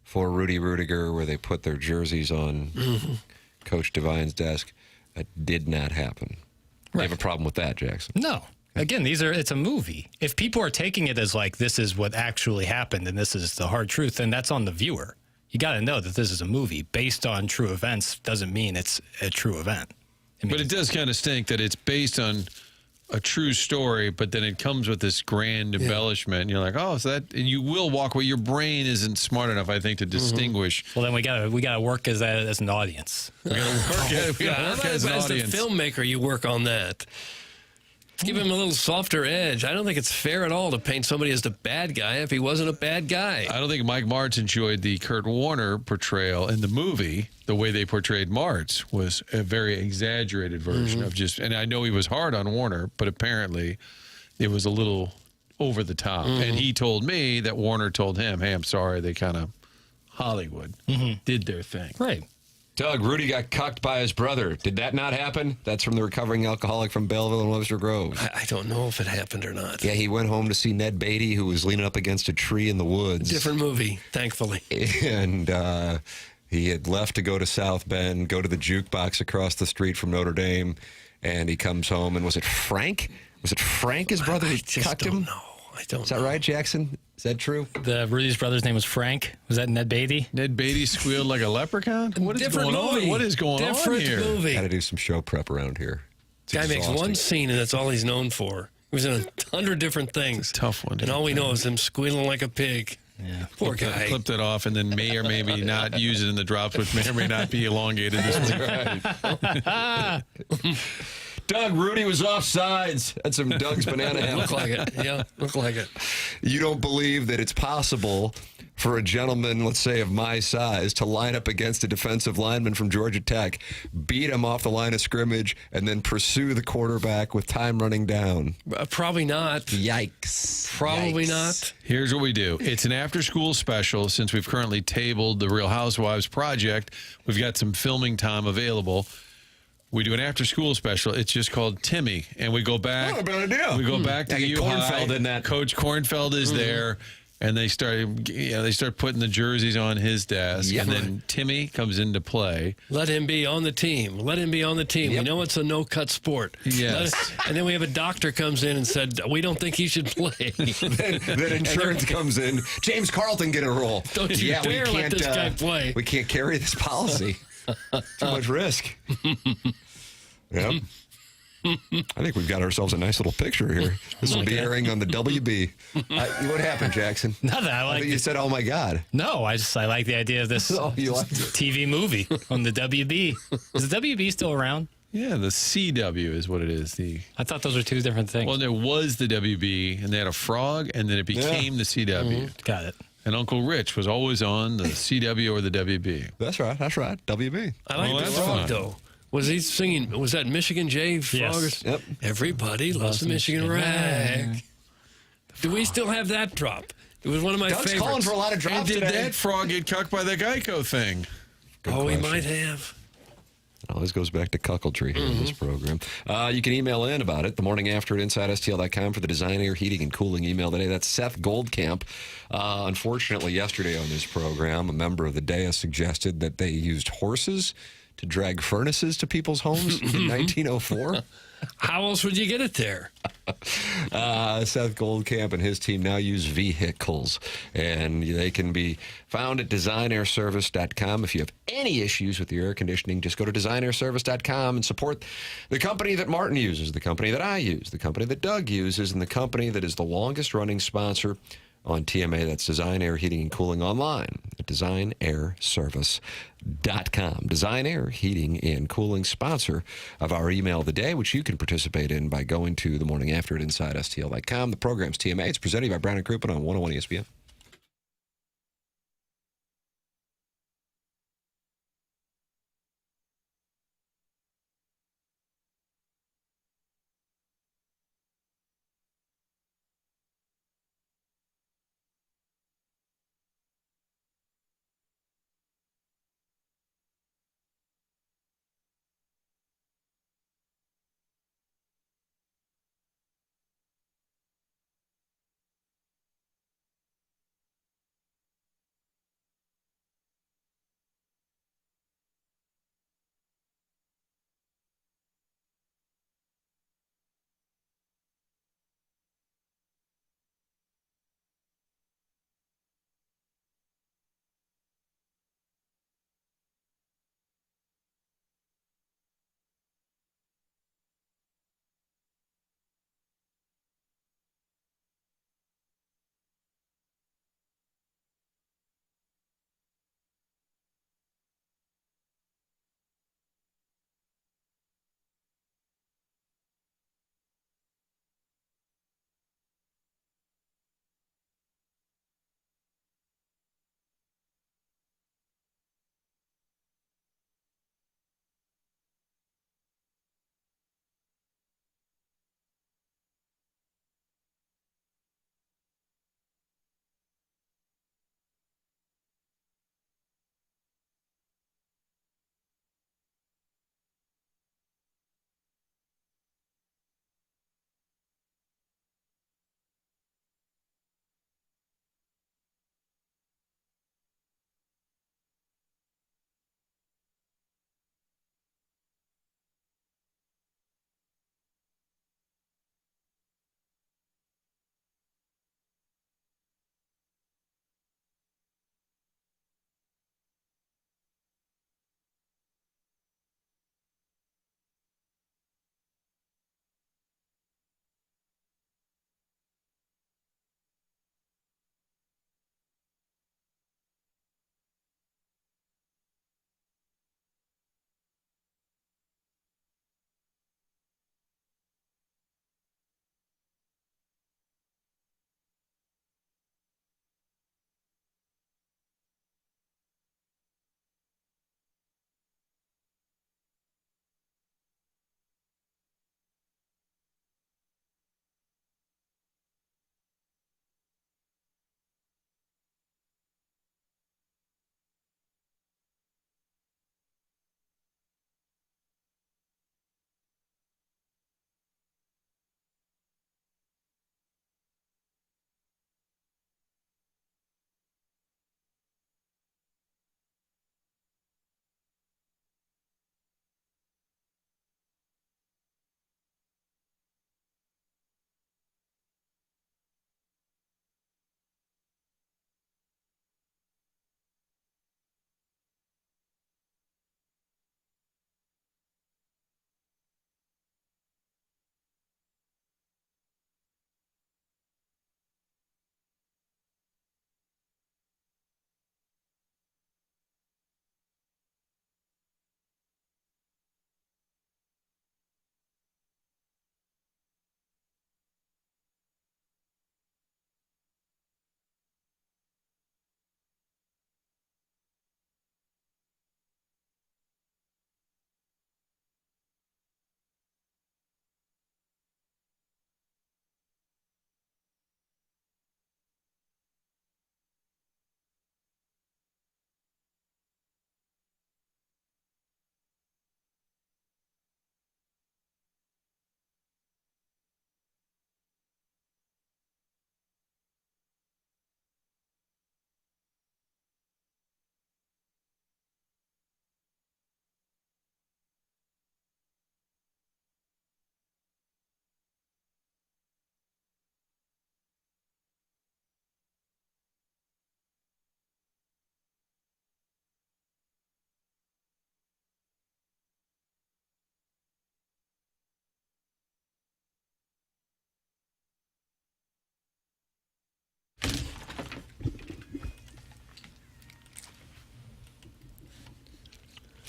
for Rudy Rudiger, where they put their jerseys on Coach Devine's desk, did not happen. You have a problem with that, Jackson? No. Again, it's a movie. If people are taking it as like this is what actually happened and this is the hard truth, then that's on the viewer. You got to know that this is a movie based on true events. Doesn't mean it's a true event. But it does kind of stink that it's based on a true story, but then it comes with this grand embellishment. And you're like, oh, so that, and you will walk away. Your brain isn't smart enough, I think, to distinguish. Well, then we gotta work as an audience. We gotta work as an audience. As a filmmaker, you work on that. Give him a little softer edge. I don't think it's fair at all to paint somebody as the bad guy if he wasn't a bad guy. I don't think Mike Martz enjoyed the Kurt Warner portrayal in the movie. The way they portrayed Martz was a very exaggerated version of just, and I know he was hard on Warner, but apparently it was a little over the top. And he told me that Warner told him, hey, I'm sorry, they kind of Hollywood did their thing. Right. Doug, Rudy got cucked by his brother. Did that not happen? That's from the recovering alcoholic from Belleville and Webster Groves. I don't know if it happened or not. Yeah, he went home to see Ned Beatty, who was leaning up against a tree in the woods. Different movie, thankfully. And he had left to go to South Bend, go to the jukebox across the street from Notre Dame, and he comes home. And was it Frank? Was it Frank, his brother, who cucked him? I don't know. Is that right, Jackson? Is that true? Rudy's brother's name was Frank. Was that Ned Beatty? Ned Beatty squealed like a leprchaun? What is going on? What is going on here? Movie. Got to do some show prep around here. Guy makes one scene, and that's all he's known for. He was in 100 different things. It's a tough one. And all we know is him squealing like a pig. Yeah. Poor guy. Clipped it off and then may or maybe not use it in the drops, which may or may not be elongated this week. Doug, Rudy was offsides. That's some Doug's banana hammock. Look like it. Yeah, look like it. You don't believe that it's possible for a gentleman, let's say, of my size, to line up against a defensive lineman from Georgia Tech, beat him off the line of scrimmage, and then pursue the quarterback with time running down? Probably not. Yikes. Probably Yikes. not. Here's what we do. It's an after-school special. Since we've currently tabled the Real Housewives project, we've got some filming time available. We do an after-school special. It's just called Timmy, and we go back. Oh, bad idea. We go back to U High. Kornfeld in that. Coach Kornfeld is there, and they start putting the jerseys on his desk, and then Timmy comes into play. Let him be on the team. Let him be on the team. We know it's a no-cut sport. Yes. And then we have a doctor comes in and said, we don't think he should play. then insurance comes in. James Carlton get a roll. Don't you dare let this guy play. We can't carry this policy. Too much risk. Yep. I think we've got ourselves a nice little picture here. This will be airing on the WB. What happened, Jackson? Nothing. I think you said, "Oh my God." No, I like the idea of this TV movie on the WB. Is the WB still around? Yeah, the CW is what it is. I thought those were two different things. Well, there was the WB, and they had a frog, and then it became the CW. Got it. And Uncle Rich was always on the CW or the WB. That's right. WB. I like the frog, though. Was he singing? Was that Michigan J Frog? Yes. Yep. Everybody loves the Michigan rag. Do we still have that drop? It was one of my Doug's favorites. calling for a lot of drops And did today. that frog get cucked by the Geico thing? He might have. It always goes back to cuckoldry here in this program. You can email in about it the morning after at InsideSTL.com for the Design, Air, Heating, and Cooling email today. That's Seth Goldcamp. Unfortunately, yesterday on this program, a member of the DEA suggested that they used horses to drag furnaces to people's homes in 1904. How else would you get it there? Seth Goldcamp and his team now use vehicles, and they can be found at designairservice.com. If you have any issues with your air conditioning, just go to designairservice.com and support the company that Martin uses, the company that I use, the company that Doug uses, and the company that is the longest-running sponsor on TMA. That's Design, Air, Heating, and Cooling online at designairservice.com. Design, Air, Heating, and Cooling, sponsor of our email of the day, which you can participate in by going to the morning after at InsideSTL.com. The program's TMA. It's presented by Brown and Crouppen on 101 ESPN.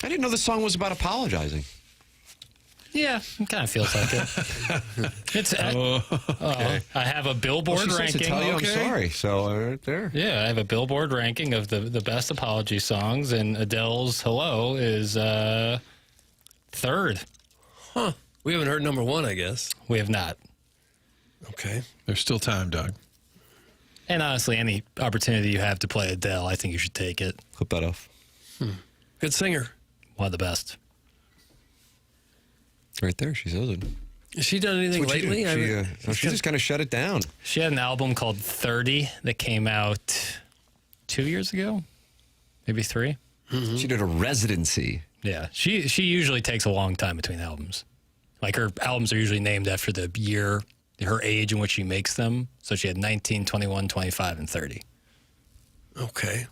I didn't know the song was about apologizing. Yeah, it kind of feels like it. It's okay. I have a Billboard she ranking. To tell you I'm sorry. So right there. Yeah, I have a Billboard ranking of the best apology songs, and Adele's "Hello" is third. Huh. We haven't heard number one, I guess. We have not. Okay. There's still time, Doug. And honestly, any opportunity you have to play Adele, I think you should take it. Clip that off. Good singer. One of the best. Right there, she says it. Has she done anything lately? She just kind of shut it down. She had an album called 30 that came out 2 years ago, maybe 3. Mm-hmm. She did a residency. Yeah, she usually takes a long time between albums. Like her albums are usually named after the year, her age in which she makes them. So she had 19, 21, 25, and 30. Okay.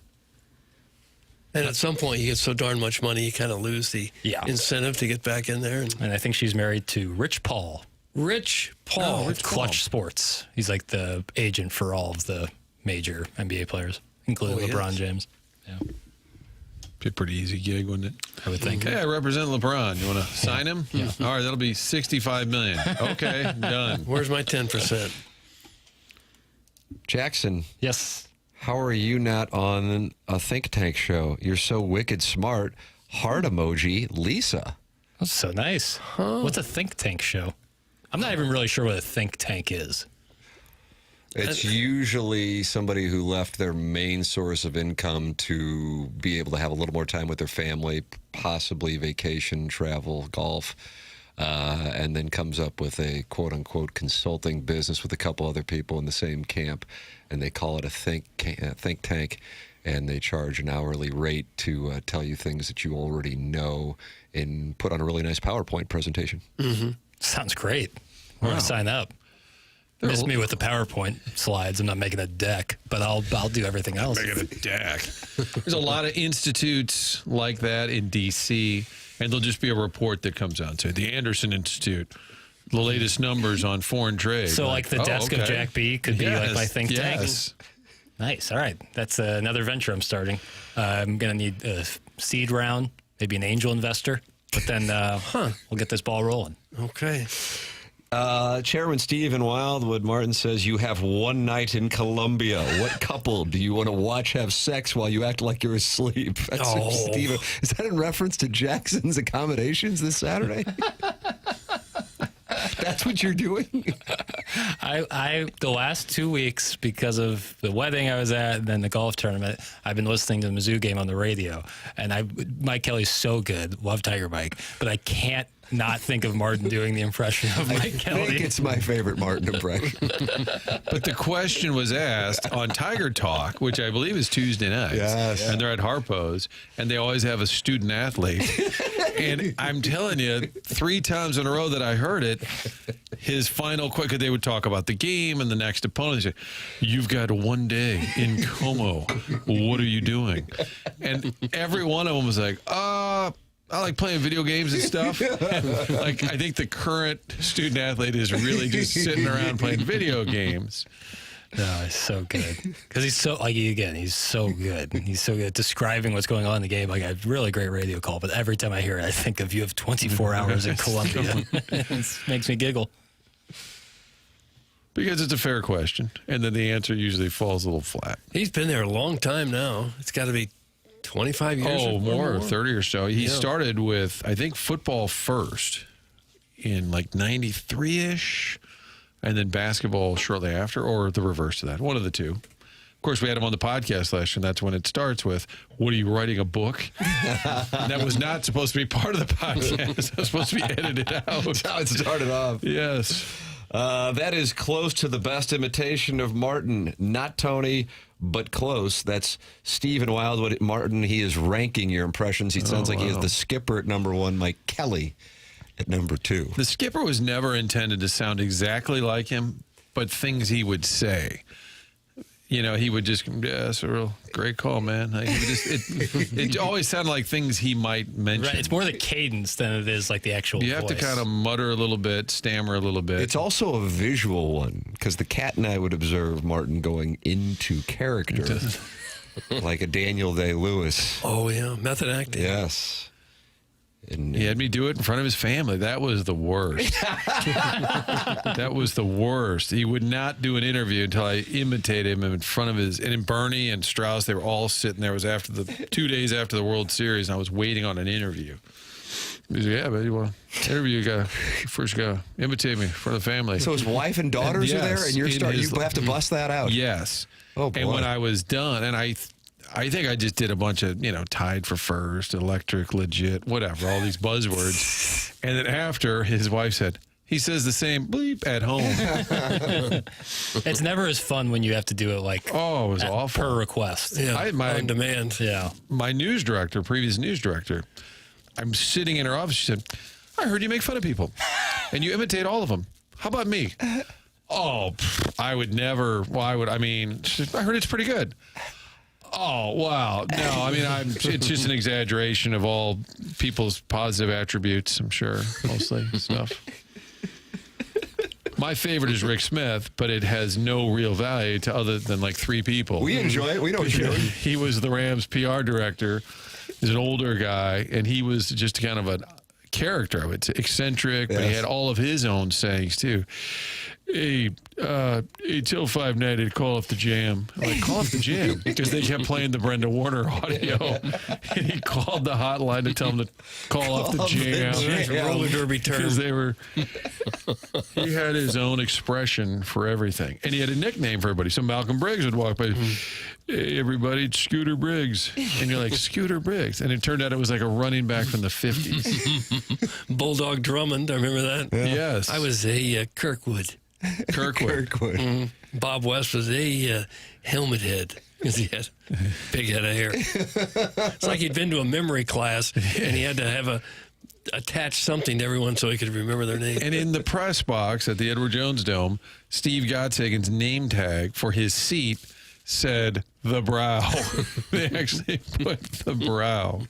And at some point, you get so darn much money, you kind of lose the incentive to get back in there. And I think she's married to Rich Paul. Rich Paul. Clutch Sports. He's like the agent for all of the major NBA players, including LeBron James. Yeah. Be a pretty easy gig, wouldn't it? I would think. Hey, I represent LeBron. You want to sign him? Yeah. All right, that'll be $65 million. Okay, done. Where's my 10%? Jackson. Yes. How are you not on a think tank show? You're so wicked smart. Heart emoji, Lisa. That's so nice. Huh? What's a think tank show? I'm not even really sure what a think tank is. It's usually somebody who left their main source of income to be able to have a little more time with their family, possibly vacation, travel, golf, and then comes up with a quote-unquote consulting business with a couple other people in the same camp, and they call it a think tank, and they charge an hourly rate to tell you things that you already know and put on a really nice PowerPoint presentation. Mm-hmm. Sounds great. We're going to sign up. Miss me with the PowerPoint slides. I'm not making a deck, but I'll do everything else. Making a deck. There's a lot of institutes like that in D.C., and there'll just be a report that comes out. Say the Anderson Institute, the latest numbers on foreign trade. So like the desk of Jack B could be like my think tank? Yes. Nice. All right. That's another venture I'm starting. I'm going to need a seed round, maybe an angel investor, but then we'll get this ball rolling. Okay. Chairman Steve in Wildwood, Martin says, you have one night in Colombia. What couple do you want to watch have sex while you act like you're asleep? That's Steve. Is that in reference to Jackson's accommodations this Saturday? That's what you're doing? I the last 2 weeks, because of the wedding I was at and then the golf tournament, I've been listening to the Mizzou game on the radio. And Mike Kelly's so good. Love Tiger Mike. But I can't not think of Martin doing the impression of Mike Kelly. I think it's my favorite Martin impression. But the question was asked on Tiger Talk, which I believe is Tuesday nights. Yes. And they're at Harpo's, and they always have a student athlete. And I'm telling you, 3 times in a row that I heard it, his final quick, they would talk about the game and the next opponent. He'd say, you've got 1 day in Como. What are you doing? And every one of them was like, I like playing video games and stuff. Like, I think the current student athlete is really just sitting around playing video games. No, he's so good. Because he's so, like, again, he's so good. He's so good at describing what's going on in the game. Like, a really great radio call, but every time I hear it, I think of you have 24 hours in Colombia. It makes me giggle. Because it's a fair question, and then the answer usually falls a little flat. He's been there a long time now. It's got to be 25 years or more, 30 or so. He started with, I think, football first in like 93-ish, and then basketball shortly after, or the reverse of that, one of the two. Of course, we had him on the podcast last year, and that's when it starts with, what are you, writing a book? That was not supposed to be part of the podcast. That was supposed to be edited out. That's how it started off. Yes. That is close to the best imitation of Martin. Not Tony, but close. That's Stephen Wildwood. Martin, he is ranking your impressions. He sounds like he has the skipper at number 1, Mike Kelly at number 2. The skipper was never intended to sound exactly like him, but things he would say. You know, he would just, that's a real great call, man. Like, it always sounded like things he might mention. Right, it's more the cadence than it is like the actual You have voice. to kind of mutter a little bit, stammer a little bit. It's also a visual one, because the cat and I would observe Martin going into character, like a Daniel Day-Lewis. Oh, yeah, method acting. Yes. And he had me do it in front of his family. That was the worst. That was the worst. He would not do an interview until I imitated him in front of his. And Bernie and Strauss, they were all sitting there. It was after the 2 days after the World Series, and I was waiting on an interview. He said, "Yeah, but you want to interview? You first got to imitate me in front of the family." So his wife and daughters are there, and you have to bust that out. Yes. Oh boy. And when I was done, and I think I just did a bunch of, tied for first, electric, legit, whatever, all these buzzwords. And then after, his wife said, he says the same bleep at home. It's never as fun when you have to do it like, it was awful. Per request. Yeah, on demand. Yeah. My previous news director, I'm sitting in her office. She said, "I heard you make fun of people and you imitate all of them. How about me?" I would never. Why would I mean, I heard it's pretty good. Oh, wow. No, I mean, it's just an exaggeration of all people's positive attributes, I'm sure, mostly stuff. My favorite is Rick Smith, but it has no real value to other than like 3 people. We enjoy it. We know what you're doing. He was the Rams PR director. He's an older guy, and he was just kind of a character, I would say, eccentric, but he had all of his own sayings, too. Hey, till 590 to call off the jam. I'm like, call off the jam? Because they kept playing the Brenda Warner audio. And he called the hotline to tell them to call off the jam. Roller derby term. Because he had his own expression for everything. And he had a nickname for everybody. So Malcolm Briggs would walk by, "Hey, everybody, it's Scooter Briggs." And you're like, Scooter Briggs. And it turned out it was like a running back from the 50s. Bulldog Drummond, I remember that. Yeah. Yes. I was a Kirkwood. Kirkwood. Bob West was a helmet head because he had a big head of hair. It's like he'd been to a memory class and he had to attach something to everyone so he could remember their name. And in the press box at the Edward Jones Dome, Steve Gottsagen's name tag for his seat said "The Brow." They actually put "The Brow."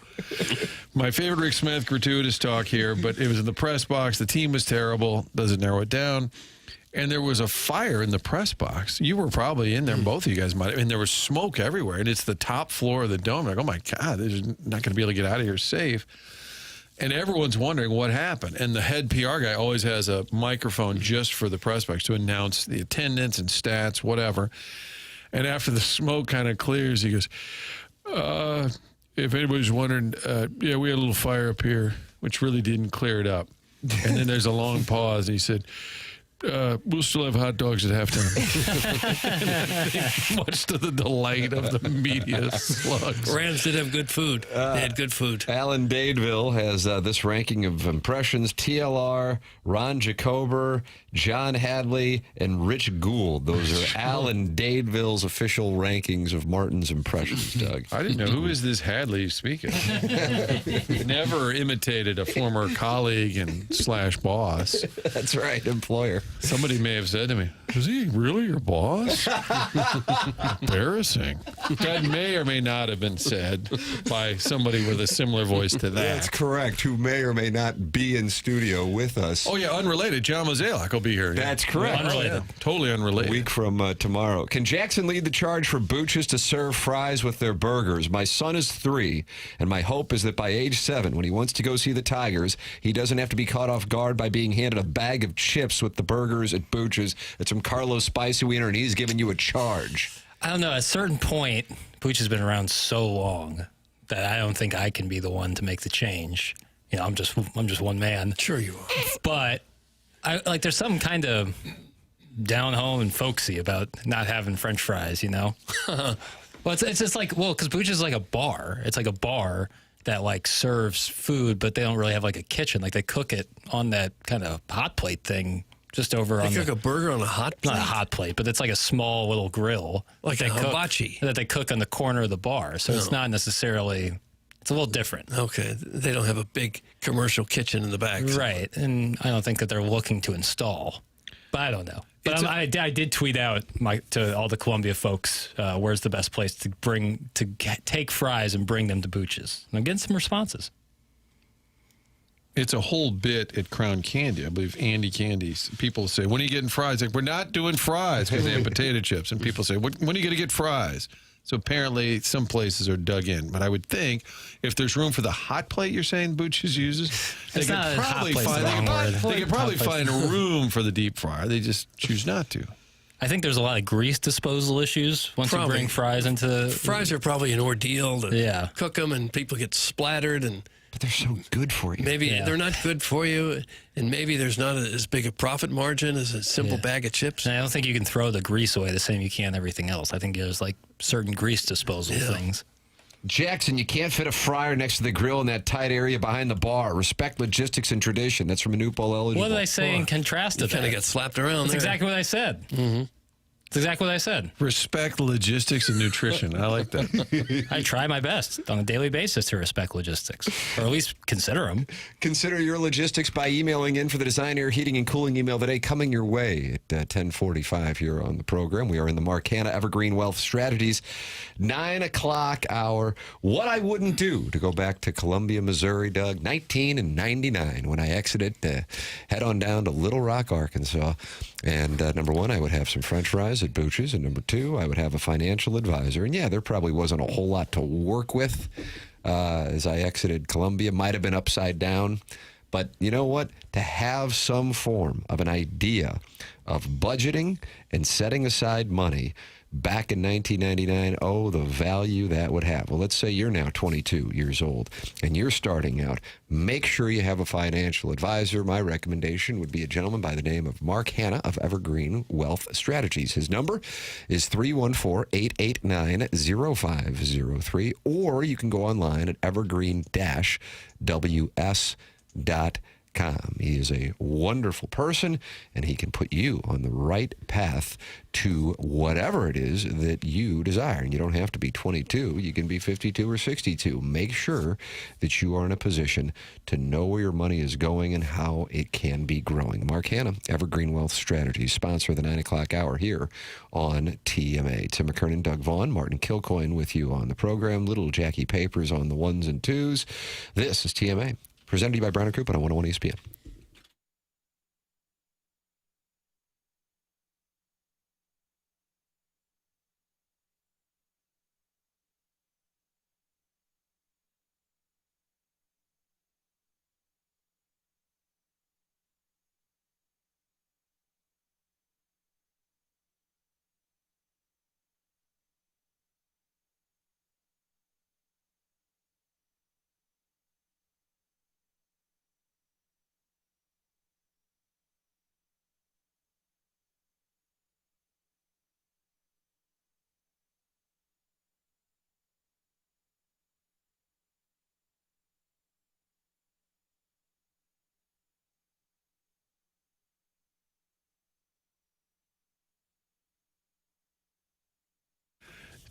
My favorite Rick Smith gratuitous talk here, but it was in the press box. The team was terrible. Doesn't narrow it down. And there was a fire in the press box. You were probably in there. Both of you guys might have. And there was smoke everywhere. And it's the top floor of the dome. Like, oh, my God, they're not going to be able to get out of here safe. And everyone's wondering what happened. And the head PR guy always has a microphone just for the press box to announce the attendance and stats, whatever. And after the smoke kind of clears, he goes, if anybody's wondering, we had a little fire up here, which really didn't clear it up. And then there's a long pause. And he said, we'll still have hot dogs at halftime. Much to the delight of the media slugs. Rams did have good food. They had good food. Alan Dadeville has this ranking of impressions. TLR, Ron Jacober, John Hadley, and Rich Gould. Those are Alan Dadeville's official rankings of Martin's impressions, Doug. I didn't know. Who is this Hadley speaking? Never imitated a former colleague and / boss. That's right, employer. Somebody may have said to me, "Is he really your boss?" Embarrassing. That may or may not have been said by somebody with a similar voice to that. That's correct, who may or may not be in studio with us. Oh, yeah, unrelated. John Mozeliak will be here. That's correct. Unrelated. Totally unrelated. A week from tomorrow. Can Jackson lead the charge for Booch's to serve fries with their burgers? My son is 3, and my hope is that by age 7, when he wants to go see the Tigers, he doesn't have to be caught off guard by being handed a bag of chips with the burgers at Booch's. It's from Carlos Spicy Wiener, and he's giving you a charge. I don't know. At a certain point, Booch has been around so long that I don't think I can be the one to make the change. You know, I'm just one man. Sure you are. But there's something kind of down home and folksy about not having French fries, you know? Well, it's just like, because Booch is like a bar. It's like a bar that like serves food, but they don't really have like a kitchen. Like they cook it on that kind of hot plate thing just over on They cook a burger on a hot plate? Not a hot plate, but it's like a small little grill. Like a hibachi. That they cook on the corner of the bar. So it's not necessarily... It's a little different. Okay. They don't have a big commercial kitchen in the back. So. Right. And I don't think that they're looking to install. But I don't know. But I did tweet out to all the Columbia folks, where's the best place to take fries and bring them to Booch's. And I'm getting some responses. It's a whole bit at Crown Candy. I believe Andy Candy's. People say, when are you getting fries? Like, we're not doing fries because they have potato chips. And people say, when are you going to get fries? So apparently some places are dug in. But I would think if there's room for the hot plate you're saying Booch's uses, they could probably find a room for the deep fryer. They just choose not to. I think there's a lot of grease disposal issues once you bring fries into... Fries are probably an ordeal to cook them, and people get splattered. But they're so good for you. Maybe they're not good for you, and maybe there's not as big a profit margin as a simple bag of chips. And I don't think you can throw the grease away the same you can everything else. I think there's like certain grease disposal things. Jackson, you can't fit a fryer next to the grill in that tight area behind the bar. Respect logistics and tradition. That's from a Newport eligible. What did I say in contrast to that? You kind of got slapped around That's there. exactly what I said. Mm-hmm. That's exactly what I said. Respect logistics and nutrition. I like that. I try my best on a daily basis to respect logistics, or at least consider them. Consider your logistics by emailing in for the Design, Air, Heating, and Cooling email today, coming your way at 10:45 here on the program. We are in the McKernan Evergreen Wealth Strategies 9 o'clock hour. What I wouldn't do to go back to Columbia, Missouri, Doug, 1999, when I exited to head on down to Little Rock, Arkansas. And number one, I would have some French fries at Booch's. And number two, I would have a financial advisor. And yeah, there probably wasn't a whole lot to work with as I exited Columbia. Might have been upside down. But you know what? To have some form of an idea of budgeting and setting aside money back in 1999, oh, the value that would have. Well, let's say you're now 22 years old and you're starting out. Make sure you have a financial advisor. My recommendation would be a gentleman by the name of Mark Hanna of Evergreen Wealth Strategies. His number is 314-889-0503, or you can go online at evergreen-ws.com. He is a wonderful person, and he can put you on the right path to whatever it is that you desire. And you don't have to be 22. You can be 52 or 62. Make sure that you are in a position to know where your money is going and how it can be growing. Mark Hanna, Evergreen Wealth Strategies, sponsor of the 9 o'clock hour here on TMA. Tim McKernan, Doug Vaughn, Martin Kilcoyne with you on the program. Little Jackie Papers on the ones and twos. This is TMA. Presented to you by Brown & Crouppen on 101 ESPN.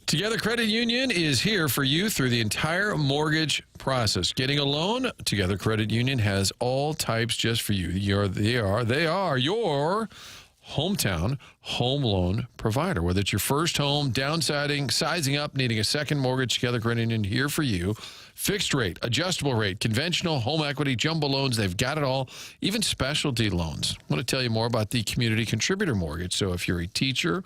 Together Credit Union is here for you through the entire mortgage process. Getting a loan, Together Credit Union has all types just for you. They are your hometown home loan provider. Whether it's your first home, downsizing, sizing up, needing a second mortgage, Together Credit Union here for you. Fixed rate, adjustable rate, conventional, home equity, jumbo loans, they've got it all, even specialty loans. I want to tell you more about the community contributor mortgage. So if you're a teacher,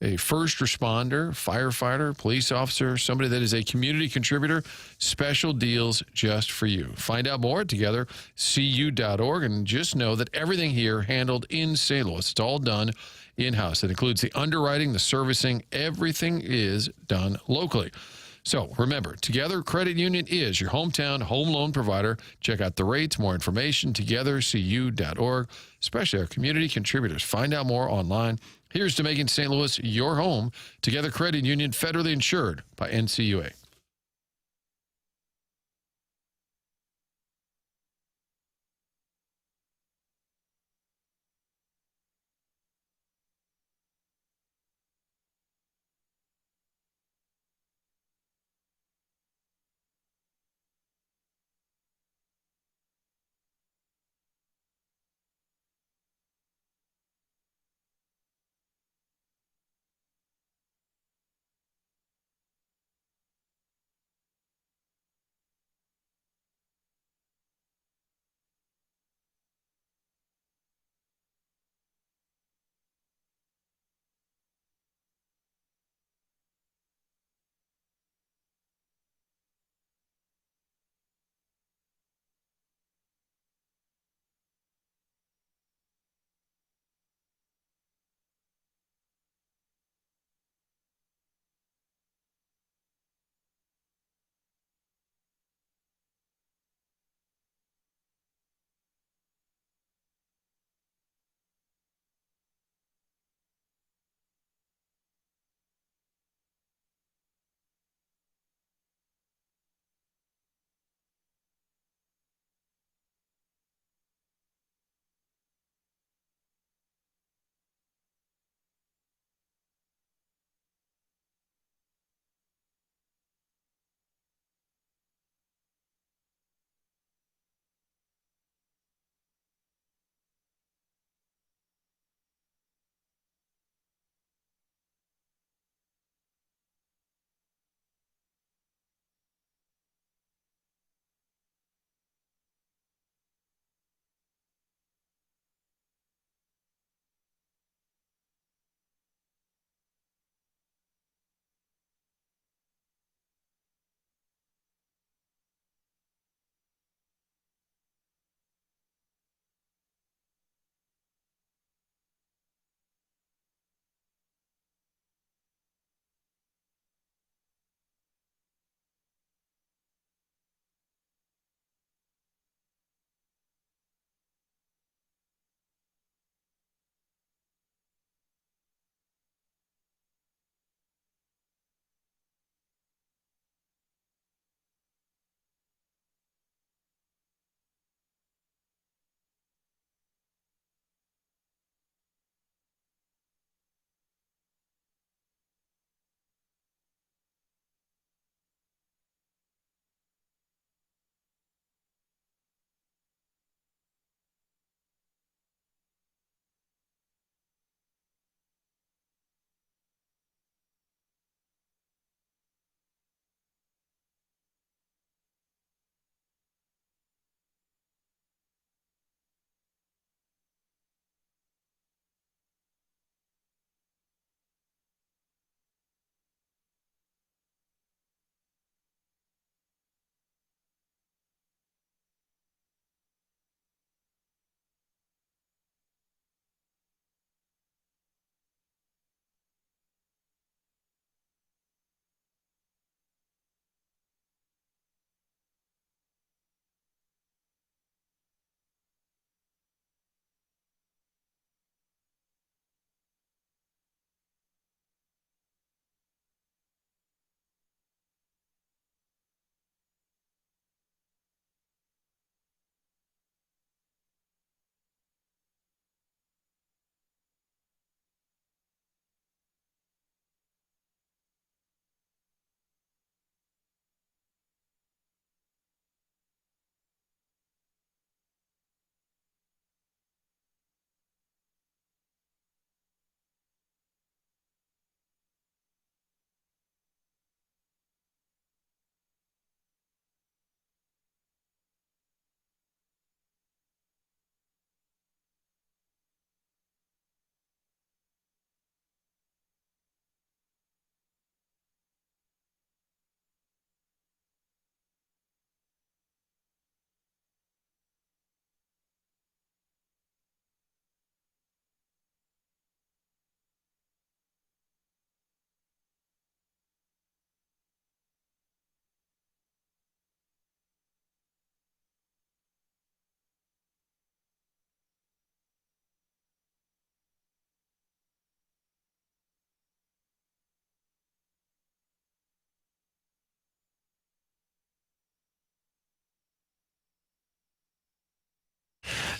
a first responder, firefighter, police officer, somebody that is a community contributor, special deals just for you. Find out more at togethercu.org, and just know that everything here handled in St. Louis. It's all done in-house. It includes the underwriting, the servicing. Everything is done locally. So remember, Together Credit Union is your hometown home loan provider. Check out the rates, more information, togethercu.org, especially our community contributors. Find out more online. Here's to making St. Louis your home. Together Credit Union, federally insured by NCUA.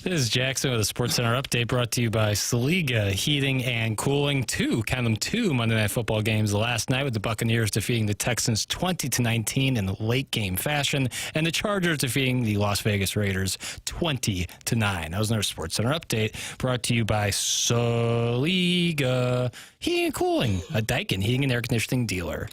This is Jackson with a SportsCenter update brought to you by Saliga Heating and Cooling. Count them two Monday Night Football games last night with the Buccaneers defeating the Texans 20-19 in late game fashion, and the Chargers defeating the Las Vegas Raiders 20-9. That was another SportsCenter update brought to you by Saliga Heating and Cooling, a Daikin heating and air conditioning dealer.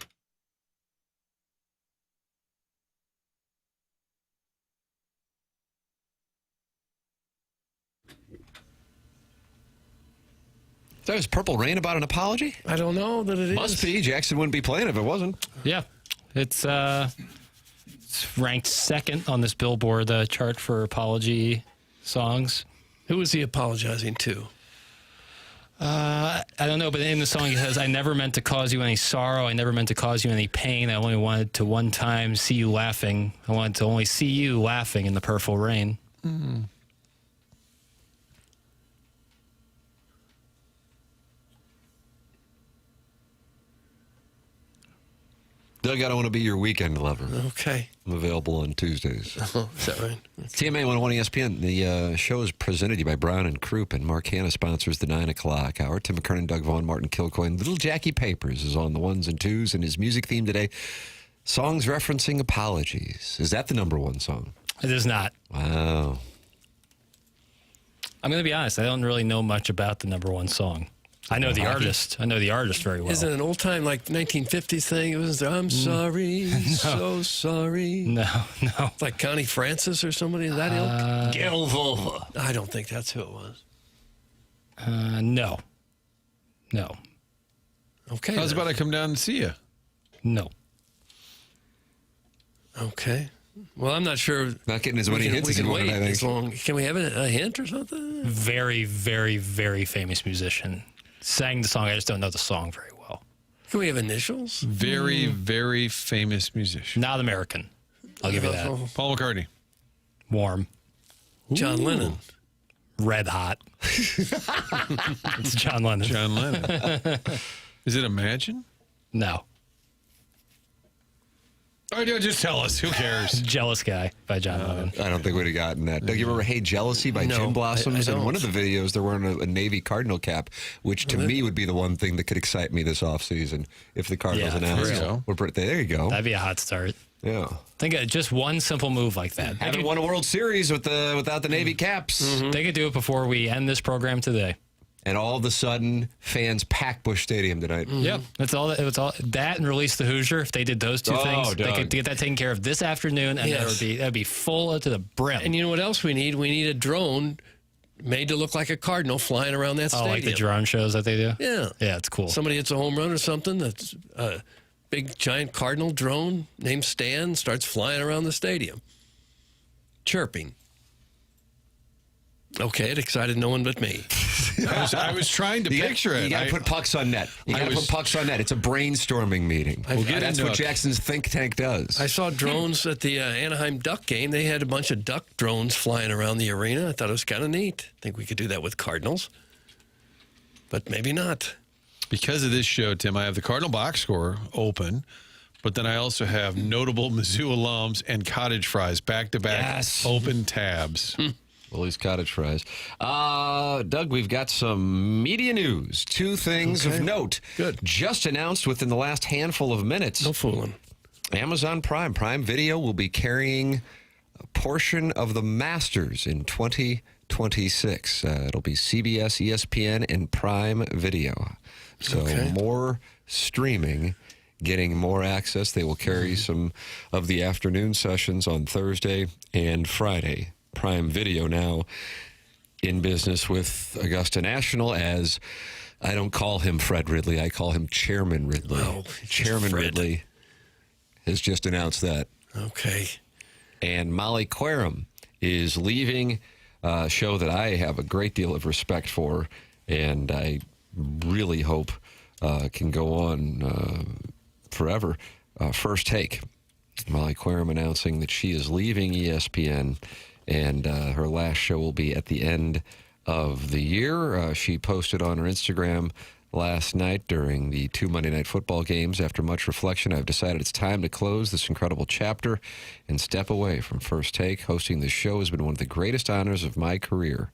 So is Purple Rain about an apology? I don't know that it is. Must be. Jackson wouldn't be playing if it wasn't. Yeah. It's ranked second on this Billboard chart for apology songs. Who was he apologizing to? I don't know, but in the song it says, I never meant to cause you any sorrow. I never meant to cause you any pain. I only wanted to one time see you laughing. I wanted to only see you laughing in the purple rain. Mm. Doug, I don't want to be your weekend lover. Okay. I'm available on Tuesdays. Oh, is that right? Okay. TMA 101 ESPN. The show is presented to you by Brown and Crouppen. Mark Hanna sponsors the 9 o'clock hour. Tim McKernan, Doug Vaughn, Martin Kilcoyne. Little Jackie Papers is on the ones and twos, and his music theme today, songs referencing apologies. Is that the number one song? It is not. Wow. I'm going to be honest. I don't really know much about the number one song. I know the artist. I know the artist very well. Is it an old time, like 1950s thing? It was, I'm sorry, so sorry. No. It's like Connie Francis or somebody of that ilk? Gelvo. I don't think that's who it was. No. Okay. How's about I come down and see you? No. Okay. Well, I'm not sure. Not getting as many hints as you wanted, I think. As long. Can we have a hint or something? Very, very, very famous musician. Sang the song. I just don't know the song very well. Can we have initials? Very, very famous musician. Not American. I'll give you that. Paul McCartney. Warm. John Lennon. Red hot. It's John Lennon. John Lennon. Is it Imagine? No. Oh, no, just tell us. Who cares? Jealous Guy by John Lennon. I don't think we'd have gotten that. Doug, you remember Hey Jealousy by Gin Blossoms? I In don't. one of the videos, they're wearing a Navy Cardinal cap, which to me would be the one thing that could excite me this offseason if the Cardinals announced. There you go. That'd be a hot start. Yeah. Think of just one simple move like that. Haven't won a World Series without the Navy caps. Mm-hmm. They could do it before we end this program today. And all of a sudden, fans pack Busch Stadium tonight. Mm-hmm. Yep, it's all that and release the Hoosier. If they did those two things, Doug. they could get that taken care of this afternoon, and that'd be full to the brim. And you know what else we need? We need a drone made to look like a cardinal flying around that stadium. Oh, like the drone shows that they do? Yeah. Yeah, it's cool. Somebody hits a home run or something, that's a big, giant cardinal drone named Stan starts flying around the stadium, chirping. Okay, it excited no one but me. I was trying to picture it. You got to put pucks on net. Put pucks on net. It's a brainstorming meeting. That's what Jackson's think tank does. I saw drones at the Anaheim Duck game. They had a bunch of duck drones flying around the arena. I thought it was kind of neat. I think we could do that with Cardinals, but maybe not. Because of this show, Tim, I have the Cardinal box score open, but then I also have notable Mizzou alums and cottage fries back-to-back open tabs. Willie's Cottage Fries. Doug, we've got some media news. Two things of note. Good. Just announced within the last handful of minutes. No fooling. Amazon Prime Video will be carrying a portion of the Masters in 2026. It'll be CBS, ESPN, and Prime Video. So more streaming, getting more access. They will carry some of the afternoon sessions on Thursday and Friday. Prime Video now in business with Augusta National as, I don't call him Fred Ridley, I call him Chairman Ridley. Oh, Chairman Ridley has just announced that. Okay. And Molly Qerim is leaving a show that I have a great deal of respect for, and I really hope can go on forever. First Take. Molly Qerim announcing that she is leaving ESPN, and her last show will be at the end of the year. She posted on her Instagram last night during the 2 Monday Night Football games. After much reflection, I've decided it's time to close this incredible chapter and step away from First Take. Hosting this show has been one of the greatest honors of my career.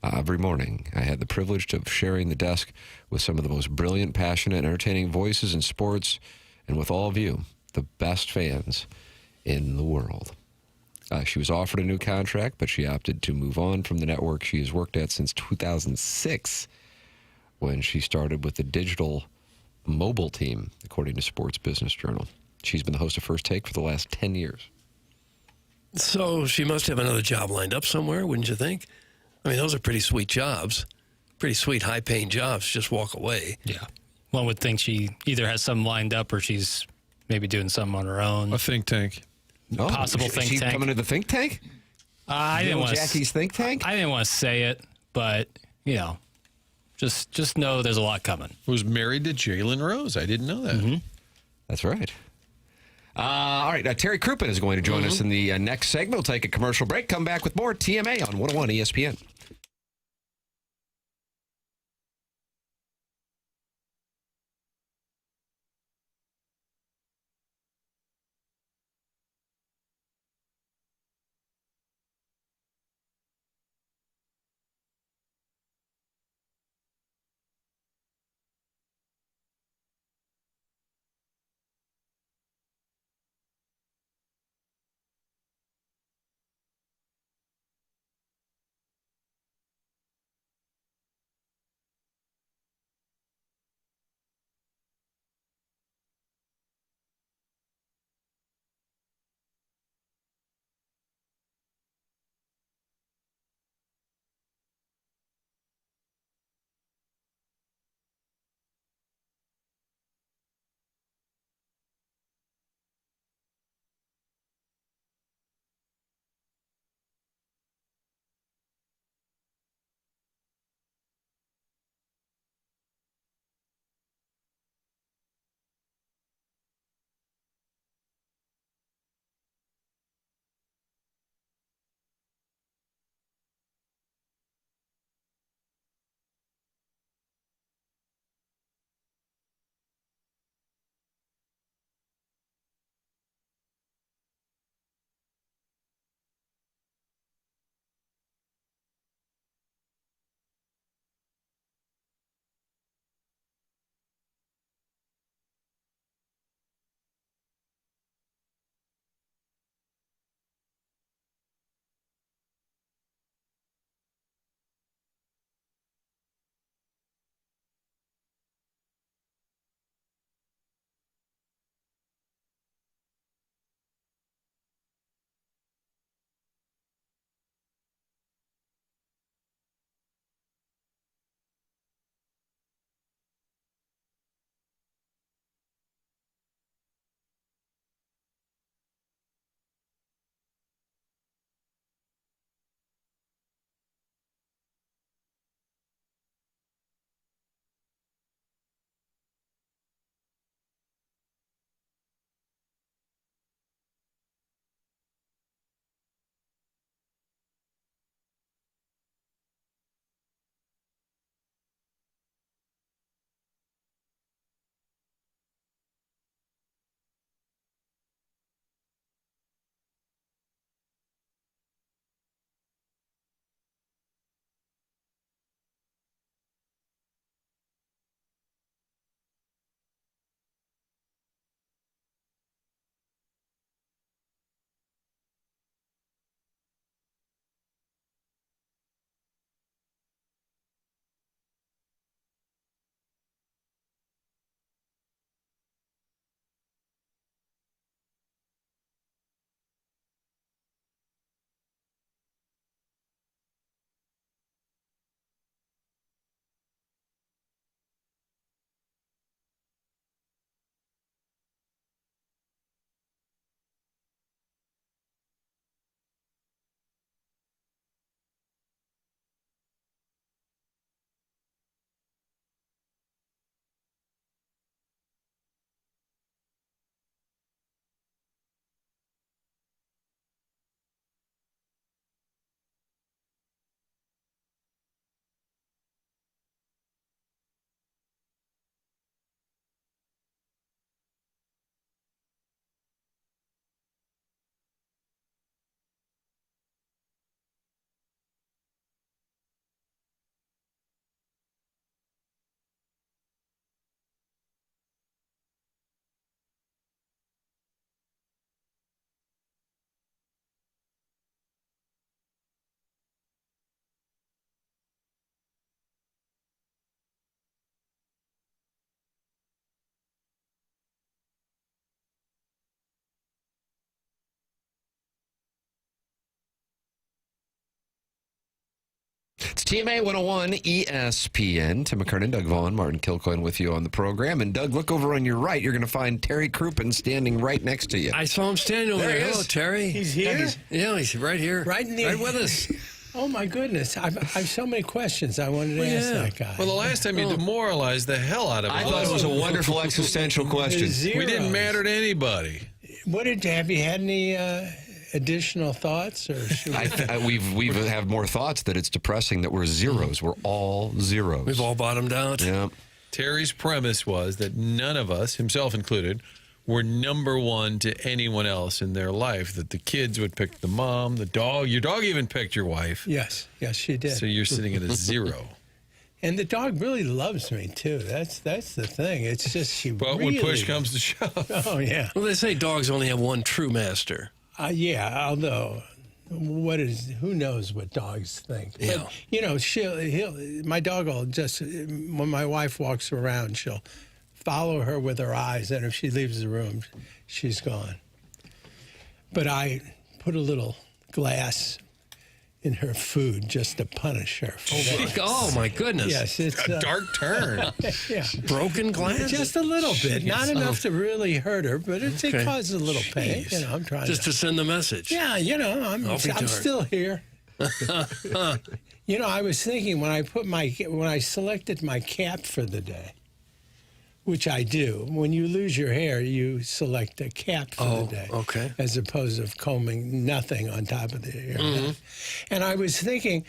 Every morning, I had the privilege of sharing the desk with some of the most brilliant, passionate, entertaining voices in sports, and with all of you, the best fans in the world. She was offered a new contract, but she opted to move on from the network she has worked at since 2006, when she started with the digital mobile team, according to Sports Business Journal. She's been the host of First Take for the last 10 years. So she must have another job lined up somewhere, wouldn't you think? I mean, those are pretty sweet jobs, pretty sweet, high-paying jobs. Just walk away. Yeah. One would think she either has some lined up or she's maybe doing something on her own. A think tank. Possible think tank. Coming to the think tank? I didn't want Jackie's think tank? I didn't want to say it, but, you know, just know there's a lot coming. Was married to Jalen Rose. I didn't know that. Mm-hmm. That's right. All right, Terry Crouppen is going to join us in the next segment. We'll take a commercial break, come back with more TMA on 101 ESPN. TMA 101 ESPN. Tim McKernan, Doug Vaughn, Martin Kilcoyne with you on the program. And Doug, look over on your right. You're going to find Terry Crouppen standing right next to you. I saw him standing over there. Hello, Terry. He's here? He's right here. Right with us. Oh, my goodness. I've so many questions I wanted to ask that guy. Well, the last time you demoralized the hell out of us. I thought it was a wonderful existential question. We didn't matter to anybody. Have you had any additional thoughts? Or we have more thoughts that it's depressing that we're zeros. We're all zeros. We've all bottomed out. Yeah. Terry's premise was that none of us, himself included, were number one to anyone else in their life, that the kids would pick the mom, the dog. Your dog even picked your wife. Yes, she did. So you're sitting at a 0. And the dog really loves me, too. That's the thing. It's just But when push comes to shove. Oh, yeah. Well, they say dogs only have one true master. Yeah, although... who knows what dogs think? Yeah. But, my dog will just, when my wife walks around, she'll follow her with her eyes, and if she leaves the room, she's gone. But I put a little glass in her food just to punish her. Oh, my goodness. Yes, it's a dark turn. Yeah. Broken glass? Just a little bit. Not enough to really hurt her, but it causes a little pain. Jeez. I'm trying just to send the message. Yeah, I'm still here. I was thinking when I selected my cap for the day, which I do. When you lose your hair, you select a cap for the day. Okay. As opposed to combing nothing on top of the hair. Mm-hmm. And I was thinking,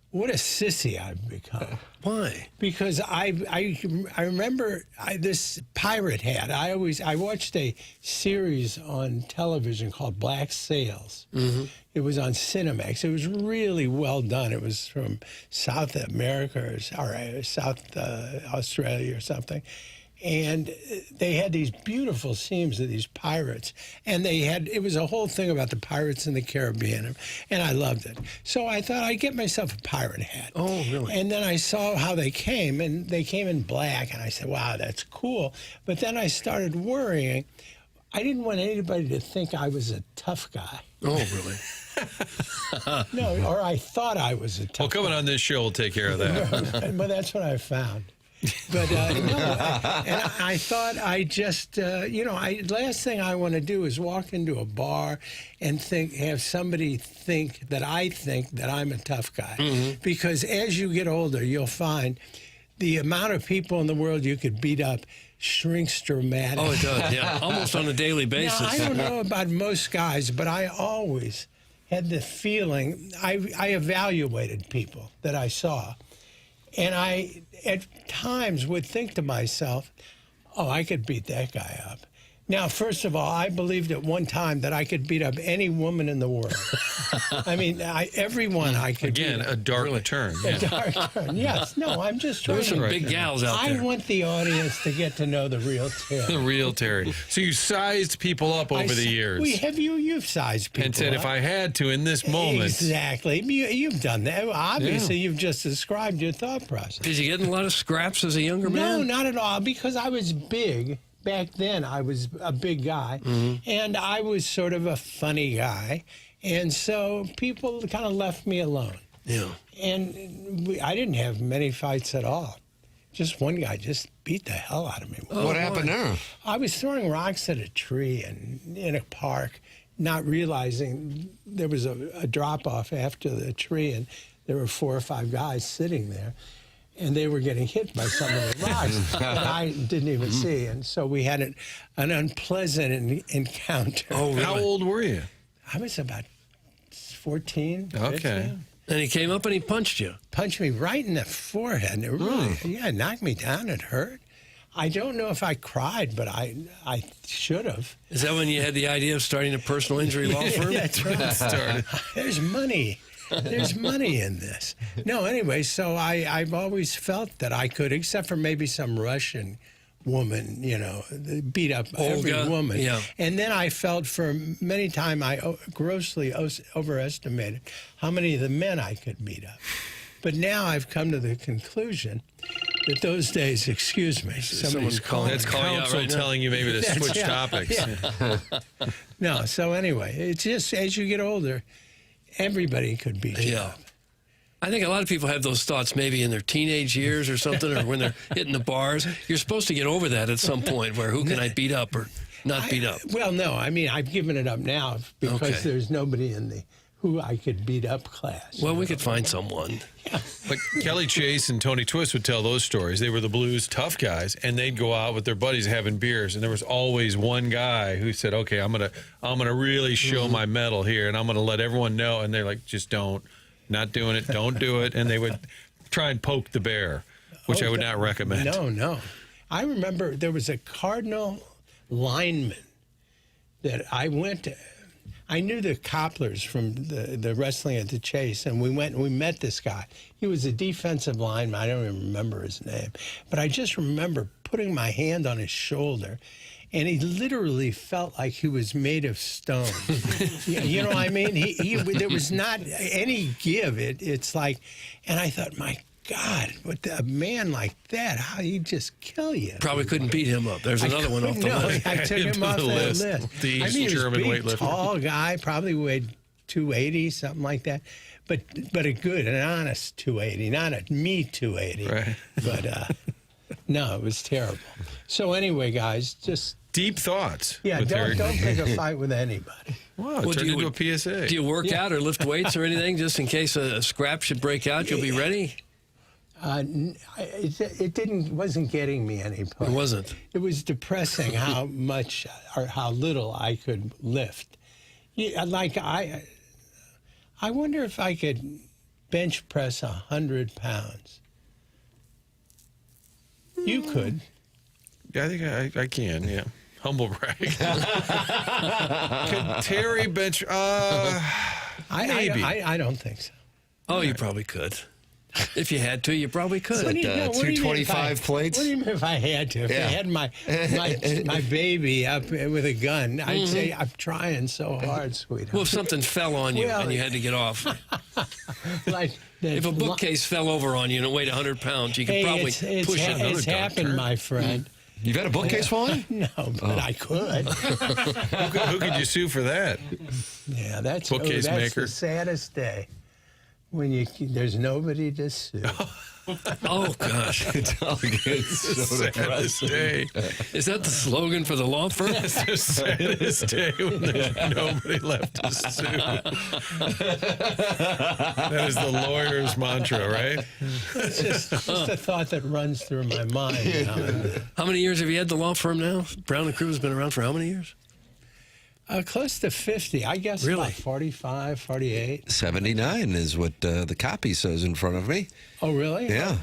what a sissy I've become. Why? Because I remember this pirate hat. I watched a series on television called Black Sails. Mm-hmm. It was on Cinemax. It was really well done. It was from South America or South Australia or something. And they had these beautiful scenes of these pirates. And it was a whole thing about the pirates in the Caribbean. And I loved it. So I thought I'd get myself a pirate hat. Oh, really? And then I saw how they came, and they came in black. And I said, wow, that's cool. But then I started worrying. I didn't want anybody to think I was a tough guy. Oh, really? No, or I thought I was a tough guy. Well, coming on this show will take care of that. But that's what I found. But I thought I just, last thing I want to do is walk into a bar and have somebody think that I'm a tough guy. Mm-hmm. Because as you get older, you'll find the amount of people in the world you could beat up shrinks dramatically. Oh, it does, yeah. Almost on a daily basis. Now, I don't know about most guys, but I always had the feeling, I evaluated people that I saw. And I, at times, would think to myself, oh, I could beat that guy up. Now, first of all, I believed at one time that I could beat up any woman in the world. I mean, everyone I could beat up. A dark turn. A dark turn, yes. No, I'm just trying There's some big gals out there. I want the audience to get to know the real Terry. The real Terry. So you sized people up over the years. You've sized people and said, up. if I had to in this moment. Exactly. You've done that. Obviously, you've just described your thought process. Did you get in a lot of scraps as a younger man? No, not at all, because I was big. Back then, I was a big guy, and I was sort of a funny guy, and so people kind of left me alone. Yeah. And I didn't have many fights at all. Just one guy just beat the hell out of me. What happened there? I was throwing rocks at a tree in a park, not realizing there was a drop-off after the tree, and there were 4 or 5 guys sitting there. And they were getting hit by some of the rocks that I didn't even see. And so we had an unpleasant encounter. Oh, really? How old were you? I was about 14. Okay. 15. And he came up and he punched you. Punched me right in the forehead. And it really, knocked me down. It hurt. I don't know if I cried, but I should have. Is that when you had the idea of starting a personal injury law firm? Yeah, that's right. There's money. There's money in this. No, anyway, so I've always felt that I could, except for maybe some Russian woman, beat up every woman. Yeah. And then I felt for many times I grossly overestimated how many of the men I could beat up. But now I've come to the conclusion that those days, excuse me, somebody's calling. That's counsel telling you maybe to switch topics. Yeah. No, so anyway, it's just as you get older, everybody could beat you up. I think a lot of people have those thoughts maybe in their teenage years or something, or when they're hitting the bars. You're supposed to get over that at some point where who can I beat up or not beat up? Well, no. I mean, I've given it up now because there's nobody in the who I could beat up class. Well, we could find someone. Yeah. Like Kelly Chase and Tony Twist would tell those stories. They were the Blues tough guys, and they'd go out with their buddies having beers, and there was always one guy who said, "Okay, I'm gonna really show my mettle here, and I'm gonna let everyone know." And they're like, "Just don't, not doing it, don't do it." And they would try and poke the bear, which I would not recommend. No. I remember there was a Cardinal lineman that I went to. I knew the Copplers from the wrestling at the Chase, and we went and we met this guy. He was a defensive lineman. I don't even remember his name. But I just remember putting my hand on his shoulder, and he literally felt like he was made of stone. You know what I mean? There was not any give. It's like, and I thought, my God, with a man like that, how he'd just kill you. Probably couldn't beat him up. There's another one off the list. I took him off the list. The I mean, German he was a big, weightlifter. tall guy, probably weighed 280, something like that. But a good, an honest 280, not a me 280. Right. But no, it was terrible. So anyway, guys, just deep thoughts. Yeah, don't pick a fight with anybody. Wow, it turned into a PSA. Do you work out or lift weights or anything just in case a scrap should break out? You'll be ready. It wasn't getting me any place. It wasn't. It was depressing how much or how little I could lift. Yeah, like I wonder if I could bench press 100 pounds. You could. Yeah, I think I can. Yeah, humble brag. Could Terry bench? Maybe. I don't think so. Oh, you probably could. If you had to, you probably could. 225 plates? What do you mean if I had to? If I had my baby up with a gun, I'd say, I'm trying so hard, sweetheart. Well, if something fell on you and you had to get off. If a bookcase fell over on you and it weighed 100 pounds, you could probably push it another It's happened, my friend. You've had a bookcase fall on? No, but I could. Who could you sue for that? Yeah, that's bookcase maker. The saddest day. When there's nobody to sue. Oh, gosh. It's so saddest day. Is that the slogan for the law firm? It's the saddest day when there's nobody left to sue. That is the lawyer's mantra, right? It's just a thought that runs through my mind now and then. How many years have you had the law firm now? Brown and Crew has been around for how many years? Close to 50. I guess really? About 45, 48. 79 is what the copy says in front of me. Oh, really? Yeah.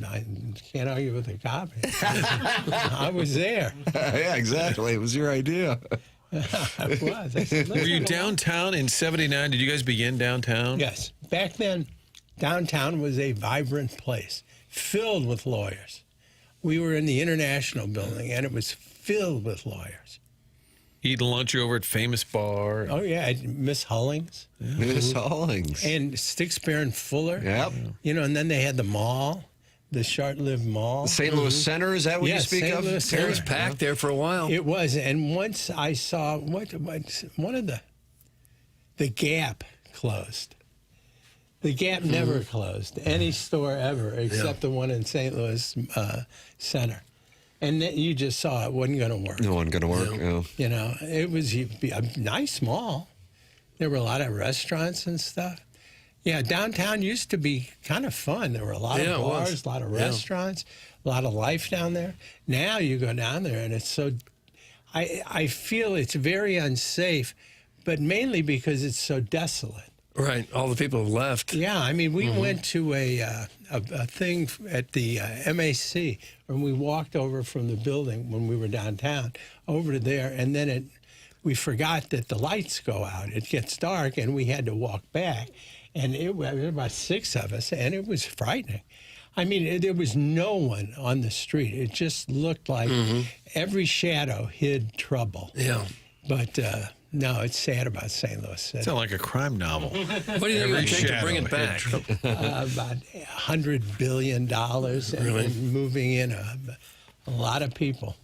I can't argue with the copy. I was there. Yeah, exactly. It was your idea. It was. Were you downtown in 79? Did you guys begin downtown? Yes. Back then, downtown was a vibrant place, filled with lawyers. We were in the International Building, and it was filled with lawyers. Eating lunch over at Famous Bar. Oh, yeah. Miss Hullings. Yeah. Miss Hullings. And Stixbear and Fuller. Yep. You know, and then they had the mall, the short-lived mall. The St. Louis Center, is that what you speak St. of? Louis It was packed there for a while. It was. And once I saw one of the Gap closed. The Gap never closed. Any store ever, except the one in St. Louis Center. And then you just saw it wasn't going to work. It wasn't going to work, yeah. You know, it was a nice mall. There were a lot of restaurants and stuff. Yeah, downtown used to be kind of fun. There were a lot of bars, a lot of restaurants, a lot of life down there. Now you go down there and it's so... I feel it's very unsafe, but mainly because it's so desolate. Right, all the people have left. Yeah, I mean, we went to a thing at the MAC, and we walked over from the building when we were downtown over to there, and then we forgot that the lights go out. It gets dark, and we had to walk back, and there were about 6 of us, and it was frightening. I mean, there was no one on the street. It just looked like every shadow hid trouble. Yeah. But... no, it's sad about St. Louis City. Sounds like a crime novel. What do you think it would take to bring it back? About $100 billion and moving in a lot of people.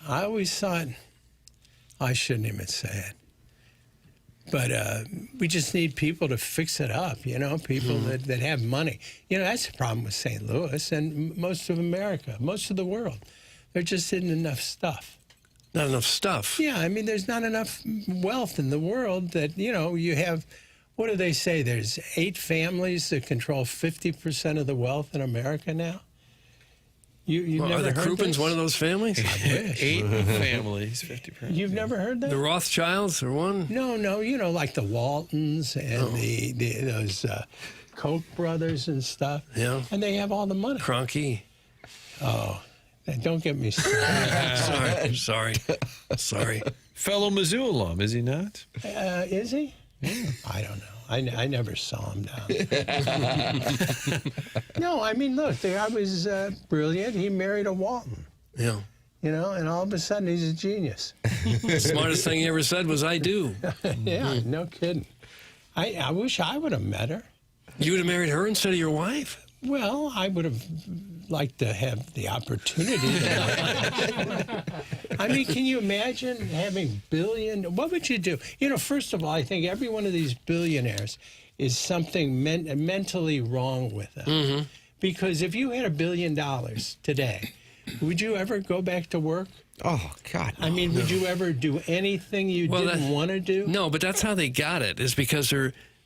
I always thought, I shouldn't even say it, But we just need people to fix it up, people that have money. That's the problem with St. Louis and most of America, most of the world. There just isn't enough stuff. Not enough stuff? Yeah, I mean, there's not enough wealth in the world that, you have, what do they say? There's 8 families that control 50% of the wealth in America now? You Are never the heard Crouppens this? I wish. wish. 8 families, 50%. You've never heard that? The Rothschilds are one? No, like the Waltons and those Koch brothers and stuff. Yeah. And they have all the money. Kroenke. Oh, don't get me started. Sorry. Fellow Mizzou alum, is he not? Is he? I don't know. I never saw him down. No, I mean, look, the guy was brilliant. He married a Walton. Yeah. And all of a sudden he's a genius. The smartest thing he ever said was, I do. Yeah, no kidding. I wish I would have met her. You would have married her instead of your wife? Well, I would have liked to have the opportunity. I mean, can you imagine having what would you do? First of all, I think every one of these billionaires is something mentally wrong with them. Mm-hmm. Because if you had $1 billion today, would you ever go back to work? Oh, God. I mean, would you ever do anything you didn't want to do? No, but that's how they got it, is because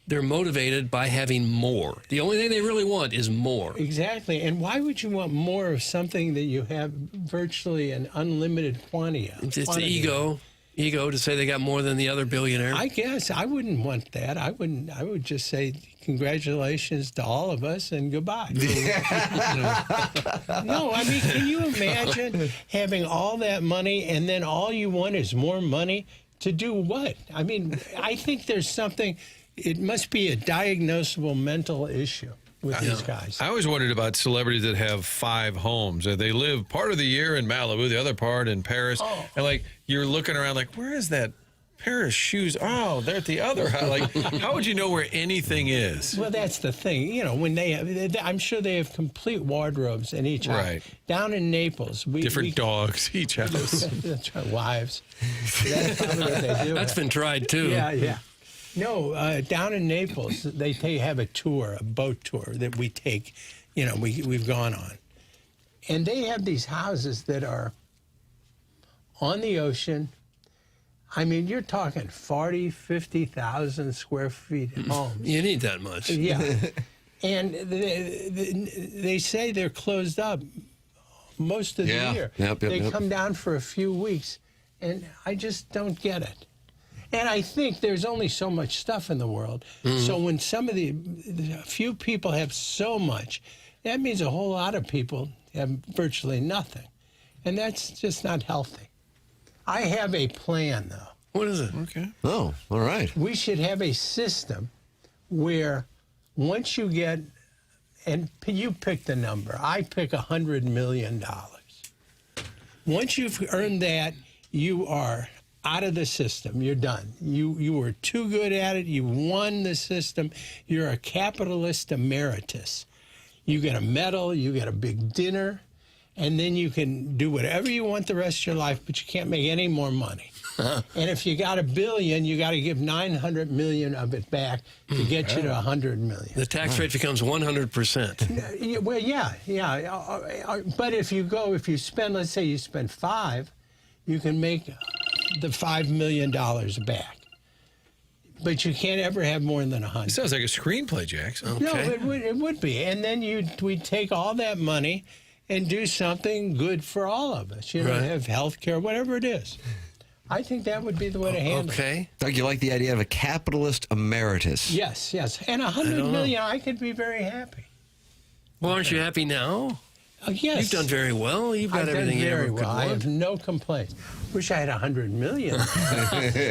they're motivated by having more. The only thing they really want is more. Exactly. And why would you want more of something that you have virtually an unlimited quantity of? It's ego to say they got more than the other billionaire. I guess I wouldn't want that. I would just say congratulations to all of us and goodbye. No, I mean, can you imagine having all that money and then all you want is more money to do what? I mean, I think there's something. It must be a diagnosable mental issue with these guys. I always wondered about celebrities that have 5 homes. They live part of the year in Malibu, the other part in Paris. Oh. And, you're looking around where is that pair of shoes? Oh, they're at the other house. How would you know where anything is? Well, that's the thing. When they have, I'm sure they have complete wardrobes in each house. Right. Down in Naples. Different dogs, each house. That's right, wives. That's probably what they do. That's been tried, too. Yeah. No, down in Naples, they have a boat tour that we take, we've gone on. And they have these houses that are on the ocean. I mean, you're talking 40,000, 50,000 square feet homes. You need that much. Yeah. And they say they're closed up most of the year. They come down for a few weeks, and I just don't get it. And I think there's only so much stuff in the world. Mm-hmm. So when a few people have so much, that means a whole lot of people have virtually nothing. And that's just not healthy. I have a plan, though. What is it? Okay. Oh, all right. We should have a system where once you get, and you pick the number, I pick $100 million. Once you've earned that, you are out of the system. You're done. You were too good at it. You won the system. You're a capitalist emeritus. You get a medal. You get a big dinner. And then you can do whatever you want the rest of your life, but you can't make any more money. And if you got $1 billion, you got to give $900 million of it back to get you to $100 million. The tax rate becomes 100%. Well, yeah. But if you spend, let's say you spend $5 million, you can make the $5 million back. But you can't ever have more than 100. It sounds like a screenplay, Jackson. Okay. No, it would be. And then we'd take all that money and do something good for all of us. Right. Have health care, whatever it is. I think that would be the way to handle it. Okay. Doug, you like the idea of a capitalist emeritus? Yes. And $100 million, I could be very happy. Well, aren't you happy now? Yes. You've done very well. You've got everything you ever could want. I have no complaints. Wish I had $100 million.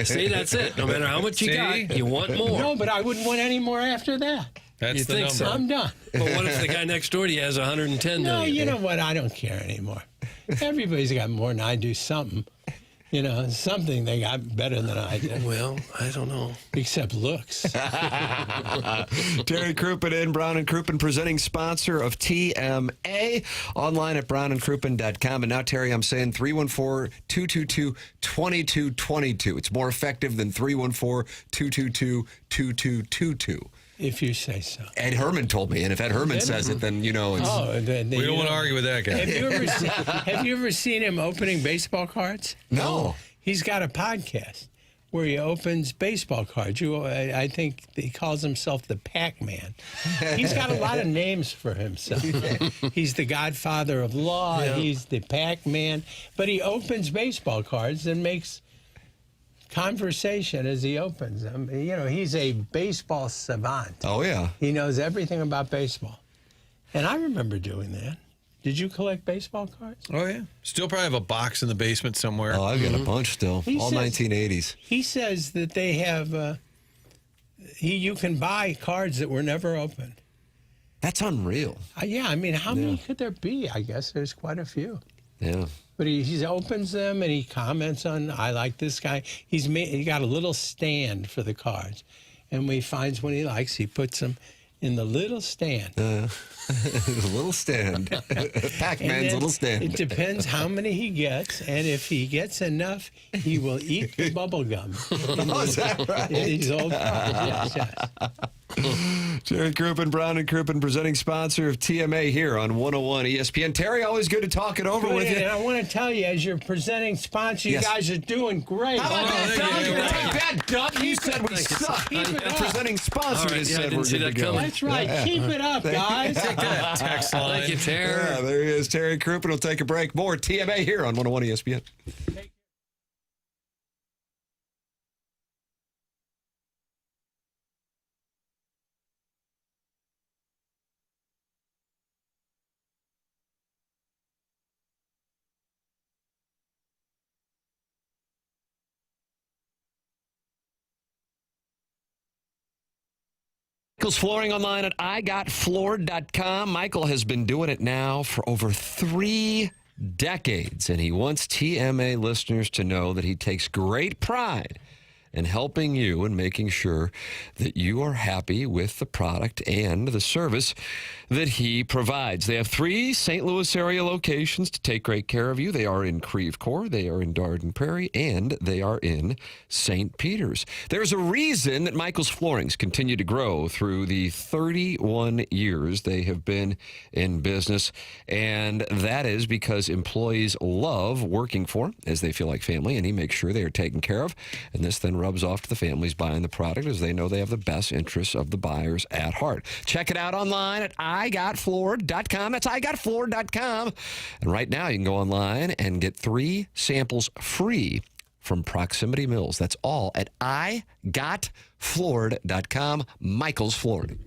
See, that's it. No matter how much you got, you want more. No, but I wouldn't want any more after that. That's the number. So? I'm done. But what if the guy next door to you has $110 million? No, you know what? I don't care anymore. Everybody's got more than I do something. You know, something they got better than I did. Well, I don't know. Except looks. Terry Crouppen in Brown and Crouppen, presenting sponsor of TMA, online at brownandcrouppen.com. And now, Terry, I'm saying 314-222-2222. It's more effective than 314-222-2222. If you say so. Ed Herman told me, and if Ed Herman says it, then you know it's... we don't want to argue with that guy. Have you ever seen him opening baseball cards? No. He's got a podcast where he opens baseball cards. I think he calls himself the Pac-Man. He's got a lot of names for himself. He's the Godfather of Law. Yeah. He's the Pac-Man. But he opens baseball cards and makes conversation as he opens them. You know, he's a baseball savant. Oh, yeah. He knows everything about baseball. And I remember doing that. Did you collect baseball cards? Oh, yeah. Still probably have a box in the basement somewhere. Oh, I've got a bunch still. All 1980s. He says that they have, you can buy cards that were never opened. That's unreal. Yeah, I mean, how many could there be? I guess there's quite a few. Yeah. But he opens them and he comments on, I like this guy. He got a little stand for the cards. And when he finds one he likes, he puts them in the little stand. The little stand. Pac-Man's little stand. It depends how many he gets. And if he gets enough, he will eat the bubble gum. Oh, is that right? These old cards, yes. Terry Crouppen, Brown and Crouppen, presenting sponsor of TMA here on 101 ESPN. Terry, always good to talk it over with you. And I want to tell you, as your presenting sponsor, you guys are doing great. How about that, Doug? You said we suck. Presenting sponsor has said we're good to go. That's right. Keep it up, guys. Take that text line. Thank you, Terry. Yeah, there he is, Terry Crouppen. We'll take a break. More TMA here on 101 ESPN. Michael's Flooring online at igotfloored.com. Michael has been doing it now for over 3 decades, and he wants TMA listeners to know that he takes great pride in helping you and making sure that you are happy with the product and the service that he provides. They have 3 St. Louis area locations to take great care of you. They are in Creve Coeur, they are in Garden Prairie, and they are in St. Peters. There's a reason that Michael's Floorings continue to grow through the 31 years they have been in business, and that is because employees love working for him as they feel like family, and he makes sure they are taken care of, and this then rubs off to the families buying the product as they know they have the best interests of the buyers at heart. Check it out online at igotfloored.com. That's igotfloored.com. And right now you can go online and get 3 samples free from Proximity Mills. That's all at igotfloored.com. Michael's Flooring.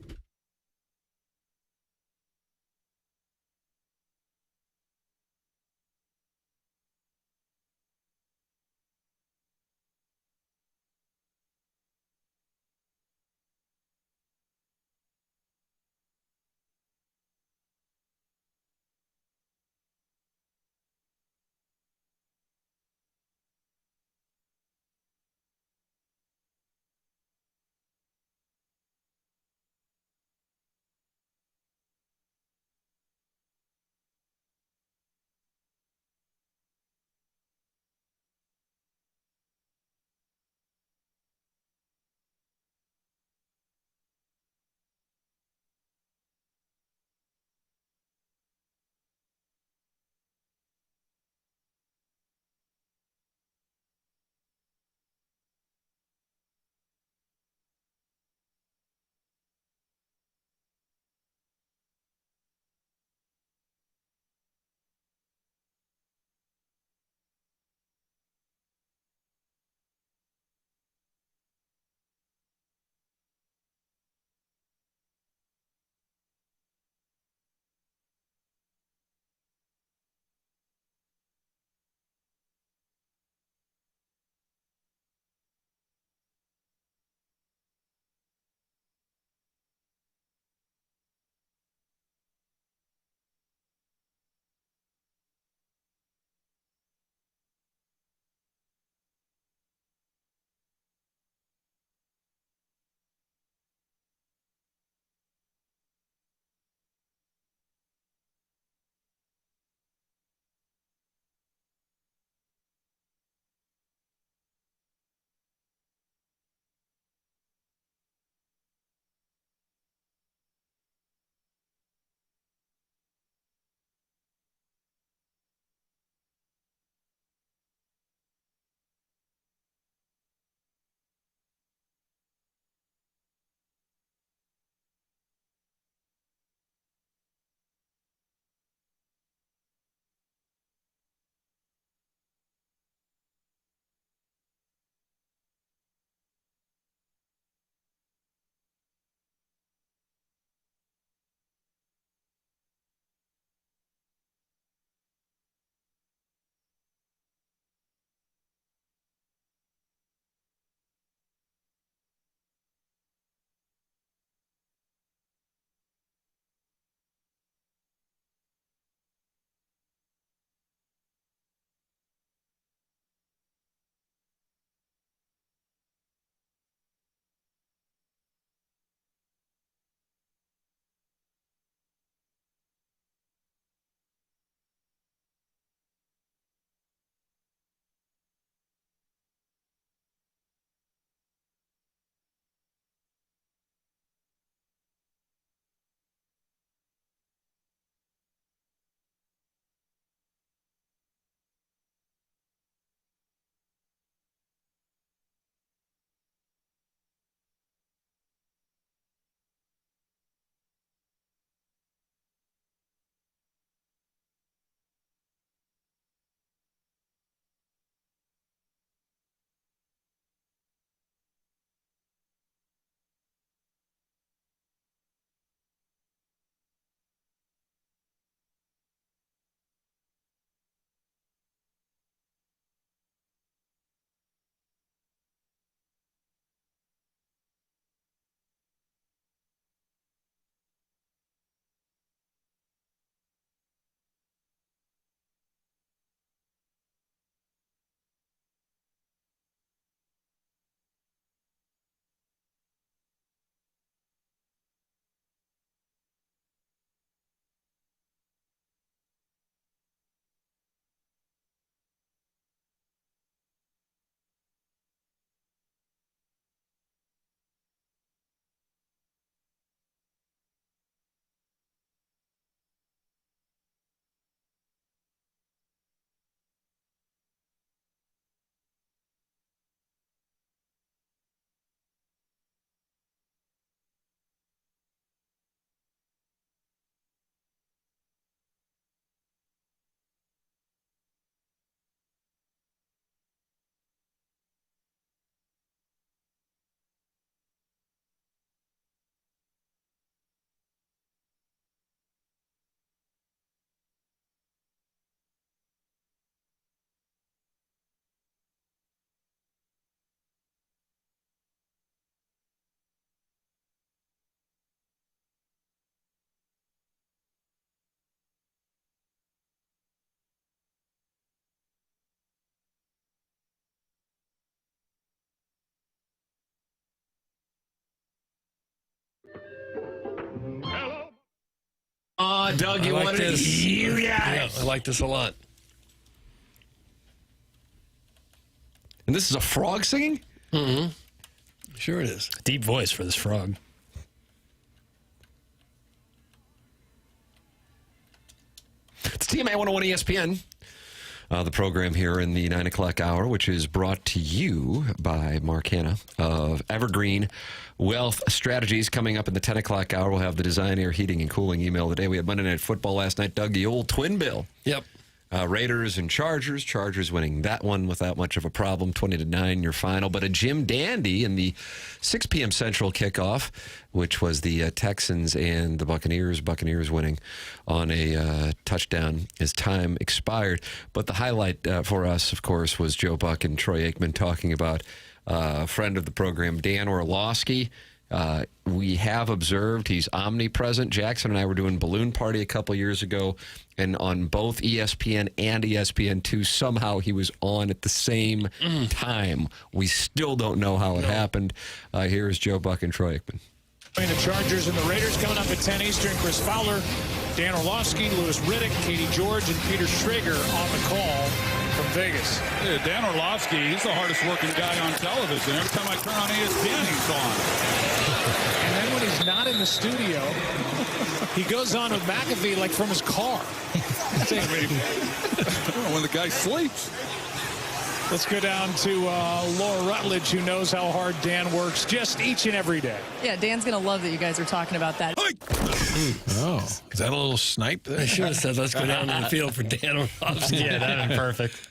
Doug, you I like wanted this. You got Yeah, it. I like this a lot. And this is a frog singing? Mm-hmm. Sure it is. Deep voice for this frog. It's TMA 101 ESPN. The program here in the 9 o'clock hour, which is brought to you by Mark Hanna of Evergreen Wealth Strategies. Coming up in the 10 o'clock hour, we'll have the Design Air Heating and Cooling email of the day. We had Monday Night Football last night. Doug, the old twin bill. Yep. Raiders and Chargers. Chargers winning that one without much of a problem, 20-9 your final. But a Jim Dandy in the 6 p.m. Central kickoff, which was the Texans and the Buccaneers. Buccaneers winning on a touchdown as time expired. But the highlight for us, of course, was Joe Buck and Troy Aikman talking about a friend of the program, Dan Orlowski. We have observed he's omnipresent. Jackson and I were doing Balloon Party a couple years ago, and on both ESPN and ESPN2, somehow he was on at the same time. We still don't know how it happened. Here's Joe Buck and Troy Aikman. The Chargers and the Raiders coming up at 10 Eastern. Chris Fowler, Dan Orlowski, Louis Riddick, Katie George, and Peter Schrager on the call from Vegas. Yeah, Dan Orlowski, he's the hardest working guy on television. Every time I turn on ESPN, he's on. And then when he's not in the studio, he goes on with McAfee like from his car. When the guy sleeps. Let's go down to Laura Rutledge, who knows how hard Dan works just each and every day. Yeah, Dan's going to love that you guys are talking about that. Oh, is that a little snipe there? I should have said, let's go down to the field for Dan Orlowski. Yeah, that would be perfect.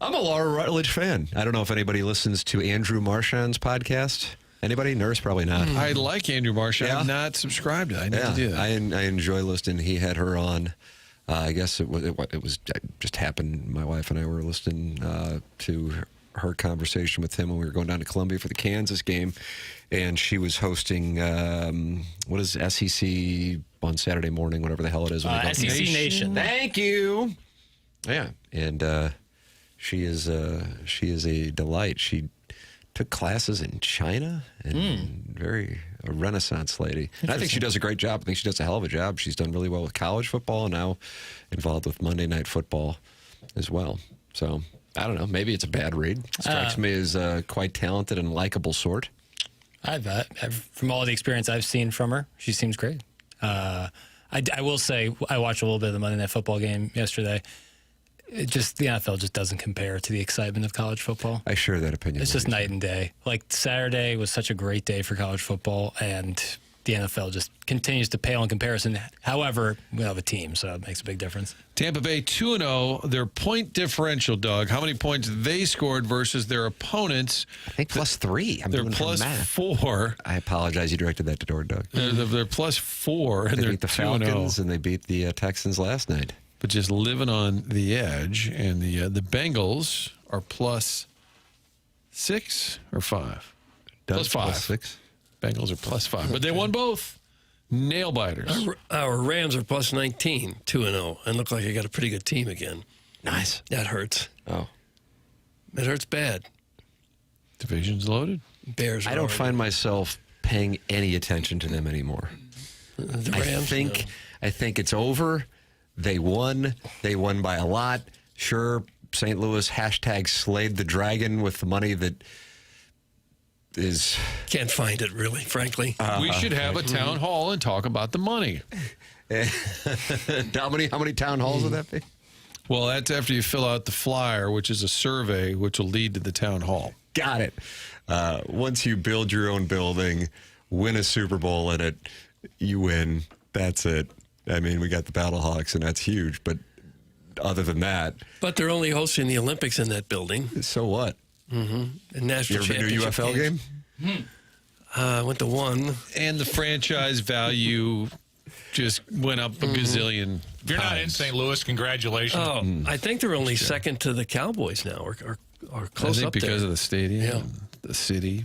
I'm a Laura Rutledge fan. I don't know if anybody listens to Andrew Marchand's podcast. Anybody? Nurse? Probably not. I like Andrew Marchand. I'm not subscribed to it. I need to do that. I enjoy listening. He had her on. I guess it just happened. My wife and I were listening to her conversation with him when we were going down to Columbia for the Kansas game, and she was hosting what is SEC on Saturday morning, whatever the hell it is. SEC Nation. Thank you. Yeah, and she is a delight. She took classes in China and a Renaissance lady. And I think she does a great job. I think she does a hell of a job. She's done really well with college football and now involved with Monday Night Football as well. So, I don't know. Maybe it's a bad read. Strikes me as quite talented and likable sort. From all the experience I've seen from her, she seems great. I will say, I watched a little bit of the Monday Night Football game yesterday. The NFL just doesn't compare to the excitement of college football. I share that opinion. It's just night and day. Like Saturday was such a great day for college football, and the NFL just continues to pale in comparison. However, we have a team, so it makes a big difference. Tampa Bay 2-0. Their point differential, Doug, how many points they scored versus their opponents? I think +3. They're +4. I apologize. You directed that to Doug. They're +4. They and beat the Falcons, and they beat the Texans last night. But just living on the edge, and the Bengals are +6 or 5? Doug's +5. +6. Bengals are +5, but they won both. Nail biters. Our Rams are +19, 2-0, and look like they got a pretty good team again. Nice. That hurts. Oh. It hurts bad. Division's loaded. Bears. I don't find myself paying any attention to them anymore. The Rams, I think it's over. They won. They won by a lot. Sure, St. Louis #slayed the dragon with the money that is... Can't find it, really, frankly. We should have a town hall and talk about the money. How many town halls would that be? Well, that's after you fill out the flyer, which is a survey, which will lead to the town hall. Got it. Once you build your own building, win a Super Bowl in it, you win. That's it. I mean, we got the Battlehawks, and that's huge. But other than that... But they're only hosting the Olympics in that building. So what? Mm-hmm. The national you ever been to a UFL game? I went to one. And the franchise value just went up a gazillion If you're not in St. Louis, congratulations. Oh, I think they're only second to the Cowboys now, or close I think up because there. of the stadium, the city.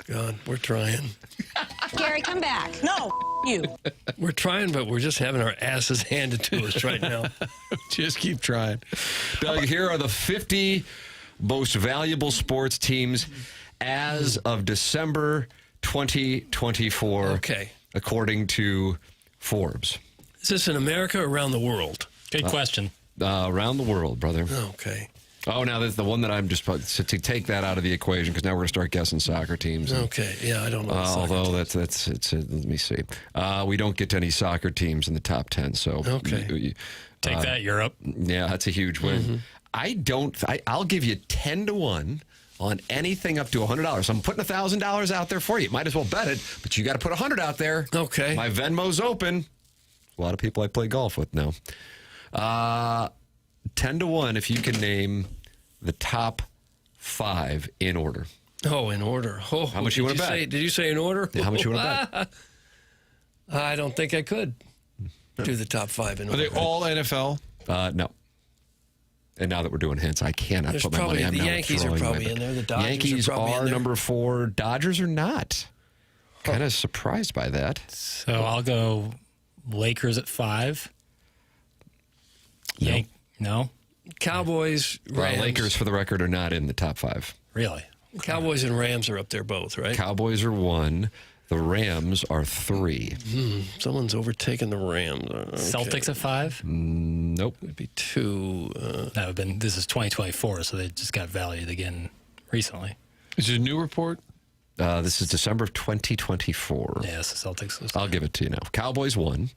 God, we're trying. Gary, come back. No, you. We're trying, but we're just having our asses handed to us right now. Just keep trying. Doug, here are the 50 most valuable sports teams as of December 2024. Okay. According to Forbes. Is this in America or around the world? Good question. Around the world, brother. Okay. Oh, now that's the one that I'm just to take that out of the equation because now we're going to start guessing soccer teams. Okay. Yeah, I don't know. Although it's let me see. We don't get to any soccer teams in the top 10. So okay. Take that, Europe. Yeah, that's a huge win. Mm-hmm. I'll give you 10-1 on anything up to $100. I'm putting $1,000 out there for you. Might as well bet it, but you got to put 100 out there. Okay. My Venmo's open. A lot of people I play golf with now. 10-1 if you can name the top 5 in order. Oh, in order. Oh, how much you want to bet? Did you say in order? Yeah, how much you want to bet? I don't think I could do the top 5 in order. Are they all NFL? No. And now that we're doing hints, I cannot put my money. The Yankees are probably in there. The Dodgers Yankees are probably in there. number 4. Dodgers are not. Kind of surprised by that. So I'll go Lakers at 5. No. Cowboys, Rams. Lakers, for the record, are not in the top 5. Really? Cowboys and Rams are up there both, right? Cowboys are 1. The Rams are 3. Someone's overtaken the Rams. Okay. Celtics at 5? Nope. It would be 2. That would have been. This is 2024, so they just got valued again recently. Is it a new report? This is December of 2024. Yes, the Celtics. I'll give it to you now. Cowboys 1.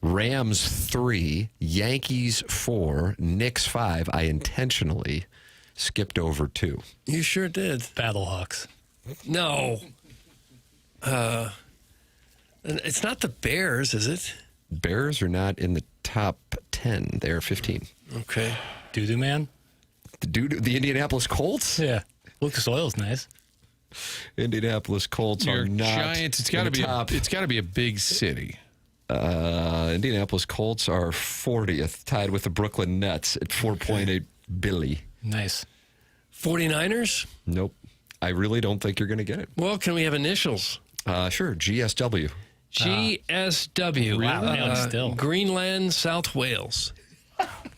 Rams 3. Yankees 4. Knicks 5. I intentionally skipped over 2. You sure did. Battlehawks. No. It's not the Bears, is it? Bears are not in the top 10. They are 15. Okay. Doo-doo man? The Indianapolis Colts? Yeah. Lucas Oil's nice. Indianapolis Colts Your are not Giants. It's got to be. It's got to be a big city. Indianapolis Colts are 40th, tied with the Brooklyn Nets at 4.8 billion. Nice. 49ers? Nope. I really don't think you're going to get it. Well, can we have initials? Sure. GSW. GSW. Wow. Still. Greenland, South Wales.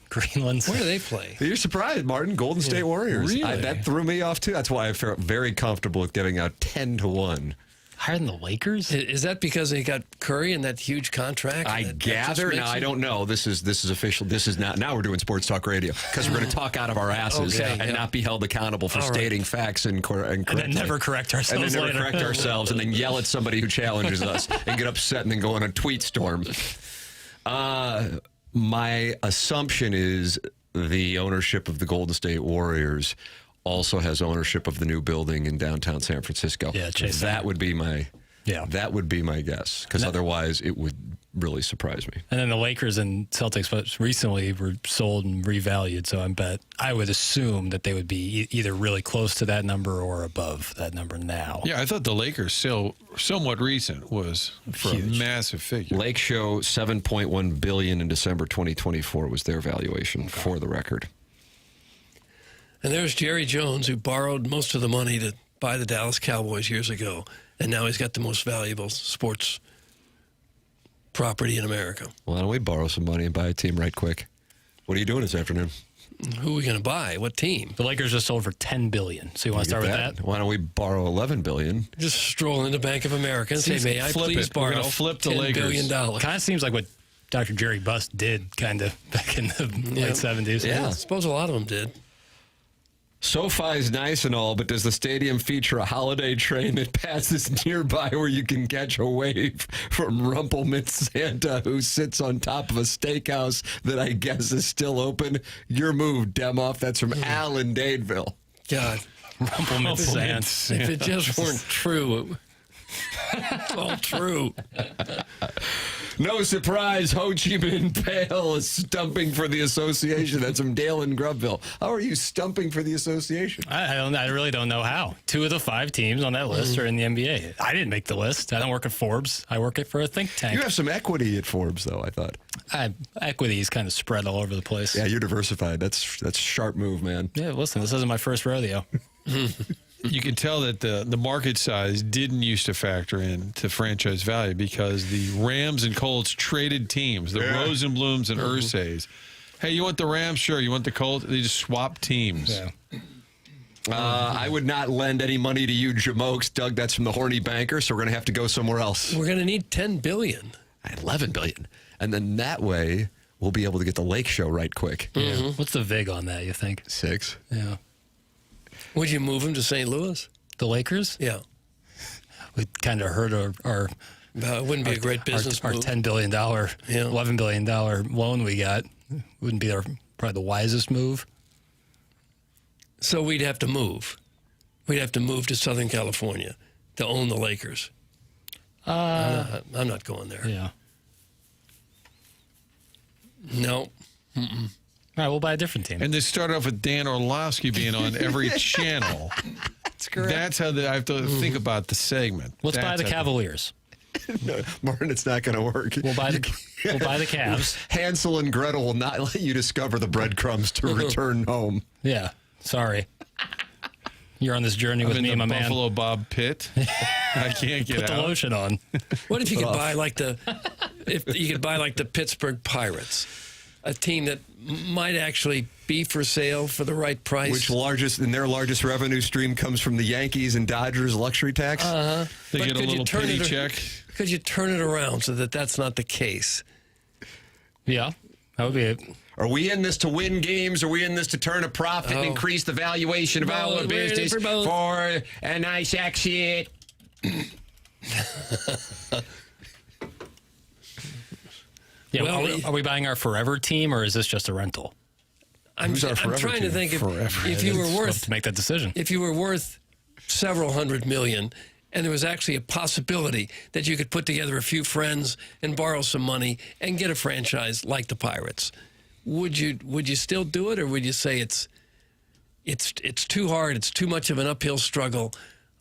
Greenland. Where do they play? You're surprised, Martin. Golden State Warriors. Really? That threw me off, too. That's why I felt very comfortable with giving out 10-1. Higher than the Lakers? Is that because they got Curry and that huge contract? I gather. Now, I don't know. This is official. This is not. Now we're doing sports talk radio because we're going to talk out of our asses and not be held accountable for stating facts and then never correct ourselves. And then never later. correct ourselves and then yell at somebody who challenges us and get upset and then go on a tweet storm. My assumption is the ownership of the Golden State Warriors also has ownership of the new building in downtown San Francisco. Yeah, Chase that Center. would be my guess because otherwise it would really surprise me. And then the Lakers and Celtics recently were sold and revalued, so I would assume that they would be either really close to that number or above that number now. Yeah, I thought the Lakers still somewhat recent was for Huge. a massive figure. Lake Show $7.1 billion in December 2024 was their valuation for the record. And there's Jerry Jones, who borrowed most of the money to buy the Dallas Cowboys years ago, and now he's got the most valuable sports property in America. Why don't we borrow some money and buy a team right quick? What are you doing this afternoon? Who are we going to buy? What team? The Lakers just sold for $10 billion. So you want to start with that? Why don't we borrow $11 billion? Just stroll into Bank of America and say, may I please borrow $10 billion? Kind of seems like what Dr. Jerry Buss did kind of back in the late 70s. Yeah, I suppose a lot of them did. SoFi is nice and all, but does the stadium feature a holiday train that passes nearby where you can catch a wave from Rumpelman Santa who sits on top of a steakhouse that I guess is still open? Your move, Demoff. That's from Alan Dadeville. God. Rumpelman Santa. If it just weren't true. It's all true. No surprise, Ho Chi Minh Pale is stumping for the association. That's from Dale in Grubville. How are you stumping for the association? I really don't know how. 2 of the 5 teams on that list are in the NBA. I didn't make the list. I don't work at Forbes. I work for a think tank. You have some equity at Forbes, though, I thought. Equity is kind of spread all over the place. Yeah, you're diversified. That's a sharp move, man. Yeah, listen, this isn't my first rodeo. You can tell that the market size didn't used to factor in to franchise value because the Rams and Colts traded teams, the Rosenblums and Ursays. Hey, you want the Rams? Sure. You want the Colts? They just swapped teams. Yeah. I would not lend any money to you, Jamokes. Doug, that's from the horny banker, so we're going to have to go somewhere else. We're going to need $10 billion. $11 billion. And then that way, we'll be able to get the Lake Show right quick. Yeah. What's the VIG on that, you think? 6. Yeah. Would you move them to St. Louis? The Lakers? Yeah. We kind of heard our it wouldn't be a great business our move. $10 billion, $11 billion loan we got. Wouldn't be probably the wisest move. So we'd have to move. We'd have to move to Southern California to own the Lakers. I'm not going there. Yeah. No. Mm-mm. All right, we'll buy a different team. And they started off with Dan Orlovsky being on every channel. That's correct. That's how I have to think about the segment. Let's buy the Cavaliers. No, Martin, it's not going to work. We'll buy the Cavs. Hansel and Gretel will not let you discover the breadcrumbs to return home. Yeah, sorry. You're on this journey with me, my man. Buffalo Bob Pitt. I can't get Put the out. lotion on. What if you could buy like the Pittsburgh Pirates, a team that might actually be for sale for the right price? Which their largest revenue stream comes from the Yankees and Dodgers luxury tax? They But get a could you little turn pity it- check. Could you turn it around so that that's not the case? Yeah, that would be it. Are we in this to win games? Are we in this to turn a profit and increase the valuation of our We're in it business for both. for a nice exit? Yeah, Well, are we buying our forever team, or is this just a rental? I'm trying to think if you were worth to make that decision. If you were worth several $100 million, and there was actually a possibility that you could put together a few friends and borrow some money and get a franchise like the Pirates, would you still do it, or would you say it's too hard, it's too much of an uphill struggle,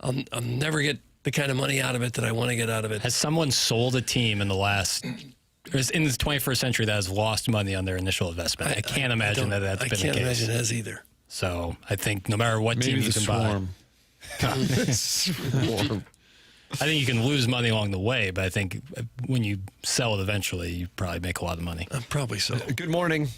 I'll never get the kind of money out of it that I want to get out of it? Has someone sold a team in the 21st century that has lost money on their initial investment? I can't imagine that's been the case. I can't imagine it has either. So I think no matter what team you can Swarm. Swarm. I think you can lose money along the way, but I think when you sell it eventually, you probably make a lot of money. Probably so. Good morning.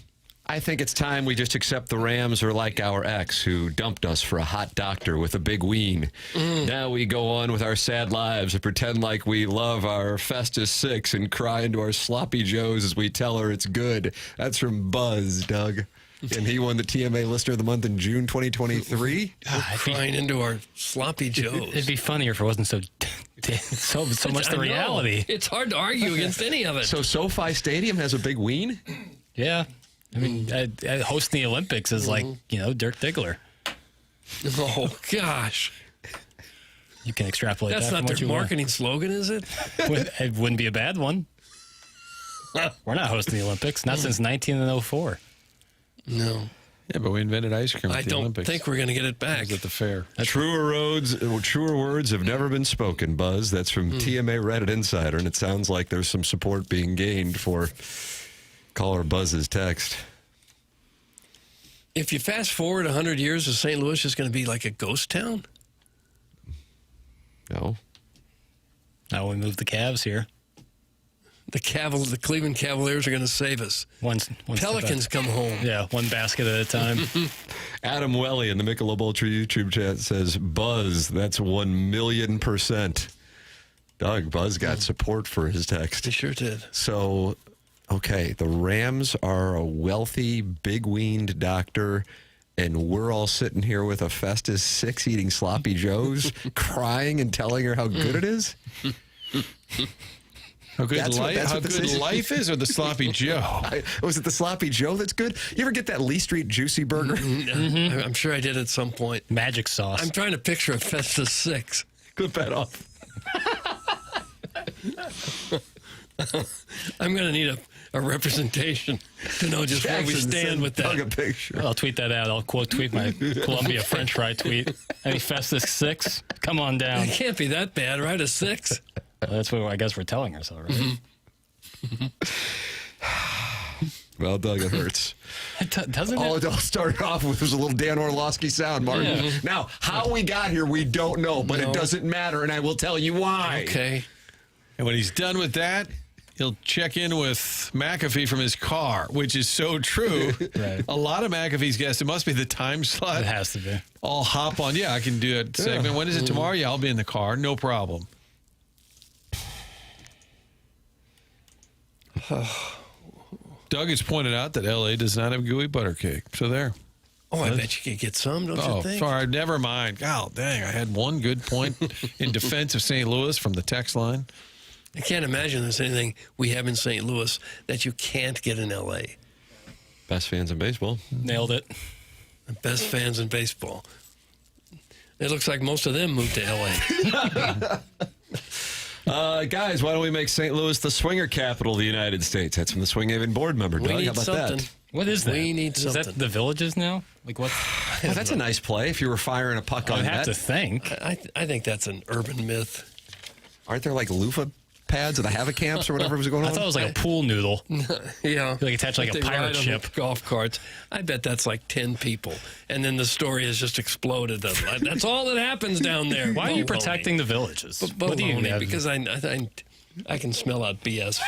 I think it's time we just accept the Rams are like our ex who dumped us for a hot doctor with a big ween. Now we go on with our sad lives and pretend like we love our Festus Six and cry into our sloppy joes as we tell her it's good. That's from Buzz, Doug. And he won the TMA Listener of the Month in June 2023. Crying into our sloppy joes. It'd be funnier if it wasn't so much the reality. It's hard to argue against any of it. So SoFi Stadium has a big ween? Yeah. I mean, hosting the Olympics is like, Dirk Diggler. Oh, gosh. You can extrapolate That's that not from what their you want. marketing slogan, is it? It wouldn't be a bad one. We're not hosting the Olympics, not since 1904. No. Yeah, but we invented ice cream at I the don't Olympics. think we're going to get it back. It was at the fair. Truer words have never been spoken, Buzz. That's from TMA Reddit Insider, and it sounds like there's some support being gained for caller Buzz's text. If you fast forward 100 years, is St. Louis just going to be like a ghost town? No. Now we move the Cavs here. The Cleveland Cavaliers are going to save us. Once Pelicans come home. Yeah, one basket at a time. Adam Welly in the Michelob Ultra YouTube chat says, Buzz, that's 1,000,000%. Doug, Buzz got support for his text. He sure did. So, okay, the Rams are a wealthy, big-weaned doctor, and we're all sitting here with a Festus Six eating sloppy joes, crying and telling her how good it is? How good life is, or the sloppy Joe? Was it the sloppy Joe that's good? You ever get that Lee Street Juicy Burger? I'm sure I did at some point. Magic sauce. I'm trying to picture a Festus Six. Clip that off. I'm going to need a representation to know just where we stand with that. Doug a picture. I'll tweet that out. I'll quote tweet my Columbia French fry tweet. Any Festus Six? Come on down. It can't be that bad, right? A 6. That's what I guess we're telling ourselves, right? Well, Doug, it hurts. Doesn't all it? It all started off with was a little Dan Orlovsky sound, Martin. Yeah. Now, how we got here, we don't know, but it doesn't matter, and I will tell you why. Okay. And when he's done with that, he'll check in with McAfee from his car, which is so true. Right. A lot of McAfee's guests, it must be the time slot. It has to be. I'll hop on. Yeah, I can do a segment. When is it tomorrow? Yeah, I'll be in the car. No problem. Doug has pointed out that L.A. does not have gooey butter cake. So there. Oh, I bet you could get some, don't you think? Sorry, never mind. Oh, dang, I had one good point in defense of St. Louis from the text line. I can't imagine there's anything we have in St. Louis that you can't get in L.A. Best fans in baseball. Nailed it. The best fans in baseball. It looks like most of them moved to L.A. Guys, why don't we make St. Louis the swinger capital of the United States? That's from the Swing Haven board member, Doug. How about that? What is that? We need something. Is that the Villages now? Like what? Well, that's a nice play if you were firing a puck on I'd net. have to think. I think that's an urban myth. Aren't there like loofah pads at the Havoc camps or whatever was going on? I thought it was like a pool noodle. Yeah. Like attached like a They pirate ride on ship. golf carts. I bet that's like 10 people. And then the story has just exploded. That's all that happens down there. Why are you protecting the Villages? What do you have? Because I can smell out BS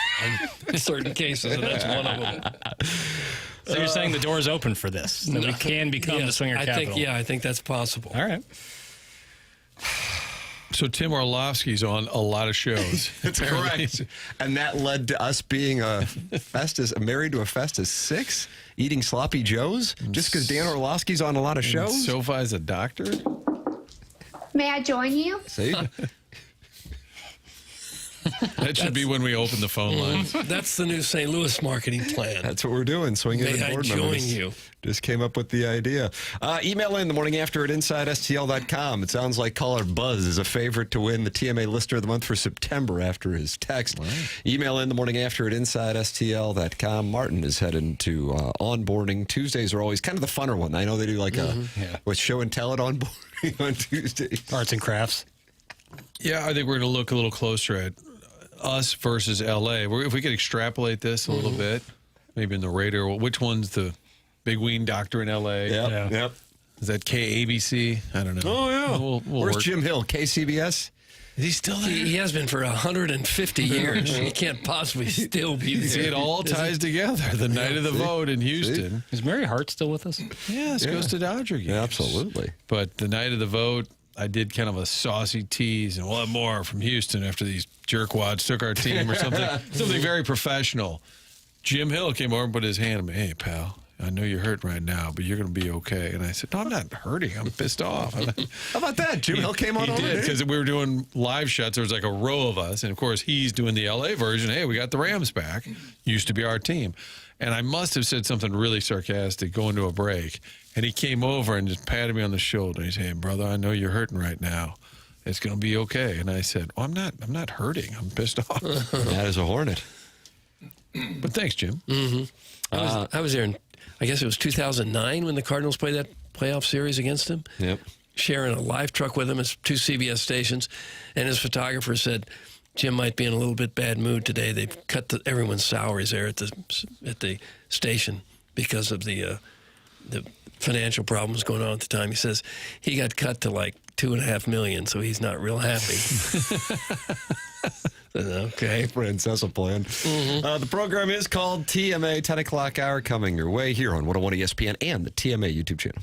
in certain cases, and that's one of them. So you're saying the door's open for this? That we can become the swinger capital? I think that's possible. All right. So Tim Orlovsky's on a lot of shows. That's correct. And that led to us being married to a Festus 6, eating sloppy joes, just because Dan Orlovsky's on a lot of shows. Sofi's a doctor? May I join you? See? That should be when we open the phone lines. That's the new St. Louis marketing plan. That's what we're doing. Swing May in I board join members. you? Just came up with the idea. Email in the morning after at InsideSTL.com. It sounds like caller Buzz is a favorite to win the TMA Listener of the Month for September after his text. Wow. Email in the morning after at InsideSTL.com. Martin is heading to onboarding. Tuesdays are always kind of the funner one. I know they do like with show and tell it onboarding on Tuesdays. Arts and crafts. Yeah, I think we're going to look a little closer at us versus L.A. If we could extrapolate this a little bit, maybe in the radar, which one's the big ween doctor in L.A.? Yep. Is that KABC? I don't know. Oh, yeah. We'll Where's work. Jim Hill? KCBS? Is he still there? He has been for 150 years. He can't possibly still be there. See, it all ties together. The night of the vote in Houston. Is Mary Hart still with us? Yes, goes to Dodger games. Yeah, absolutely. But the night of the vote, I did kind of a saucy tease, and we'll have more from Houston after these jerkwads took our team or something. Something very professional. Jim Hill came over and put his hand on me. Hey, pal, I know you're hurt right now, but you're going to be okay. And I said, no, I'm not hurting. I'm pissed off. How about that? Jim Hill came on He over did, there? because we were doing live shots. There was like a row of us. And, of course, he's doing the L.A. version. Hey, we got the Rams back. Used to be our team. And I must have said something really sarcastic going to a break. And he came over and just patted me on the shoulder. He said, hey, brother, I know you're hurting right now. It's going to be okay. And I said, well, I'm not hurting. I'm pissed off. That is a hornet. But thanks, Jim. I was there in, I guess it was 2009 when the Cardinals played that playoff series against him. Yep. Sharing a live truck with him. It's 2 CBS stations. And his photographer said, Jim might be in a little bit bad mood today. They've cut everyone's salaries there at the station because of the financial problems going on at the time. He says he got cut to like $2.5 million, so he's not real happy. Okay. Francesa plan. The program is called TMA 10 o'clock hour, coming your way here on 101 ESPN and the TMA YouTube channel.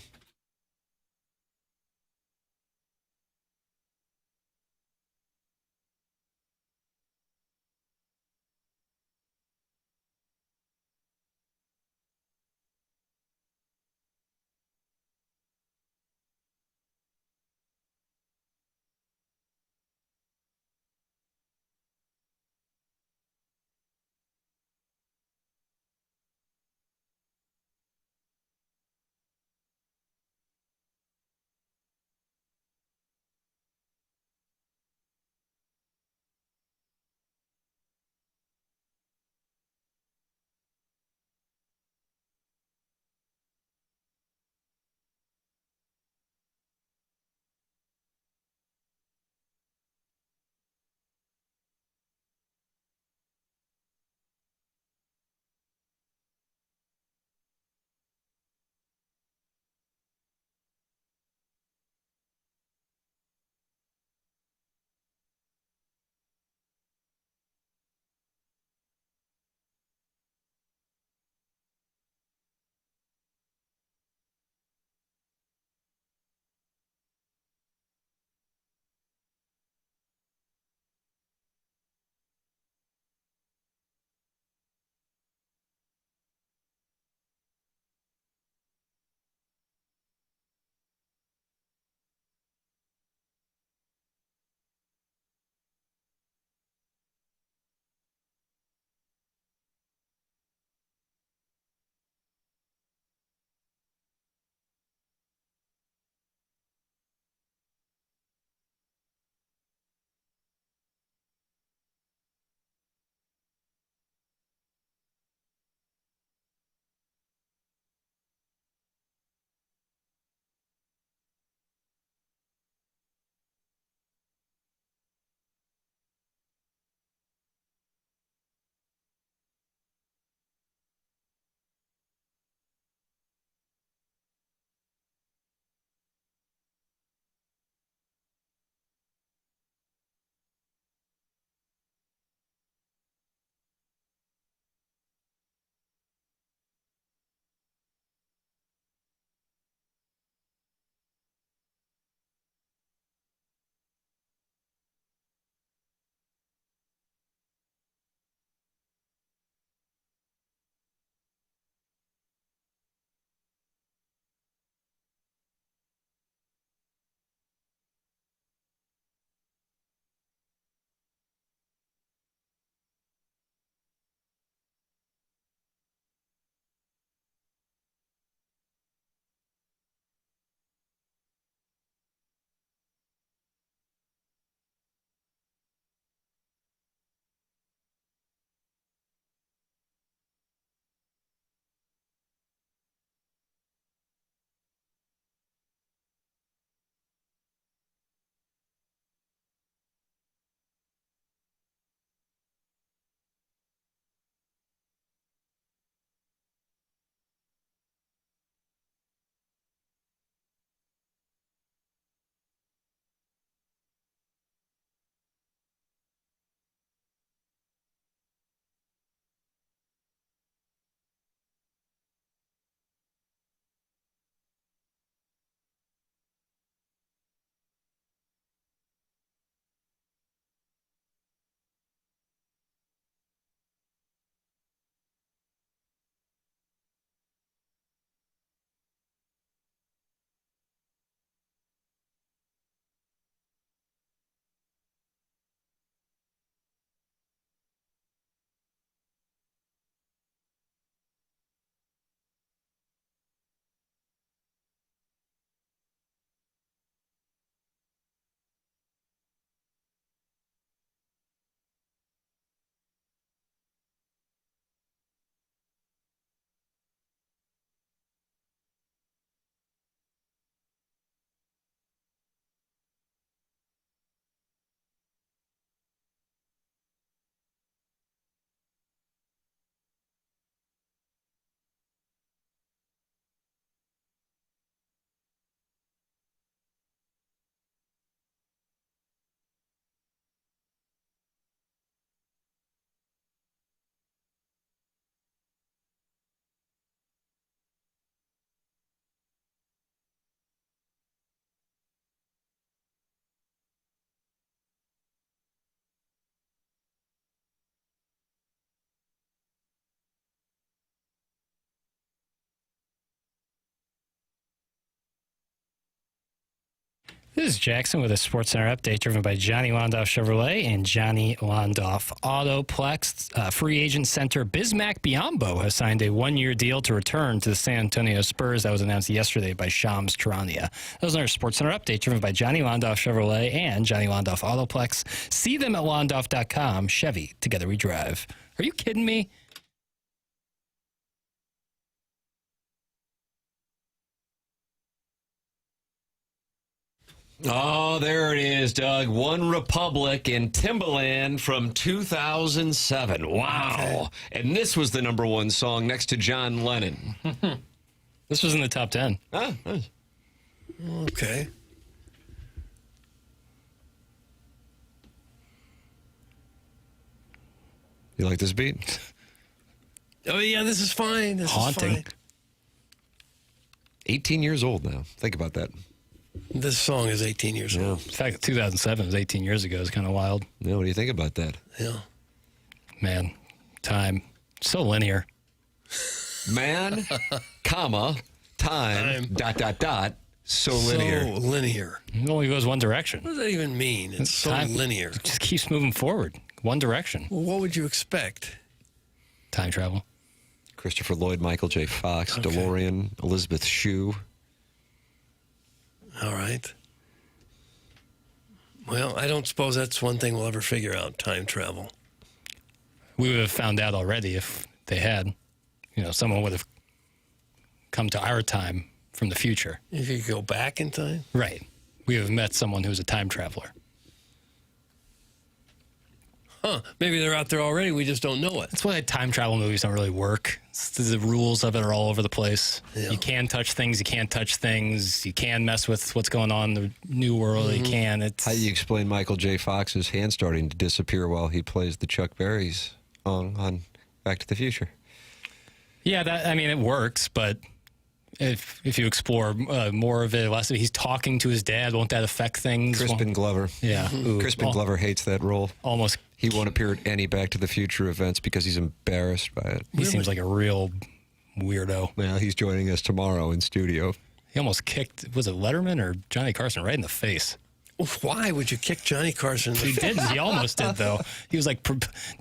This is Jackson with a SportsCenter update driven by Johnny Londoff Chevrolet and Johnny Londoff Autoplex. Free agent center Bismack Biyombo has signed a one-year deal to return to the San Antonio Spurs. That was announced yesterday by Shams Charania. That was another SportsCenter update driven by Johnny Londoff Chevrolet and Johnny Londoff Autoplex. See them at londoff.com. Chevy, together we drive. Are you kidding me? Oh, there it is, Doug. One Republic in Timbaland from 2007. Wow. And this was the number one song next to John Lennon. This was in the top 10. Ah, nice. Okay. You like this beat? Oh, yeah, this is fine. This Haunting. is fine. 18 years old now. Think about that. This song is 18 years old. In fact, 2007 was 18 years ago. It's kind of wild. Yeah, what do you think about that? Yeah. Man, time. So linear. Man, comma, time, dot, so linear. So linear. It only goes one direction. What does that even mean? It's so linear. It just keeps moving forward. One direction. Well, what would you expect? Time travel. Christopher Lloyd, Michael J. Fox, DeLorean, Elizabeth Shue. All right. Well, I don't suppose that's one thing we'll ever figure out, time travel. We would have found out already if they had. You know, someone would have come to our time from the future. If you could go back in time? Right. We have met someone who's a time traveler. Huh. Maybe they're out there already. We just don't know it. That's why time travel movies don't really work. The rules of it are all over the place. Yeah. You can touch things. You can't touch things. You can mess with what's going on in the new world. You can. It's... How do you explain Michael J. Fox's hand starting to disappear while he plays the Chuck Berry's song on Back to the Future? Yeah, it works, but if you explore more of it, less of it, he's talking to his dad. Won't that affect things? Crispin Glover. Yeah. Crispin Glover hates that role. Almost. He won't appear at any Back to the Future events because he's embarrassed by it. He seems like a real weirdo. Well, he's joining us tomorrow in studio. He almost kicked, was it Letterman or Johnny Carson, right in the face? Why would you kick Johnny Carson? He did. He almost did, though. He was like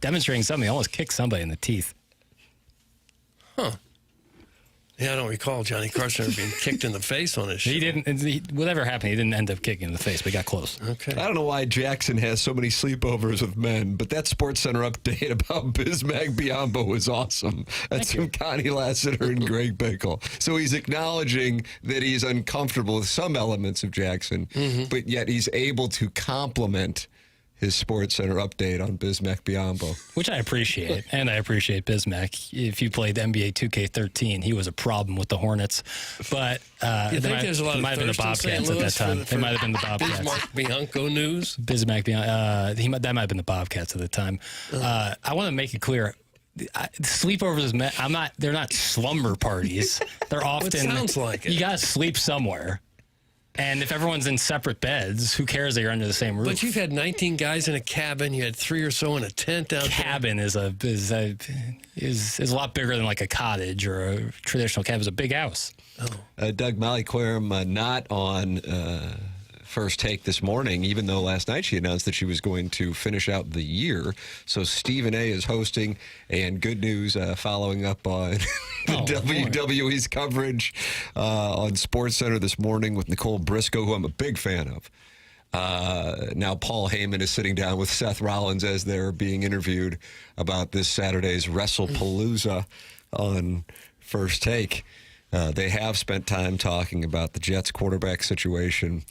demonstrating something. He almost kicked somebody in the teeth. Huh. Yeah, I don't recall Johnny Carson ever being kicked in the face on his show. He didn't. Whatever happened, he didn't end up kicking in the face, but he got close. Okay. I don't know why Jackson has so many sleepovers with men, but that SportsCenter update about Bismack Biyombo was awesome. That's from Connie Lassiter and Greg Bickle. So he's acknowledging that he's uncomfortable with some elements of Jackson, but yet he's able to compliment his SportsCenter update on Bismack Biyombo. Which I appreciate, and I appreciate Bismack. If you played NBA 2K13, he was a problem with the Hornets. But you think there's a lot of might have been the Bobcats at that time. It might have been the Bobcats. Bismack Bianco news? Bismack Bianco. That might have been the Bobcats at the time. I want to make it clear. Sleepovers, they're not slumber parties. They're often. It sounds like it. You got to sleep somewhere. And if everyone's in separate beds, who cares that you're under the same roof? But you've had 19 guys in a cabin. You had 3 or so in a tent out cabin there. is a lot bigger than like a cottage or a traditional cabin. It's a big house. Doug Molly Qerim not on First Take this morning, even though last night she announced that she was going to finish out the year. So Stephen A. is hosting, and good news, following up on WWE's coverage on SportsCenter this morning with Nicole Briscoe, who I'm a big fan of. Now Paul Heyman is sitting down with Seth Rollins as they're being interviewed about this Saturday's WrestlePalooza on First Take. They have spent time talking about the Jets quarterback situation,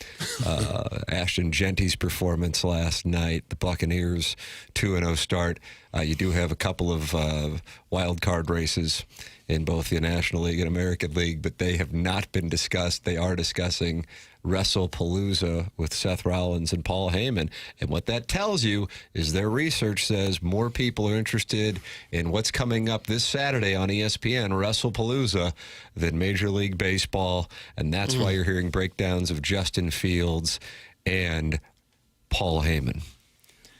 Ashton Genty's performance last night, the Buccaneers 2-0 start. You do have a couple of wild card races in both the National League and American League, but they have not been discussed. They are discussing WrestlePalooza with Seth Rollins and Paul Heyman. And what that tells you is their research says more people are interested in what's coming up this Saturday on ESPN, WrestlePalooza, than Major League Baseball. And that's why you're hearing breakdowns of Justin Fields and Paul Heyman.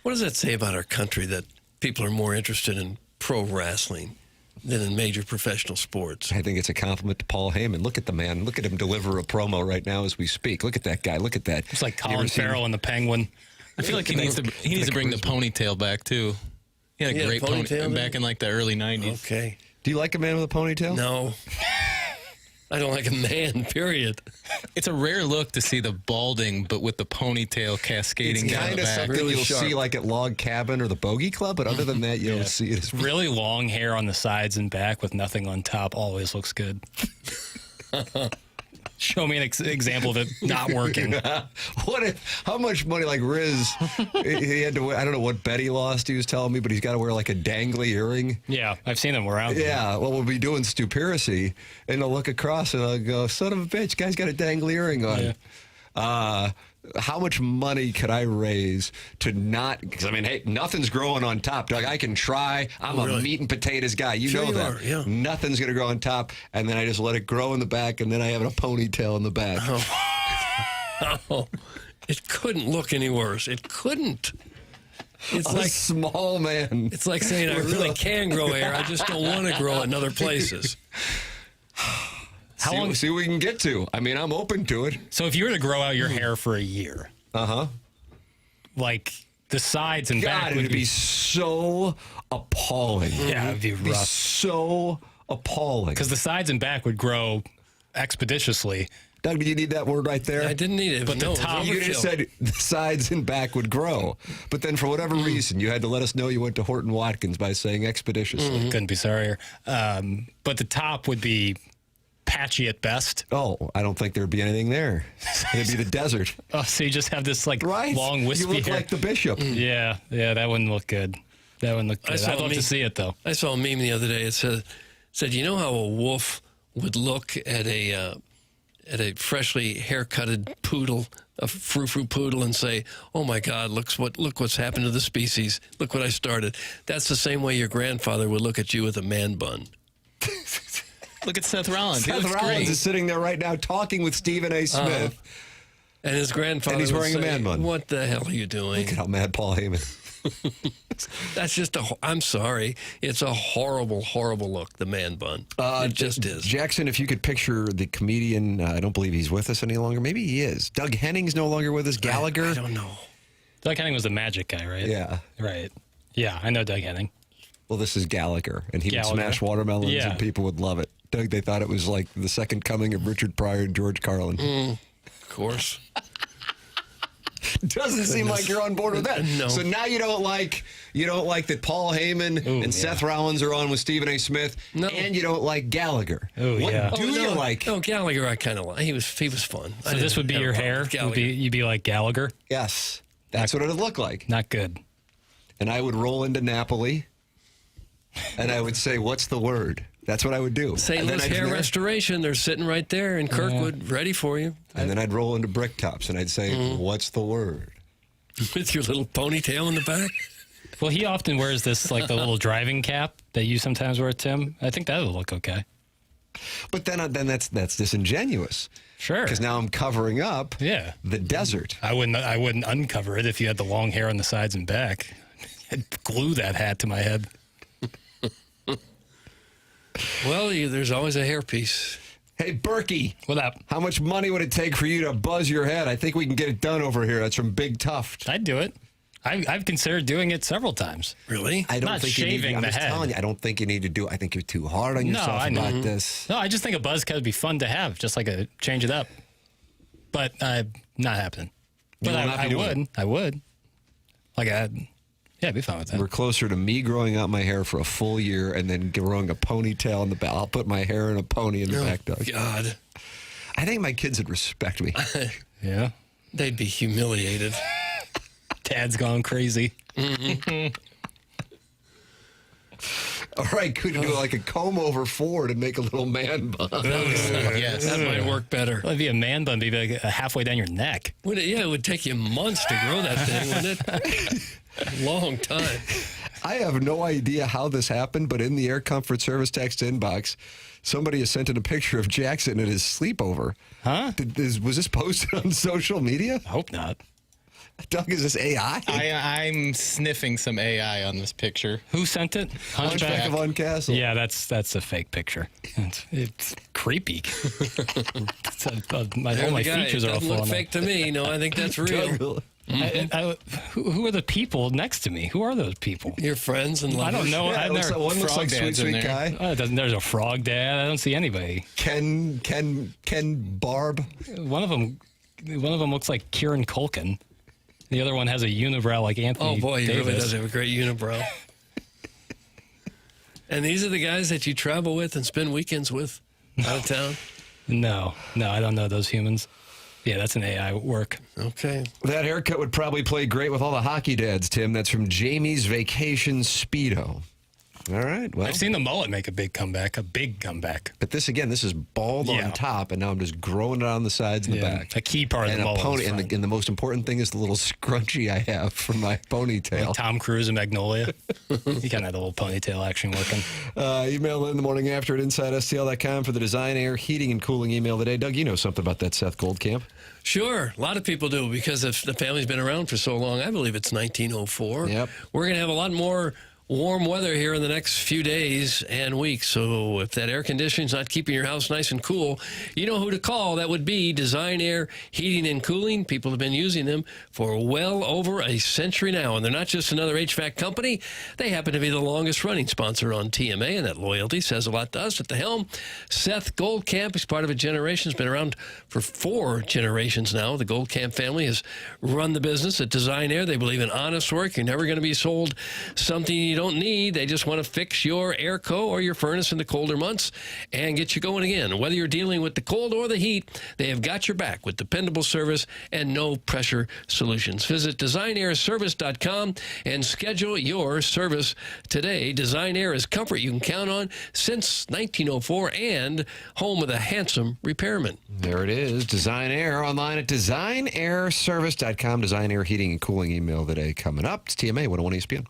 What does that say about our country that people are more interested in pro wrestling than in major professional sports. I think it's a compliment to Paul Heyman. Look at the man. Look at him deliver a promo right now as we speak. Look at that guy. Look at that. It's like Colin Farrell and the Penguin. I feel like he needs to bring the ponytail back too. He had a great ponytail back in like the early 90s. Okay. Do you like a man with a ponytail? No. I don't like a man, period. It's a rare look to see the balding, but with the ponytail cascading It's down kind the of back. something you'll see like at Log Cabin or the Bogey Club, but other than that, you don't see it. Really long hair on the sides and back with nothing on top always looks good. Show me an example of it not working. What if? How much money? Like Riz, he had to. I don't know what bet he lost. He was telling me, but he's got to wear like a dangly earring. Yeah, I've seen them around. Yeah, well, we'll be doing Stupiracy, and I'll look across and I'll go, "Son of a bitch, guy's got a dangly earring on." Yeah. How much money could I raise to not? Because I mean, hey, nothing's growing on top, Doug. I can try. I'm a meat and potatoes guy. You know that. Yeah. Nothing's going to grow on top, and then I just let it grow in the back, and then I have a ponytail in the back. Oh, it couldn't look any worse. It couldn't. It's like small man. It's like saying I really can grow hair. I just don't want to grow it in other places. How long? See what we can get to. I mean, I'm open to it. So if you were to grow out your hair for a year, like the sides and back would be so appalling. Yeah, it'd be rough. So appalling. Because the sides and back would grow expeditiously. Doug, do you need that word right there? I didn't need it. But the top, you just said the sides and back would grow. But then for whatever reason, you had to let us know you went to Horton Watkins by saying expeditiously. Couldn't be sorrier. But the top would be patchy at best. Oh, I don't think there'd be anything there. It'd be the desert. Oh, so you just have this like long wispy You look hair. like the bishop. Yeah, that wouldn't look good. That wouldn't look good. I'd love to see it though. I saw a meme the other day. It said, you know how a wolf would look at a freshly haircutted poodle, a frou-frou poodle, and say, "Oh my God, look what's happened to the species. Look what I started." That's the same way your grandfather would look at you with a man bun. Look at Seth Rollins. Seth Rollins is sitting there right now talking with Stephen A. Smith. And his grandfather And he's wearing would a man say, bun. "What the hell are you doing?" Look at how mad Paul Heyman. That's just I'm sorry. It's a horrible, horrible look, the man bun. It just is. Jackson, if you could picture the comedian, I don't believe he's with us any longer. Maybe he is. Doug Henning's no longer with us. Gallagher? I don't know. Doug Henning was the magic guy, right? Yeah. Right. Yeah, I know Doug Henning. Well, this is Gallagher, and he would smash watermelons, and people would love it. Doug, they thought it was like the second coming of Richard Pryor and George Carlin. Of course. Doesn't seem like you're on board with that. No. So now you don't like that Paul Heyman and Seth Rollins are on with Stephen A. Smith, and you don't like Gallagher. What do you like? No, Gallagher I kind of like. He was fun. So this would be your hair? You'd be like Gallagher? Yes. That's what it would look like. Not good. And I would roll into Napoli, and I would say, "What's the word?" That's what I would do. St. Louis Hair Restoration, they're sitting right there in Kirkwood, ready for you. And then I'd roll into Bricktops, and I'd say, "What's the word?" With your little ponytail in the back? Well, he often wears this, like the little driving cap that you sometimes wear, Tim. I think that would look okay. But then that's disingenuous. Sure. Because now I'm covering up the desert. I wouldn't uncover it if you had the long hair on the sides and back. I'd glue that hat to my head. Well, there's always a hairpiece. Hey, Berkey. What up? How much money would it take for you to buzz your head? I think we can get it done over here. That's from Big Tuft. I'd do it. I've considered doing it several times. Really? I don't Not think shaving you need, I'm the just head. telling you, I don't think you need to do it. I think you're too hard on yourself about this. No, I just think a buzz cut would be fun to have, just like a change it up. But not happening. But I would. Like I'd be fine with that. We're closer to me growing out my hair for a full year and then growing a ponytail in the back. I'll put my hair in a pony in the back, Doug. God. I think my kids would respect me. Yeah. They'd be humiliated. Dad's gone crazy. All right, could you do like a comb over forward and make a little man bun? Yes, that might work better. Well, it'd be a man bun, it'd be like halfway down your neck. It would take you months to grow that thing, wouldn't it? A long time. I have no idea how this happened, but in the Air Comfort Service text inbox, somebody has sent in a picture of Jackson at his sleepover. Huh? Was this posted on social media? I hope not. Doug, is this AI? I'm sniffing some AI on this picture. Who sent it? Hunchback of Uncastle. Yeah, that's a fake picture. It's creepy. My features are all doesn't look falling fake to me. No, I think that's real. Who are the people next to me? Who are those people? Your friends and lovers. I don't know. Yeah, one looks like sweet guy. There's a frog dad. I don't see anybody. Ken Barb. One of them looks like Kieran Culkin. The other one has a unibrow like Anthony. Oh boy, he Davis. really does have a great unibrow. And these are the guys that you travel with and spend weekends with out of town? No, I don't know those humans. Yeah, that's an AI work. Okay. That haircut would probably play great with all the hockey dads, Tim. That's from Jamie's Vacation Speedo. All right. Well, I've seen the mullet make a big comeback. But this is bald on top, and now I'm just growing it on the sides and the back. A key part of the mullet. And the most important thing is the little scrunchie I have for my ponytail. Like Tom Cruise and Magnolia. You kind of have the little ponytail action working. Email in the morning after at InsideSTL.com for the Design Air Heating and Cooling email today. Doug, you know something about that Seth Goldcamp. Sure. A lot of people do because if the family's been around for so long. I believe it's 1904. Yep. We're going to have a lot more warm weather here in the next few days and weeks. So if that air conditioning's not keeping your house nice and cool, you know who to call. That would be Design Air Heating and Cooling. People have been using them for well over a century now. And they're not just another HVAC company. They happen to be the longest running sponsor on TMA, and that loyalty says a lot to us. At the helm, Seth Goldcamp. He's part of a generation. He's been around for 4 generations now. The Goldcamp family has run the business at Design Air. They believe in honest work. You're never going to be sold something you don't need. They just want to fix your airco or your furnace in the colder months and get you going again. Whether you're dealing with the cold or the heat, they have got your back with dependable service and no pressure solutions. Visit designairservice.com and schedule your service today. Design Air is comfort you can count on since 1904 and home of the handsome repairman. There it is. Design Air online at designairservice.com. Design Air Heating and Cooling email today coming up. It's TMA 101 ESPN.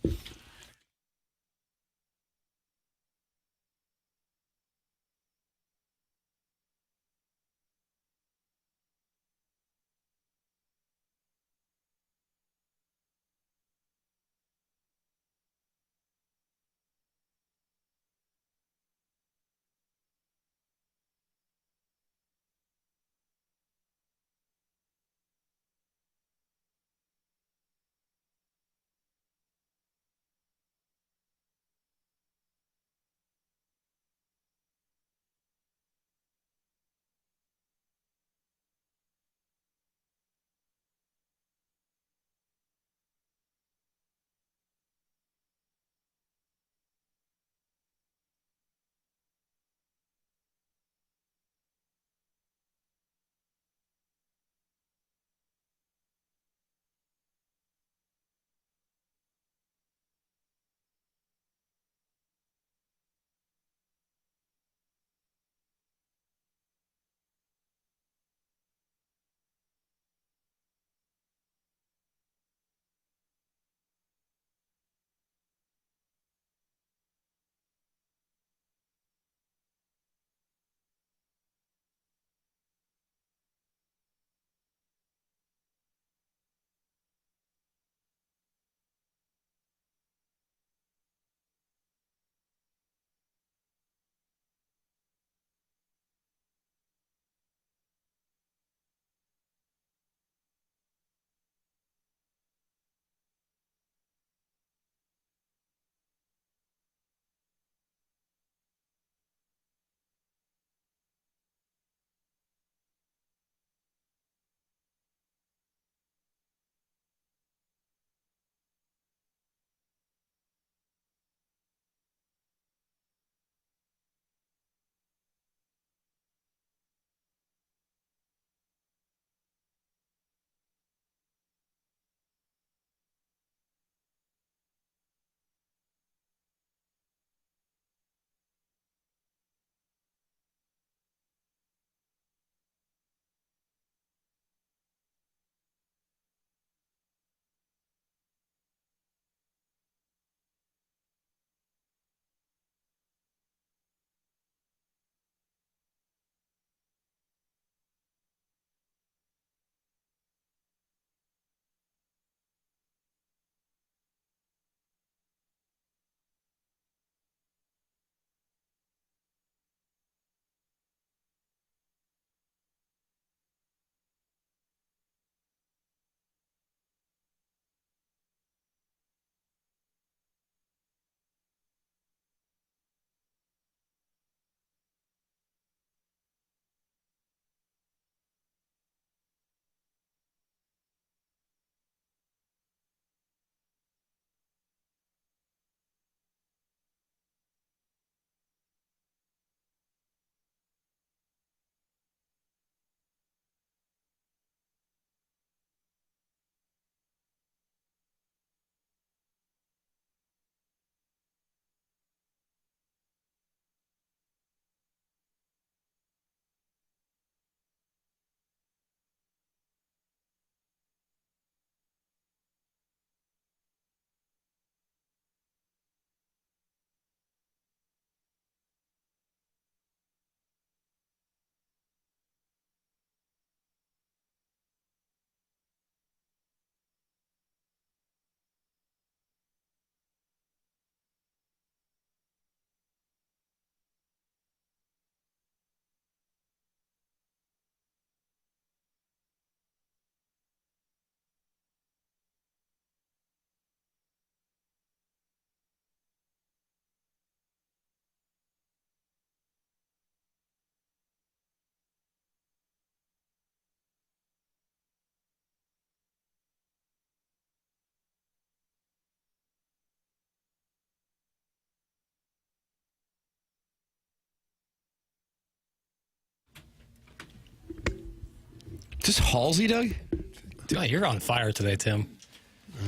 Is this Halsey, Doug? Oh, you're on fire today, Tim.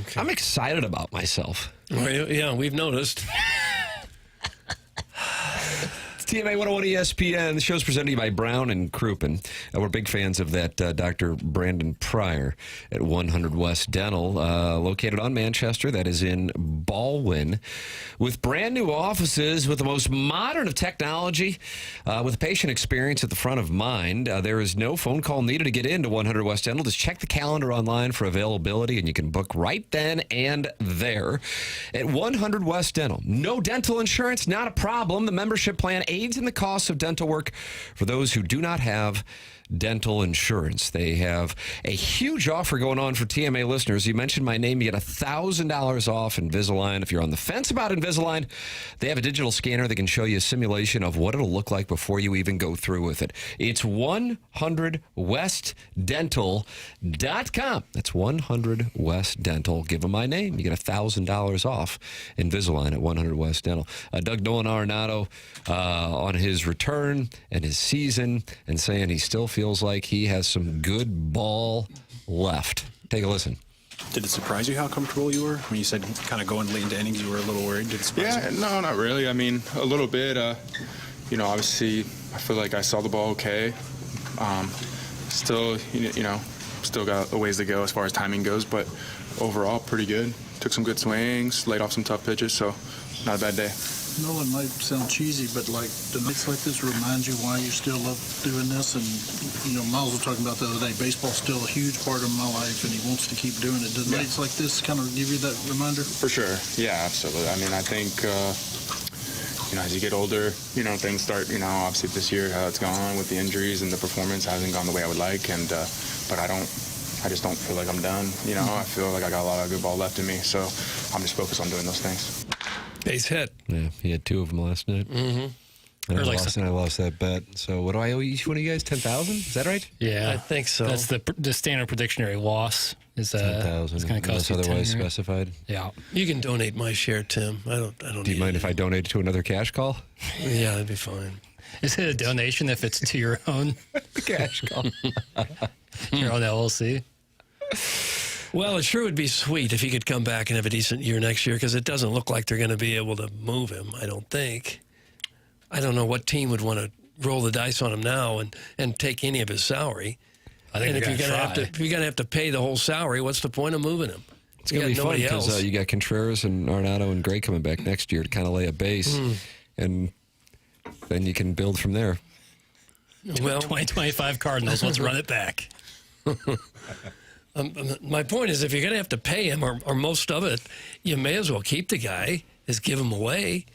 Okay. I'm excited about myself. Well, yeah, we've noticed. TMA 101 ESPN. The show's presented to you by Brown and Crouppen. We're big fans of that Dr. Brandon Pryor at 100 West Dental, located on Manchester. That is in Baldwin, with brand new offices with the most modern of technology, with patient experience at the front of mind. There is no phone call needed to get into 100 West Dental. Just check the calendar online for availability, and you can book right then and there at 100 West Dental. No dental insurance, not a problem. The membership plan aids in the cost of dental work for those who do not have dental insurance. They have a huge offer going on for TMA listeners. You mentioned my name, you get $1,000 off Invisalign. If you're on the fence about Invisalign, they have a digital scanner that can show you a simulation of what it'll look like before you even go through with it. It's 100westdental.com. That's 100 West Dental. Give them my name. You get $1,000 off Invisalign at 100 West Dental. Nolan Arenado on his return and his season, and saying he still feels like he has some good ball left. Take a listen. Did it surprise you how comfortable you were? When you said kind of going late into innings, you were a little worried. Did it surprise you? No, not really. I mean, a little bit. Obviously, I feel like I saw the ball okay. Still got a ways to go as far as timing goes, but overall, pretty good. Took some good swings, laid off some tough pitches, so not a bad day. Nolan, might sound cheesy, but like the nights like this remind you why you still love doing this. And Miles was talking about the other day, baseball's still a huge part of my life, and he wants to keep doing it. Do nights like this kind of give you that reminder? For sure, yeah, absolutely. I mean, I think as you get older, things start. Obviously this year how it's gone with the injuries and the performance hasn't gone the way I would like, and but I just don't feel like I'm done. I feel like I got a lot of good ball left in me, so I'm just focused on doing those things. Base hit. Yeah, he had 2 of them last night. Mm-hmm. And I lost that bet. So what do I owe each one of you guys? 10,000? Is that right? Yeah, I think so. That's the standard predictionary loss. Is 10,000. It's going to cost you otherwise 10, specified. Yeah. You can donate my share, Tim. I don't. Do you mind if I donate to another cash call? Yeah, that'd be fine. Is it a donation if it's to your own cash call? Your own LLC? Well, it sure would be sweet if he could come back and have a decent year next year, because it doesn't look like they're going to be able to move him, I don't think. I don't know what team would want to roll the dice on him now and take any of his salary. I think if you're going to have to pay the whole salary, what's the point of moving him? It's going to be fun because you got Contreras and Arenado and Gray coming back next year to kind of lay a base, and then you can build from there. Well, 2025 Cardinals, let's run it back. My point is, if you're going to have to pay him, or most of it, you may as well keep the guy as give him away.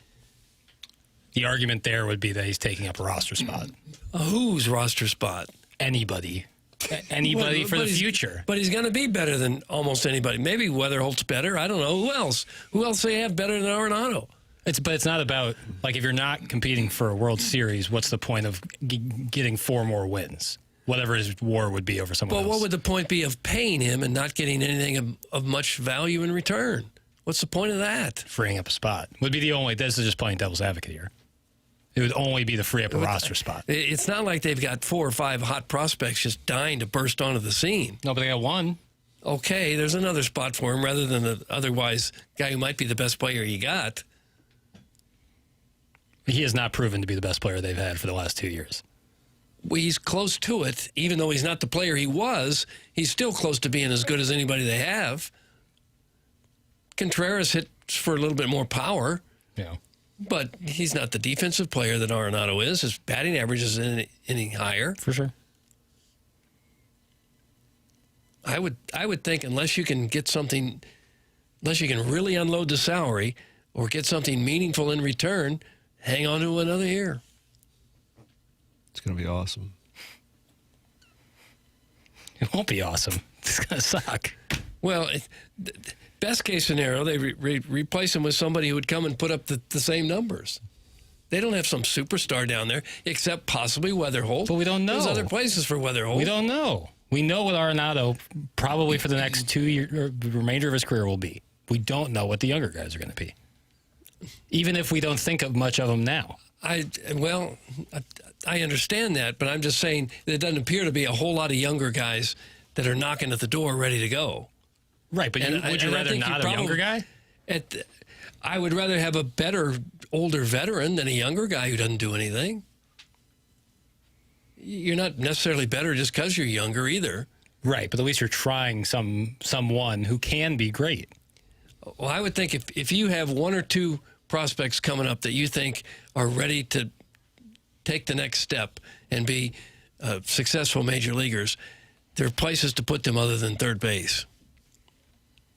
The argument there would be that he's taking up a roster spot. Whose roster spot? Anybody. Anybody for the future. But he's going to be better than almost anybody. Maybe Weatherholt's better. I don't know. Who else? Who else they have better than Arenado? But it's not about, like, if you're not competing for a World Series, what's the point of getting 4 more wins? Whatever his war would be over someone else. Well, what would the point be of paying him and not getting anything of much value in return? What's the point of that? Freeing up a spot. Would be the only, this is just playing devil's advocate here. It would only be the free up a roster spot. It's not like they've got 4 or 5 hot prospects just dying to burst onto the scene. No, but they got 1. Okay, there's another spot for him rather than the otherwise guy who might be the best player you got. He has not proven to be the best player they've had for the last 2 years. Well, he's close to it. Even though he's not the player he was, he's still close to being as good as anybody they have. Contreras hits for a little bit more power. Yeah. But he's not the defensive player that Arenado is. His batting average is any higher. For sure. I would think unless you can get something, unless you can really unload the salary or get something meaningful in return, hang on to another year. It's going to be awesome. It won't be awesome. It's going to suck. Well, best case scenario, they replace him with somebody who would come and put up the same numbers. They don't have some superstar down there, except possibly Weatherholt. But we don't know. There's other places for Weatherholt. We don't know. We know what Arenado probably for the next 2 years, or the remainder of his career will be. We don't know what the younger guys are going to be. Even if we don't think of much of them now. I I understand that, but I'm just saying there doesn't appear to be a whole lot of younger guys that are knocking at the door ready to go. Right, but would you rather not a younger guy? I would rather have a better older veteran than a younger guy who doesn't do anything. You're not necessarily better just because you're younger either. Right, but at least you're trying someone who can be great. Well, I would think if you have one or two prospects coming up that you think are ready to take the next step and be successful major leaguers, there are places to put them other than third base.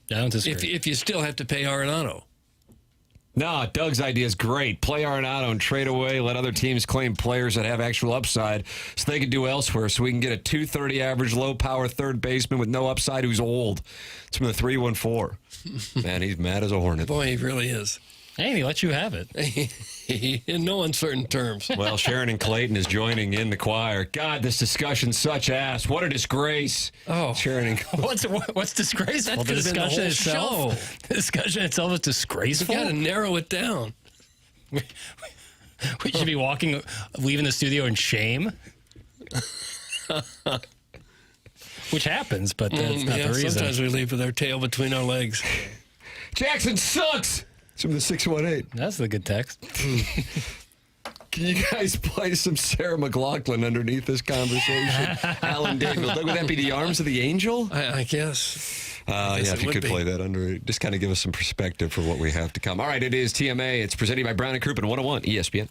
I don't disagree. If you still have to pay Arenado. No, Doug's idea is great. Play Arenado and trade away. Let other teams claim players that have actual upside so they can do elsewhere. So we can get a .230 average, low-power third baseman with no upside who's old. It's from the 314. Man, he's mad as a hornet. Boy, he really is. Hey, he lets you have it. In no uncertain terms. Well, Sharon and Clayton is joining in the choir. God, this discussion's such ass. What a disgrace. Oh, Sharon and what's disgraceful? That The could have been the discussion whole itself. show. The discussion itself is disgraceful. You got to narrow it down. We should be leaving the studio in shame. Which happens, but that's not the reason. Sometimes we leave with our tail between our legs. Jackson sucks. It's from the 618. That's the good text. Can you guys play some Sarah McLachlan underneath this conversation? Alan Daniels. Would that be the Arms of the Angel? I guess. Yeah, if you could play that under it. Just kind of give us some perspective for what we have to come. All right, it is TMA. It's presented by Brown and Crouppen, 101 ESPN.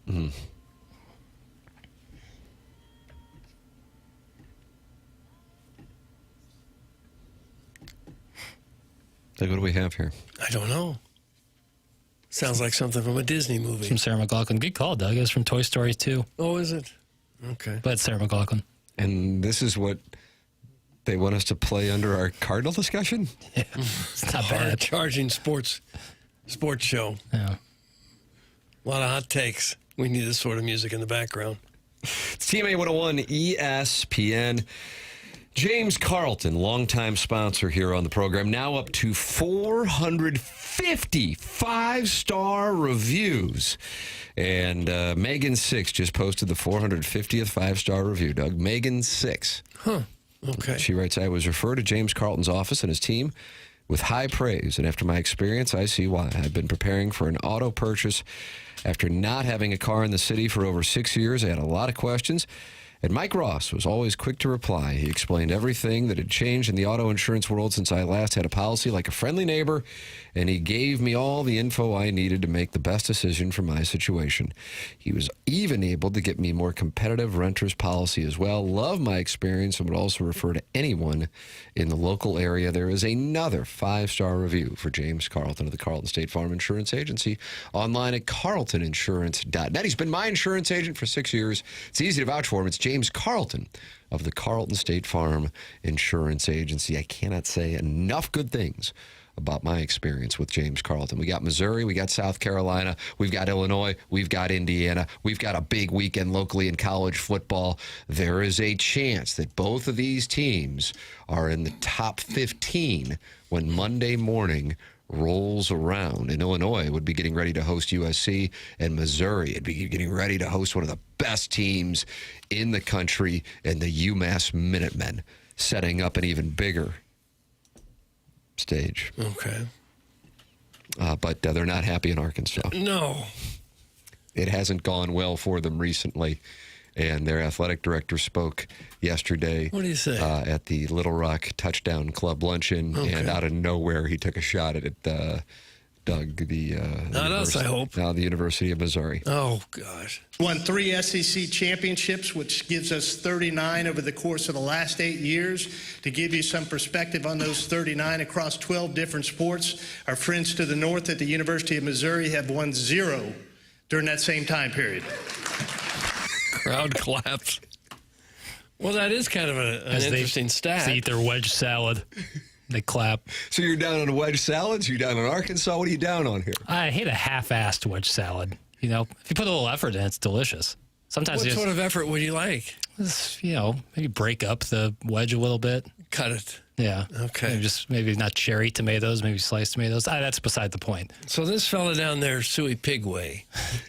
Mm. What do we have here? I don't know. Sounds like something from a Disney movie. From Sarah McLachlan. Good call, Doug. It's from Toy Story 2. Oh, is it? Okay. But it's Sarah McLachlan. And this is what they want us to play under our Cardinal discussion? Yeah, it's not Hard bad. charging sports show. Yeah. A lot of hot takes. We need this sort of music in the background. It's TMA 101 ESPN. James Carlton, longtime sponsor here on the program, now up to 450 five-star reviews. And Megan 6 just posted the 450th five-star review, Doug. Megan 6. Huh. Okay. She writes, I was referred to James Carlton's office and his team with high praise. And after my experience, I see why. I've been preparing for an auto purchase. After not having a car in the city for over 6 years, I had a lot of questions. And Mike Ross was always quick to reply. He explained everything that had changed in the auto insurance world since I last had a policy, like a friendly neighbor, and he gave me all the info I needed to make the best decision for my situation. He was even able to get me more competitive renter's policy as well. Love my experience and would also refer to anyone in the local area. There is another five-star review for James Carlton of the Carlton State Farm Insurance Agency online at carltoninsurance.net. He's been my insurance agent for 6 years. It's easy to vouch for him. It's James Carlton of the Carlton State Farm Insurance Agency. I cannot say enough good things about my experience with James Carlton. We got Missouri, we got South Carolina, we've got Illinois, we've got Indiana, we've got a big weekend locally in college football. There is a chance that both of these teams are in the top 15 when Monday morning rolls around. And Illinois would be getting ready to host USC, and Missouri would be getting ready to host one of the best teams in the country, and the UMass Minutemen, setting up an even bigger stage. Okay. But they're not happy in Arkansas. No. It hasn't gone well for them recently. And their athletic director spoke yesterday. What do you say? At the Little Rock Touchdown Club luncheon. Okay. And out of nowhere, he took a shot at it. Doug, Not us, I hope. The University of Missouri. Oh, gosh. Won 3 SEC championships, which gives us 39 over the course of the last 8 years. To give you some perspective on those 39 across 12 different sports, our friends to the north at the University of Missouri have won 0 during that same time period. Crowd claps. Well, that is kind of an interesting stat. They eat their wedge salad. They clap. So you're down on wedge salads? You're down on Arkansas? What are you down on here? I hate a half-assed wedge salad. You know, if you put a little effort in, it's delicious. Sometimes What sort of effort would you like? You know, maybe break up the wedge a little bit. Cut it. Yeah. Okay. Maybe not cherry tomatoes, maybe sliced tomatoes. That's beside the point. So this fella down there, Suey Pigway,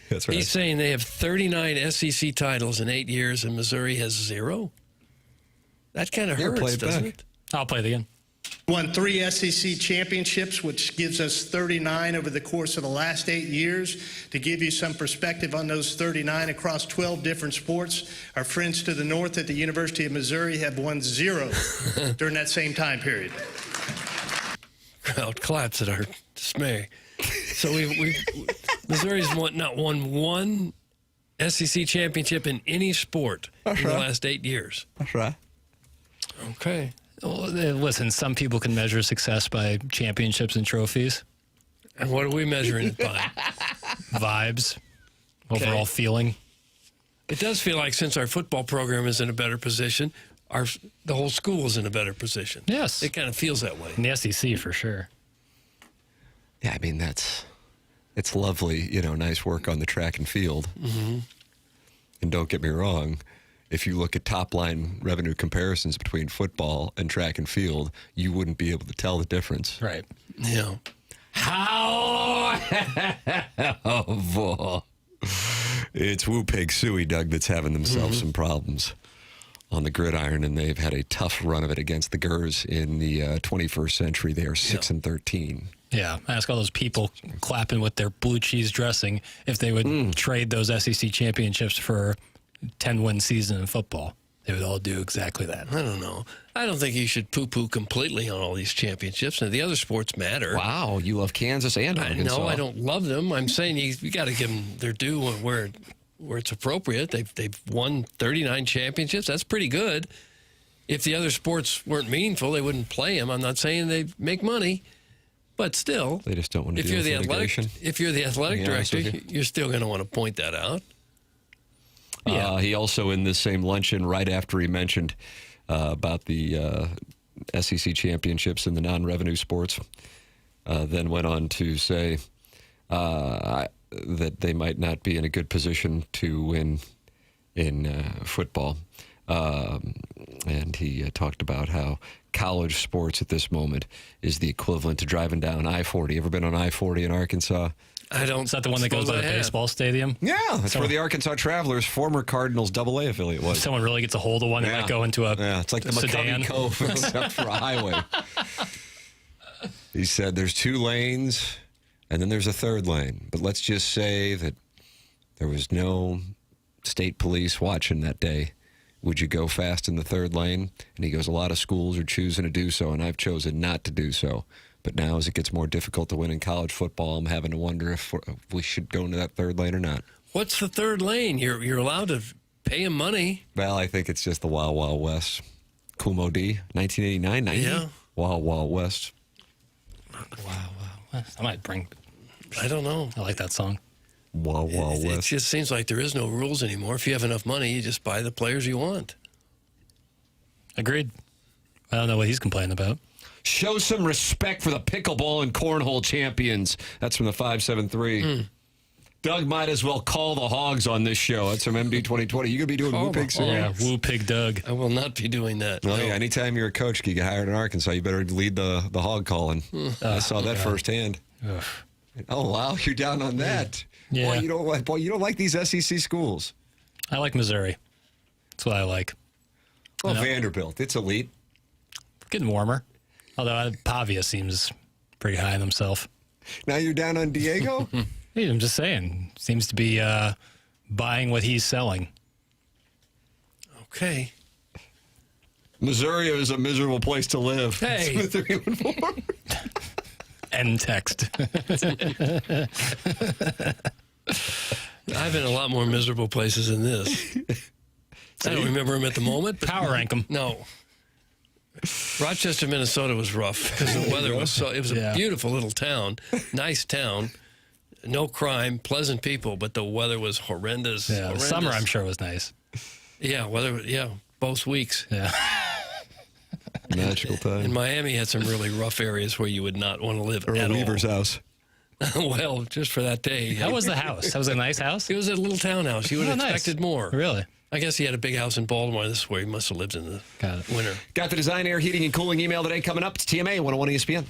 that's right. He's saying they have 39 SEC titles in 8 years, and Missouri has 0? That kind of hurts, doesn't it? I'll play it again. Won 3 SEC championships, which gives us 39 over the course of the last 8 years. To give you some perspective on those 39 across 12 different sports, our friends to the north at the University of Missouri have won 0 during that same time period. Crowd claps at our dismay. So Missouri's not won one SEC championship in any sport in the last 8 years. That's right. Okay. Well, listen, some people can measure success by championships and trophies. And what are we measuring it by? Vibes, overall feeling. It does feel like since our football program is in a better position, the whole school is in a better position. Yes. It kind of feels that way. In the SEC, for sure. Yeah, I mean, it's lovely, nice work on the track and field. Mm-hmm. And don't get me wrong, if you look at top-line revenue comparisons between football and track and field, you wouldn't be able to tell the difference. Right. Yeah. It's Woo Pig Suey, Doug, that's having themselves some problems on the gridiron, and they've had a tough run of it against the Gers in the 21st century. They are 6-13. Yeah, ask all those people clapping with their blue cheese dressing if they would trade those SEC championships for 10-win season in football. They would all do exactly that. I don't know. I don't think you should poo-poo completely on all these championships. Now, the other sports matter. Wow, you love Kansas and Arkansas. No, I don't love them. I'm saying you got to give them their due where where it's appropriate. They've won 39 championships. That's pretty good. If the other sports weren't meaningful, they wouldn't play them. I'm not saying they make money, but still, they just don't want to. If you're the athletic director, you're still going to want to point that out. Yeah. He also, in this same luncheon, right after he mentioned about the SEC championships in the non-revenue sports, then went on to say that they might not be in a good position to win in football. And he talked about how college sports at this moment is the equivalent to driving down I-40. Ever been on I-40 in Arkansas? I don't. Is that the one that goes by the baseball stadium? Yeah, that's where the Arkansas Travelers, former Cardinals AA affiliate was. If someone really gets a hold of one, they might go into a it's like the sedan. McCovey Cove, except for a highway. He said there's 2 lanes, and then there's a 3rd lane. But let's just say that there was no state police watching that day. Would you go fast in the 3rd lane? And he goes, a lot of schools are choosing to do so, and I've chosen not to do so. But now as it gets more difficult to win in college football, I'm having to wonder if we should go into that 3rd lane or not. What's the 3rd lane? You're allowed to pay him money. Well, I think it's just the Wild Wild West. Kumo D, 1989, 90. Yeah. Wild Wild West. Wow. I might bring. I don't know. I like that song. Wild Wild West. It just seems like there is no rules anymore. If you have enough money, you just buy the players you want. Agreed. I don't know what he's complaining about. Show some respect for the pickleball and cornhole champions. That's from the 573. Doug might as well call the hogs on this show. That's from MD 2020. You could be doing Woo Pig soon. Yeah, Woo Pig Doug. I will not be doing that. Oh, no. yeah. Anytime you're a coach, you get hired in Arkansas, you better lead the hog calling. I saw that firsthand. Ugh. Oh, wow. You're down on that. Yeah. Boy, you don't like these SEC schools. I like Missouri. That's what I like. Well, Vanderbilt. It's elite. Getting warmer. Although Pavia seems pretty high on himself. Now you're down on Diego? Hey, I'm just saying. Seems to be buying what he's selling. Okay. Missouri is a miserable place to live. Hey. End text. I've been in a lot more miserable places than this. I don't remember him at the moment. But Power rank him. No. Rochester, Minnesota was rough because the weather was so. It was a beautiful little town, nice town, no crime, pleasant people, but the weather was horrendous. Yeah, horrendous. The summer I'm sure was nice. Yeah, weather. Yeah, both weeks. Yeah. Magical time. And Miami had some really rough areas where you would not want to live Earl at Weaver's all. house. Well, just for that day. How was the house? That was a nice house? It was a little townhouse. You would have expected more. Really? I guess he had a big house in Baltimore. This is where he must have lived in the winter. Got the Design, Air, Heating, and Cooling email today coming up. It's TMA 101 ESPN.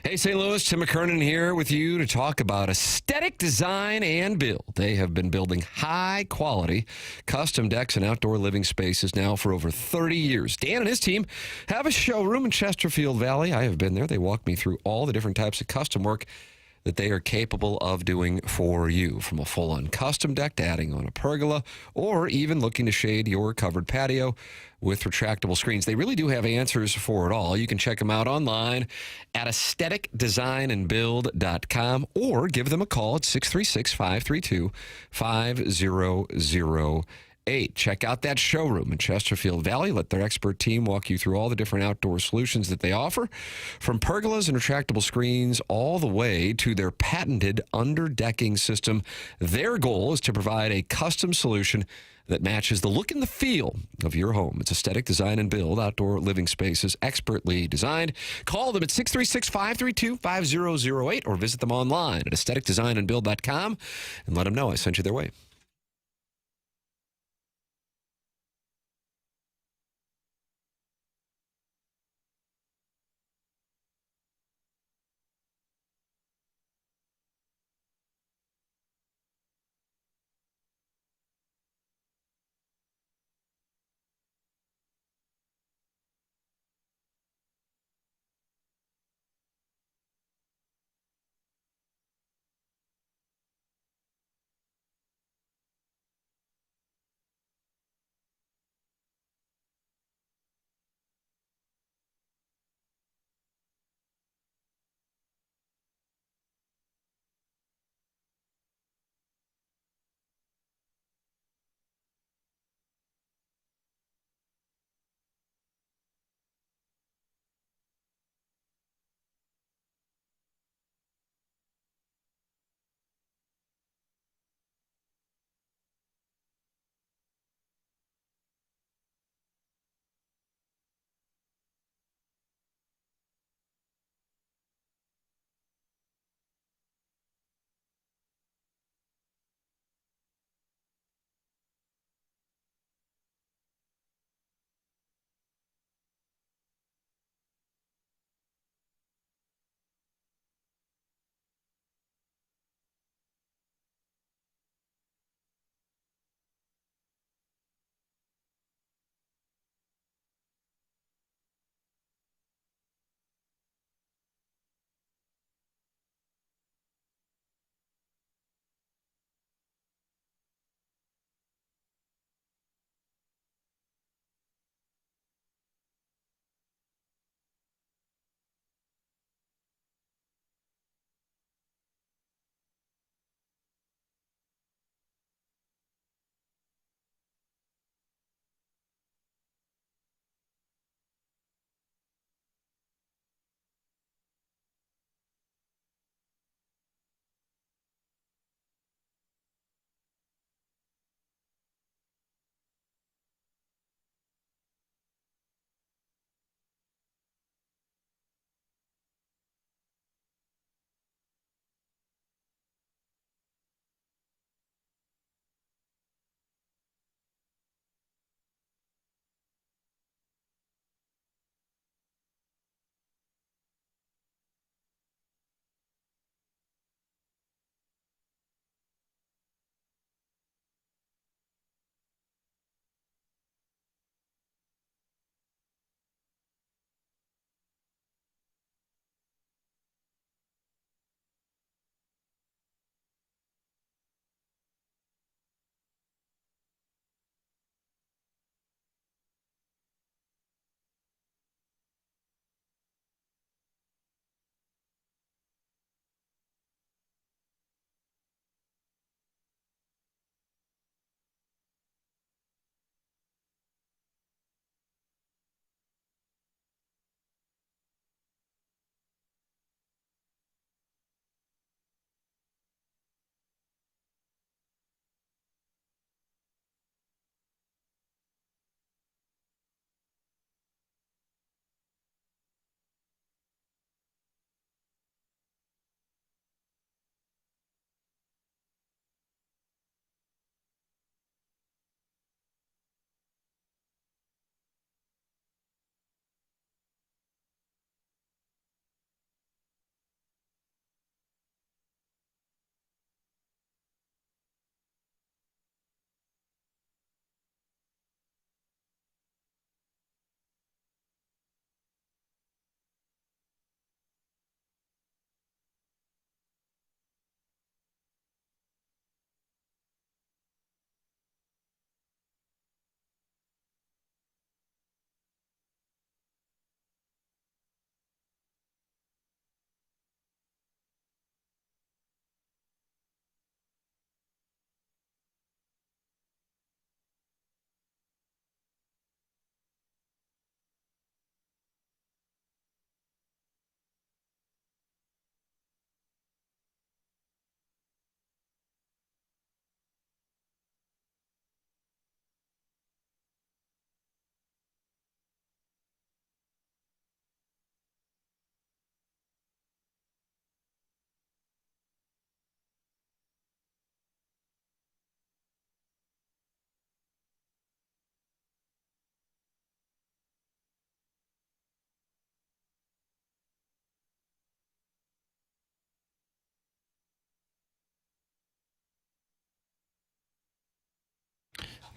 Hey, St. Louis, Tim McKernan here with you to talk about aesthetic design and build. They have been building high-quality custom decks and outdoor living spaces now for over 30 years. Dan and his team have a showroom in Chesterfield Valley. I have been there. They walk me through all the different types of custom work that they are capable of doing for you, from a full-on custom deck to adding on a pergola, or even looking to shade your covered patio with retractable screens. They really do have answers for it all. You can check them out online at aestheticdesignandbuild.com or give them a call at 636-532-5008. Check out that showroom in Chesterfield Valley. Let their expert team walk you through all the different outdoor solutions that they offer, from pergolas and retractable screens all the way to their patented underdecking system. Their goal is to provide a custom solution that matches the look and the feel of your home. It's Aesthetic Design and Build, outdoor living spaces, expertly designed. Call them at 636-532-5008 or visit them online at aestheticdesignandbuild.com and let them know I sent you their way.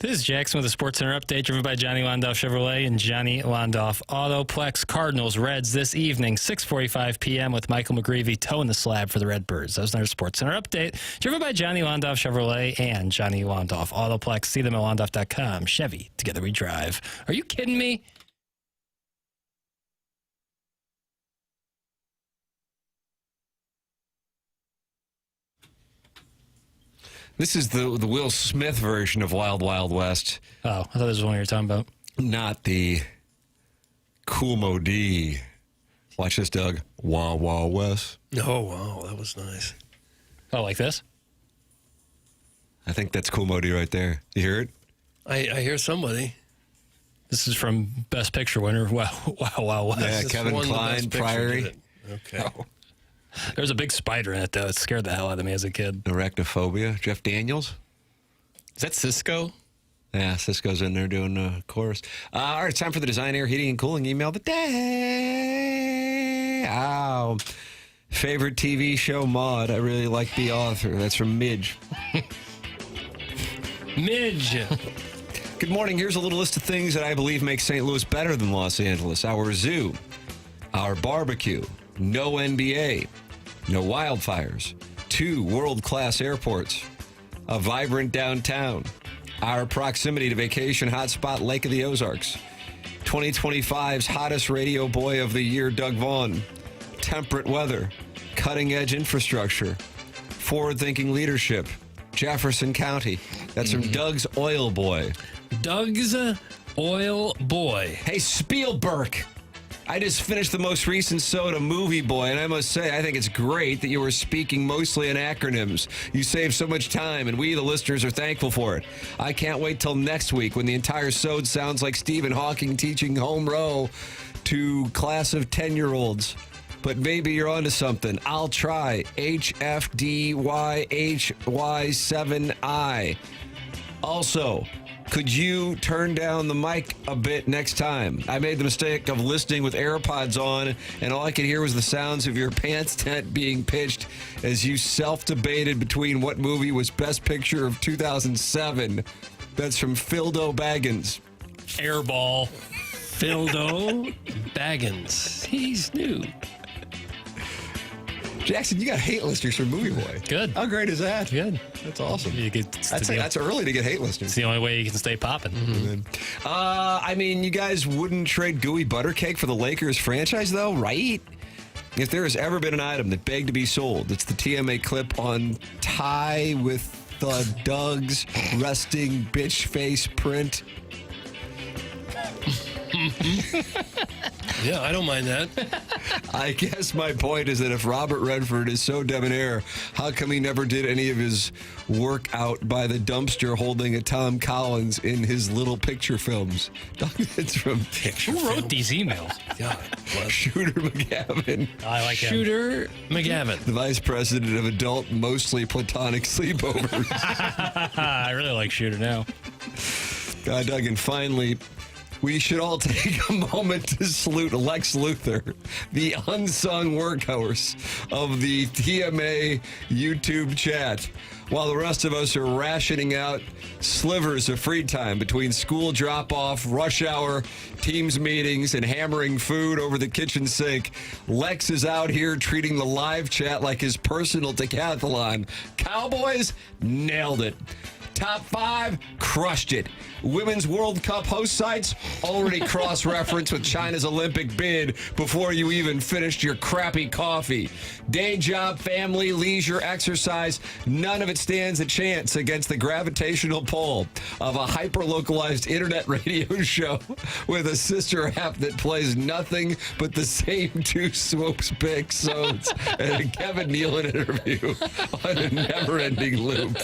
This is Jackson with a Sports Center update driven by Johnny Londoff Chevrolet and Johnny Londoff Autoplex. Cardinals Reds this evening, 6:45 p.m. with Michael McGreevy toeing the slab for the Redbirds. That was another Sports Center update driven by Johnny Londoff Chevrolet and Johnny Londoff Autoplex. See them at londoff.com. Chevy, together we drive. Are you kidding me? This is the Will Smith version of Wild Wild West. Oh, I thought this was one you were talking about. Not the Cool Mo D. Watch this, Doug. Wild Wild West. Oh, wow. That was nice. Oh, like this? I think that's Cool Mo D right there. You hear it? I hear somebody. This is from Best Picture winner. Wow, West. Yeah, Kevin Kline, Priory. Okay. Oh. There was a big spider in it, though. It scared the hell out of me as a kid. Arachnophobia. Jeff Daniels. Is that Cisco? Yeah, Cisco's in there doing the chorus. All right, it's time for the Design, Air, Heating, and Cooling email of the day. Ow. Favorite TV show, Maude. I really like the author. That's from Midge. Midge. Good morning. Here's a little list of things that I believe make St. Louis better than Los Angeles. Our zoo, our barbecue, no NBA, no wildfires, 2 world-class airports, a vibrant downtown, our proximity to vacation hotspot Lake of the Ozarks, 2025's hottest radio boy of the year, Doug Vaughn, temperate weather, cutting-edge infrastructure, forward-thinking leadership, Jefferson County. That's from Doug's Oil Boy. Doug's Oil Boy. Hey, Spielberg. I just finished the most recent Soda Movie Boy, and I must say, I think it's great that you were speaking mostly in acronyms. You save so much time, and we, the listeners, are thankful for it. I can't wait till next week when the entire Sode sounds like Stephen Hawking teaching home row to class of 10-year-olds. But maybe you're onto something. I'll try. HFDYHY7I. Also, could you turn down the mic a bit next time? I made the mistake of listening with AirPods on, and all I could hear was the sounds of your pants tent being pitched as you self-debated between what movie was Best Picture of 2007. That's from Phildo Baggins. Airball. Phildo Baggins. He's new. Jackson, you got hate listeners for Movie Boy. Good. How great is that? Good. That's awesome. That's That's early to get hate listeners. It's the only way you can stay popping. Mm-hmm. I mean, you guys wouldn't trade Gooey Buttercake for the Lakers franchise, though, right? If there has ever been an item that begged to be sold, it's the TMA clip on tie with the Doug's resting bitch face print. Yeah, I don't mind that. I guess my point is that if Robert Redford is so debonair, how come he never did any of his work out by the dumpster holding a Tom Collins in his little picture films? It's from picture. Who wrote these emails? God, Shooter McGavin. I like him. Shooter McGavin, the vice president of adult, mostly platonic sleepovers. I really like Shooter now. God, Doug, and finally, we should all take a moment to salute Lex Luthor, the unsung workhorse of the TMA YouTube chat, while the rest of us are rationing out slivers of free time between school drop-off, rush hour, teams meetings, and hammering food over the kitchen sink. Lex is out here treating the live chat like his personal decathlon. Cowboys nailed it. Top 5, crushed it. Women's World Cup host sites, already cross-referenced with China's Olympic bid before you even finished your crappy coffee. Day job, family, leisure, exercise, none of it stands a chance against the gravitational pull of a hyper-localized internet radio show with a sister app that plays nothing but the same 2 Swoops picks sodes and a Kevin Nealon interview on a never-ending loop.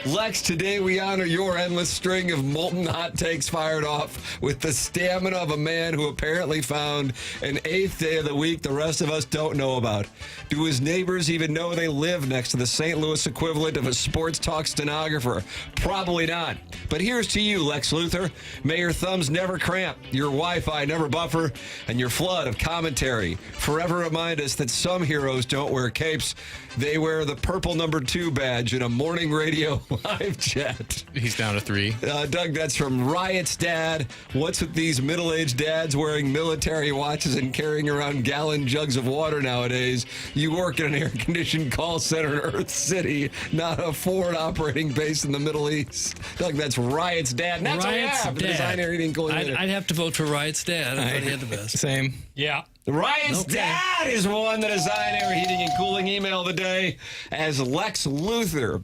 Lex, today we honor your endless string of molten hot takes fired off with the stamina of a man who apparently found an 8th day of the week the rest of us don't know about. Do his neighbors even know they live next to the St. Louis equivalent of a sports talk stenographer? Probably not. But here's to you, Lex Luthor. May your thumbs never cramp, your Wi-Fi never buffer, and your flood of commentary forever remind us that some heroes don't wear capes. They wear the purple number 2 badge in a morning radio Live chat. He's down to 3. Doug, that's from Riot's dad. What's with these middle-aged dads wearing military watches and carrying around gallon jugs of water nowadays? You work in an air-conditioned call center in Earth City, not a forward operating base in the Middle East. Doug, that's Riot's dad. That's Riot's dad. dad. I'd I'd have to vote for Riot's dad. I thought he had the best. Same. Yeah. Riot's dad is one that Design Air Heating and Cooling email of the day as Lex Luthor,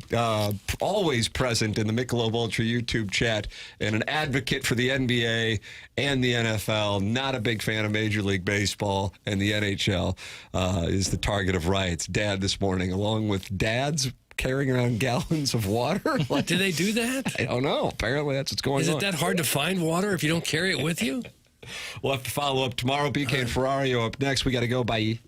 always present in the Michelob Ultra YouTube chat and an advocate for the NBA and the NFL, not a big fan of Major League Baseball and the NHL, is the target of Riot's dad this morning, along with dads carrying around gallons of water. Do they do that? I don't know. Apparently that's what's going on. Is it that hard to find water if you don't carry it with you? We'll have to follow up tomorrow. BK and Ferrario up next. We got to go. Bye.